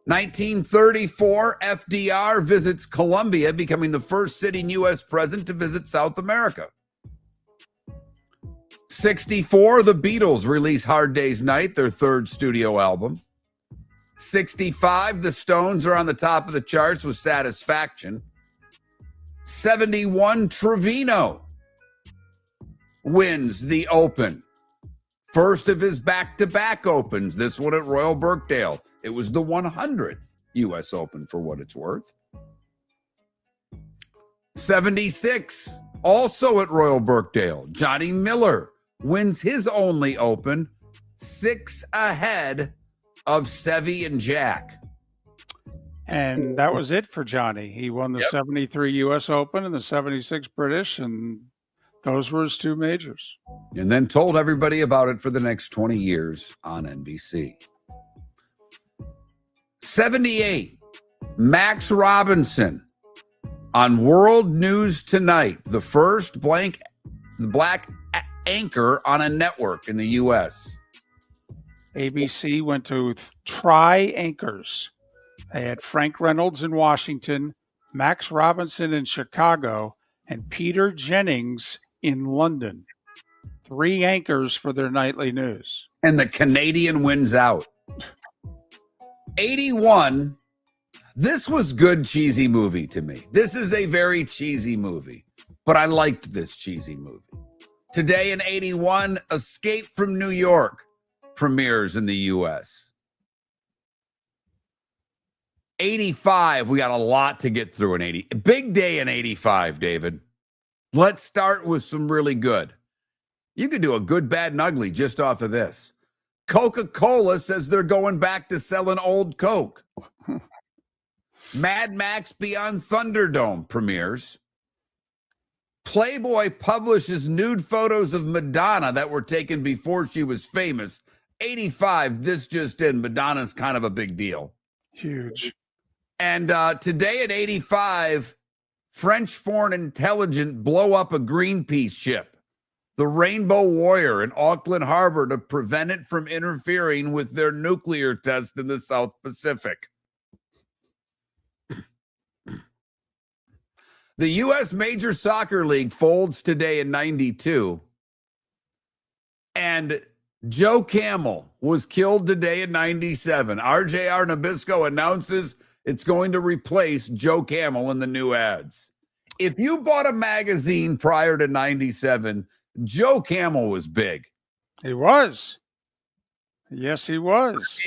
1934, FDR visits Colombia, becoming the first sitting U.S. president to visit South America. 64, the Beatles release Hard Day's Night, their third studio album. 65, the Stones are on the top of the charts with Satisfaction. 71, Trevino wins the Open. First of his back-to-back Opens, this one at Royal Birkdale. It was the 100th U.S. Open for what it's worth. 76, also at Royal Birkdale, Johnny Miller wins his only Open, 6 ahead of Seve and Jack. And that was it for Johnny. He won the 73 U.S. Open and the 76 British, and Those were his 2 majors. And then told everybody about it for the next 20 years on NBC. 78, Max Robinson on World News Tonight, the first black anchor on a network in the U.S. ABC went to tri-anchors. They had Frank Reynolds in Washington, Max Robinson in Chicago, and Peter Jennings in London. 3 anchors for their nightly news. And the Canadian wins out. 81, this was good cheesy movie to me. This is a very cheesy movie, but I liked this cheesy movie. Today in 81, Escape from New York premieres in the U.S. 85, we got a lot to get through in 80. Big day in 85, David. Let's start with some really good. You could do a good, bad, and ugly just off of this. Coca-Cola says they're going back to selling old Coke. Mad Max Beyond Thunderdome premieres. Playboy publishes nude photos of Madonna that were taken before she was famous. 85, this just in. Madonna's kind of a big deal. Huge. And today at 85, French foreign intelligence blow up a Greenpeace ship, the Rainbow Warrior, in Auckland Harbor to prevent it from interfering with their nuclear test in the South Pacific. The U.S. Major Soccer League folds today in 92. And Joe Camel was killed today in 97. RJR Nabisco announces it's going to replace Joe Camel in the new ads. If you bought a magazine prior to 97, Joe Camel was big. He was. Yes, he was.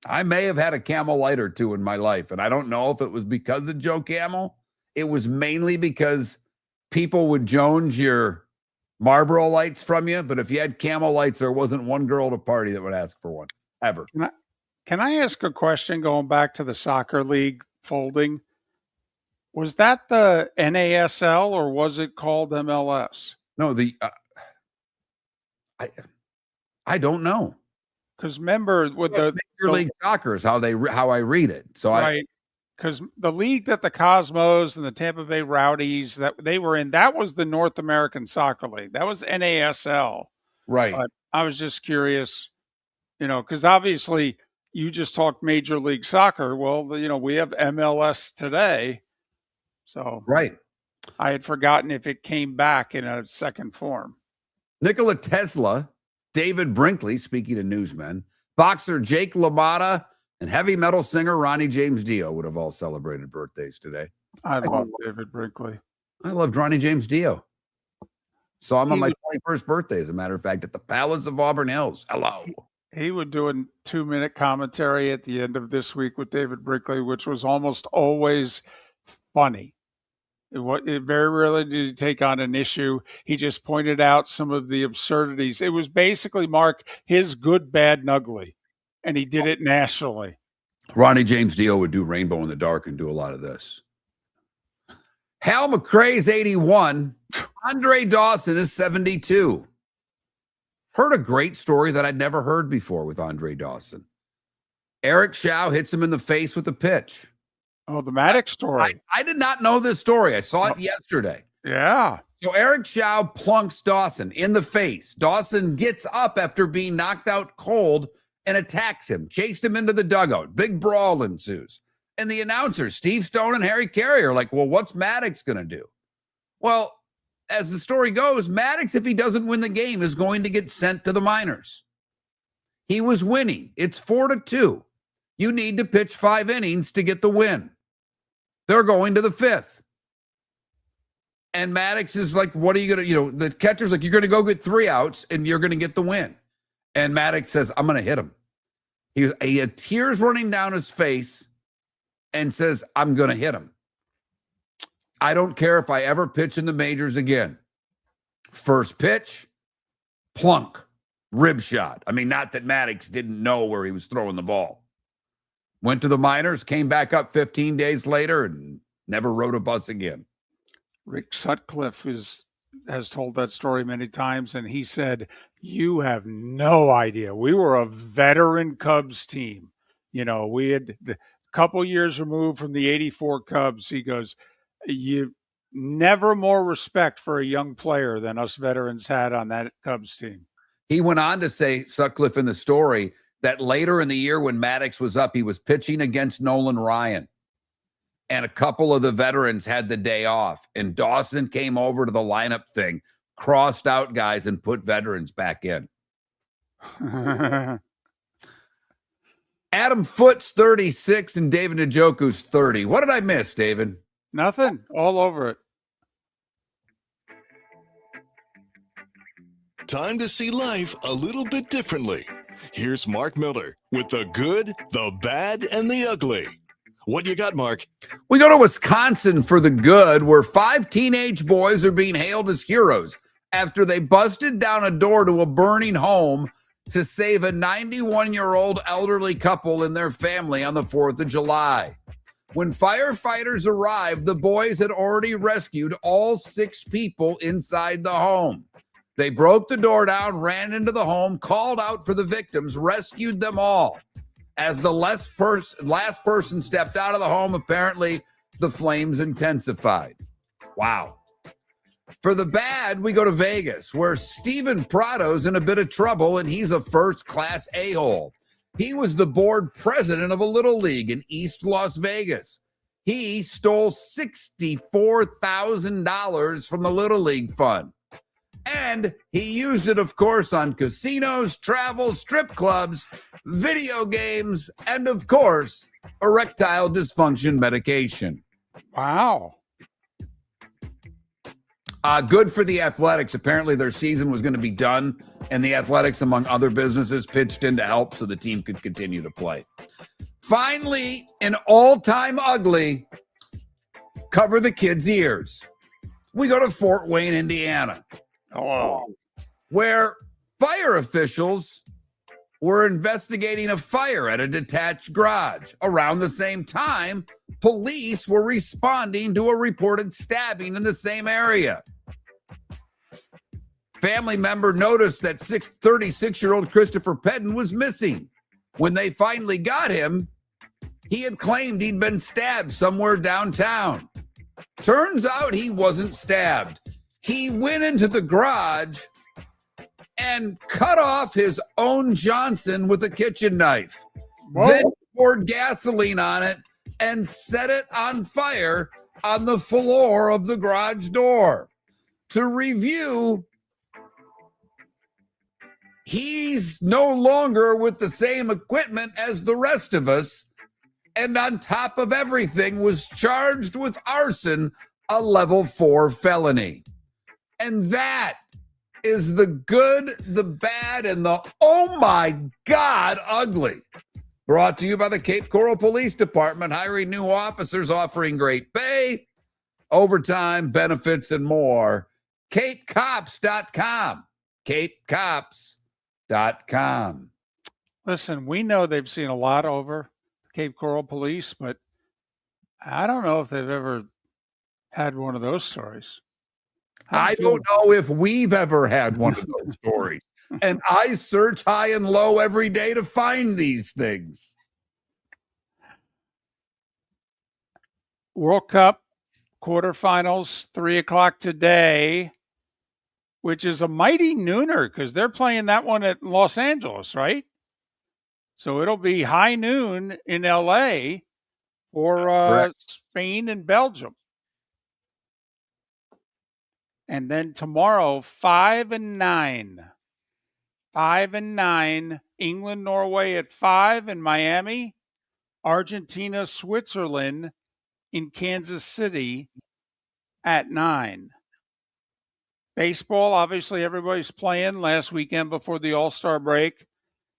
I may have had a Camel light or two in my life, and I don't know if it was because of Joe Camel. It was mainly because people would Jones your Marlboro lights from you, but if you had Camel lights, there wasn't one girl at a party that would ask for one, ever. Can I ask a question going back to the soccer league folding? Was that the NASL or was it called MLS? No, I don't know. Because remember, with the Major League Soccer is how I read it. So right, because the league that the Cosmos and the Tampa Bay Rowdies that they were in, that was the North American Soccer League. That was NASL. Right. But I was just curious, because obviously you just talked Major League Soccer. Well, we have MLS today. So right. I had forgotten if it came back in a second form. Nikola Tesla, David Brinkley, speaking of newsmen, boxer Jake LaMotta, and heavy metal singer Ronnie James Dio would have all celebrated birthdays today. I love David Brinkley. I loved Ronnie James Dio. Saw him on my 21st birthday, as a matter of fact, at the Palace of Auburn Hills. Hello. He would do a 2-minute commentary at the end of This Week with David Brinkley, which was almost always funny. It very rarely did he take on an issue. He just pointed out some of the absurdities. It was basically, Mark, his good, bad, and ugly. And he did it nationally. Ronnie James Dio would do Rainbow in the Dark and do a lot of this. Hal McRae's 81. Andre Dawson is 72. Heard a great story that I'd never heard before with Andre Dawson. Eric Shaw hits him in the face with a pitch. Oh, the Maddox story. I did not know this story. I saw it yesterday. Yeah. So Eric Shaw plunks Dawson in the face. Dawson gets up after being knocked out cold and attacks him, chased him into the dugout. Big brawl ensues. And the announcers, Steve Stone and Harry Carey, are like, well, what's Maddox going to do? Well, as the story goes, Maddox, if he doesn't win the game, is going to get sent to the minors. He was winning. It's 4-2. You need to pitch 5 innings to get the win. They're going to the 5th. And Maddox is like, what are you going to, the catcher's like, you're going to go get 3 outs and you're going to get the win. And Maddox says, I'm going to hit him. He had tears running down his face and says, I'm going to hit him. I don't care if I ever pitch in the majors again. First pitch, plunk, rib shot. I mean, not that Maddox didn't know where he was throwing the ball. Went to the minors, came back up 15 days later and never rode a bus again. Rick Sutcliffe is has told that story many times, and he said, "You have no idea. We were a veteran Cubs team. We had a couple years removed from the '84 Cubs." He goes, "You never more respect for a young player than us veterans had on that Cubs team." He went on to say, Sutcliffe in the story, that later in the year when Maddox was up, he was pitching against Nolan Ryan. And a couple of the veterans had the day off. And Dawson came over to the lineup thing, crossed out guys, and put veterans back in. Adam Foote's 36 and David Njoku's 30. What did I miss, David? Nothing. All over it. Time to see life a little bit differently. Here's Mark Miller with the good, the bad, and the ugly. What you got, Mark? We go to Wisconsin for the good, where 5 teenage boys are being hailed as heroes after they busted down a door to a burning home to save a 91-year-old elderly couple and their family on the 4th of July. When firefighters arrived, the boys had already rescued all 6 people inside the home. They broke the door down, ran into the home, called out for the victims, rescued them all. As the last person stepped out of the home, apparently the flames intensified. Wow. For the bad, we go to Vegas, where Steven Prado's in a bit of trouble, and he's a first-class a-hole. He was the board president of a little league in East Las Vegas. He stole $64,000 from the Little League fund. And he used it, of course, on casinos, travel, strip clubs, video games, and, of course, erectile dysfunction medication. Wow. Good for the Athletics. Apparently their season was going to be done, and the Athletics, among other businesses, pitched in to help so the team could continue to play. Finally, an all-time ugly, cover the kids' ears. We go to Fort Wayne, Indiana. Hello. Where fire officials were investigating a fire at a detached garage. Around the same time, police were responding to a reported stabbing in the same area. Family member noticed that 36-year-old Christopher Pedden was missing. When they finally got him, he had claimed he'd been stabbed somewhere downtown. Turns out he wasn't stabbed. He went into the garage and cut off his own Johnson with a kitchen knife. Whoa. Then poured gasoline on it and set it on fire on the floor of the garage door. To review, he's no longer with the same equipment as the rest of us, and on top of everything was charged with arson, a level 4 felony. And that is the good, the bad, and the oh my God ugly. Brought to you by the Cape Coral Police Department, hiring new officers, offering great pay, overtime, benefits, and more. CapeCops.com. CapeCops.com. Listen, we know they've seen a lot over Cape Coral Police, but I don't know if they've ever had one of those stories. I don't know if we've ever had one of those stories. And I search high and low every day to find these things. World Cup quarterfinals, 3:00 today, which is a mighty nooner because they're playing that one at Los Angeles, right? So it'll be high noon in LA for Spain and Belgium. And then tomorrow, 5 and 9. 5 and 9. England, Norway at 5 in Miami. Argentina, Switzerland in Kansas City at 9. Baseball, obviously everybody's playing last weekend before the All-Star break.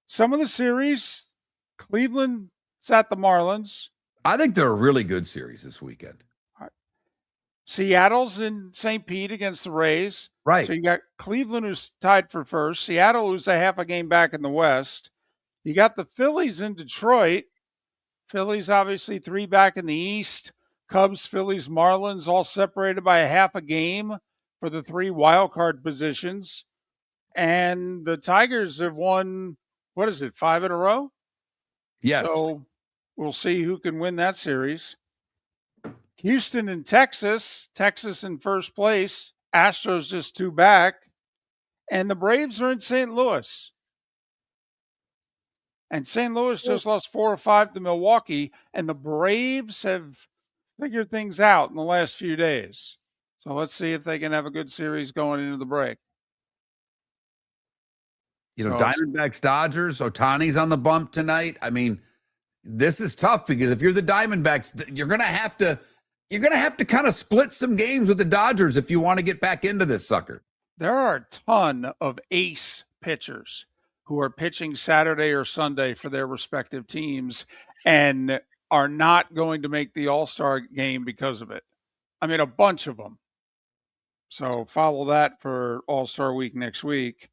Some of the series, Cleveland's at the Marlins. I think they're a really good series this weekend. Seattle's in St. Pete against the Rays. Right. So you got Cleveland, who's tied for first. Seattle, who's a half a game back in the West. You got the Phillies in Detroit. Phillies, obviously, 3 back in the East. Cubs, Phillies, Marlins, all separated by a half a game for the 3 wild card positions. And the Tigers have won, 5 in a row? Yes. So we'll see who can win that series. Houston and Texas in first place. Astros just 2 back. And the Braves are in St. Louis. And St. Louis just lost 4 or 5 to Milwaukee. And the Braves have figured things out in the last few days. So let's see if they can have a good series going into the break. Diamondbacks, Dodgers, Ohtani's on the bump tonight. I mean, this is tough because if you're the Diamondbacks, you're going to have to kind of split some games with the Dodgers if you want to get back into this sucker. There are a ton of ace pitchers who are pitching Saturday or Sunday for their respective teams and are not going to make the All-Star game because of it. I mean, a bunch of them. So follow that for All-Star week next week.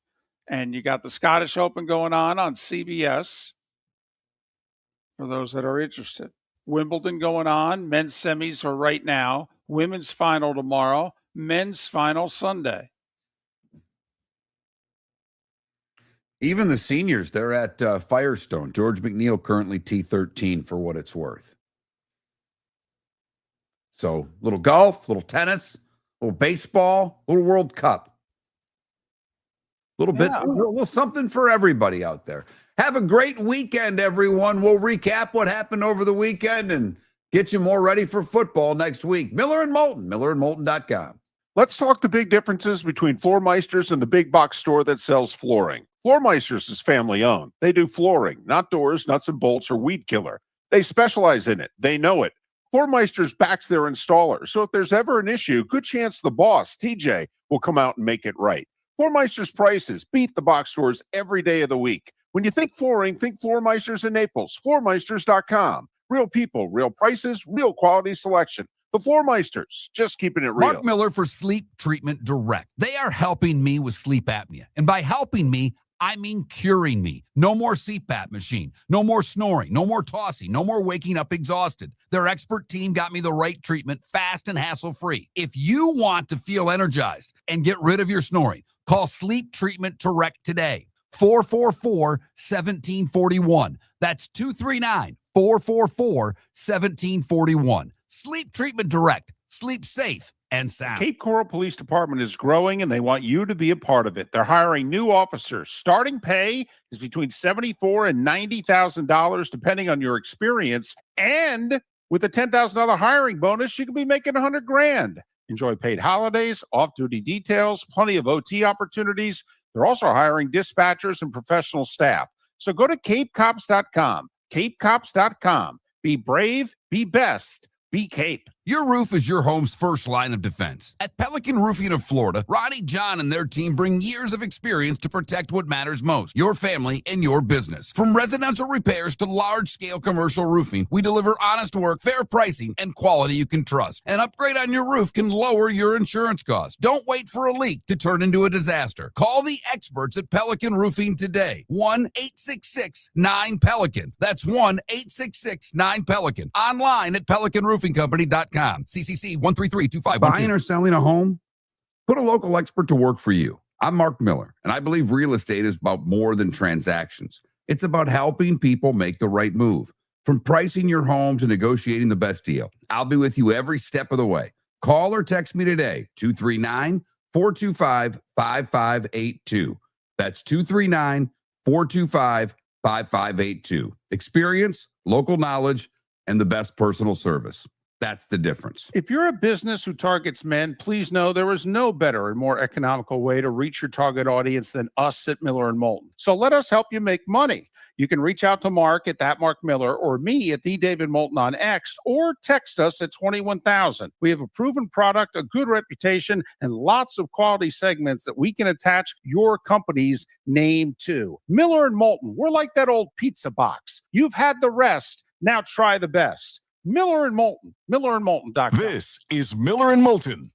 And you got the Scottish Open going on CBS for those that are interested. Wimbledon going on. Men's semis are right now. Women's final tomorrow. Men's final Sunday. Even the seniors, they're at Firestone. George McNeil currently T13 for what it's worth. So little golf, little tennis, little baseball, little World Cup. A little something for everybody out there. Have a great weekend, everyone. We'll recap what happened over the weekend and get you more ready for football next week. Miller and Moulton, millerandmoulton.com. Let's talk the big differences between Floormeisters and the big box store that sells flooring. Floormeisters is family owned. They do flooring, not doors, nuts and bolts, or weed killer. They specialize in it. They know it. Floormeisters backs their installer. So if there's ever an issue, good chance the boss, TJ, will come out and make it right. Floormeister's prices beat the box stores every day of the week. When you think flooring, think Floormeisters in Naples. Floormeisters.com. Real people, real prices, real quality selection. The Floormeisters, just keeping it real. Mark Miller for Sleep Treatment Direct. They are helping me with sleep apnea. And by helping me, I mean curing me. No more CPAP machine. No more snoring. No more tossing. No more waking up exhausted. Their expert team got me the right treatment fast and hassle-free. If you want to feel energized and get rid of your snoring, call Sleep Treatment Direct today. 444-1741. That's 239-444-1741. Sleep Treatment Direct. Sleep safe and sound. Cape Coral Police Department is growing and they want you to be a part of it. They're hiring new officers. Starting pay is between $74,000 and $90,000 depending on your experience. And with a $10,000 hiring bonus, you could be making $100,000. Enjoy paid holidays, off-duty details, plenty of OT opportunities. They're also hiring dispatchers and professional staff. So go to capecops.com. capecops.com. Be brave, be best, be Cape. Your roof is your home's first line of defense. At Pelican Roofing of Florida, Ronnie John and their team bring years of experience to protect what matters most, your family and your business. From residential repairs to large-scale commercial roofing, we deliver honest work, fair pricing, and quality you can trust. An upgrade on your roof can lower your insurance costs. Don't wait for a leak to turn into a disaster. Call the experts at Pelican Roofing today. 1-866-9-PELICAN. That's 1-866-9-PELICAN. Online at PelicanRoofingCompany.com. CCC 1332512. Buying or selling a home? Put a local expert to work for you. I'm Mark Miller, and I believe real estate is about more than transactions. It's about helping people make the right move. From pricing your home to negotiating the best deal, I'll be with you every step of the way. Call or text me today, 239-425-5582. That's 239-425-5582. Experience, local knowledge, and the best personal service. That's the difference. If you're a business who targets men, please know there is no better and more economical way to reach your target audience than us at Miller & Moulton. So let us help you make money. You can reach out to Mark at that Mark Miller or me at the David Moulton on X or text us at 21,000. We have a proven product, a good reputation, and lots of quality segments that we can attach your company's name to. Miller & Moulton, we're like that old pizza box. You've had the rest. Now try the best. Miller & Moulton, millerandmoulton.com. This is Miller and Moulton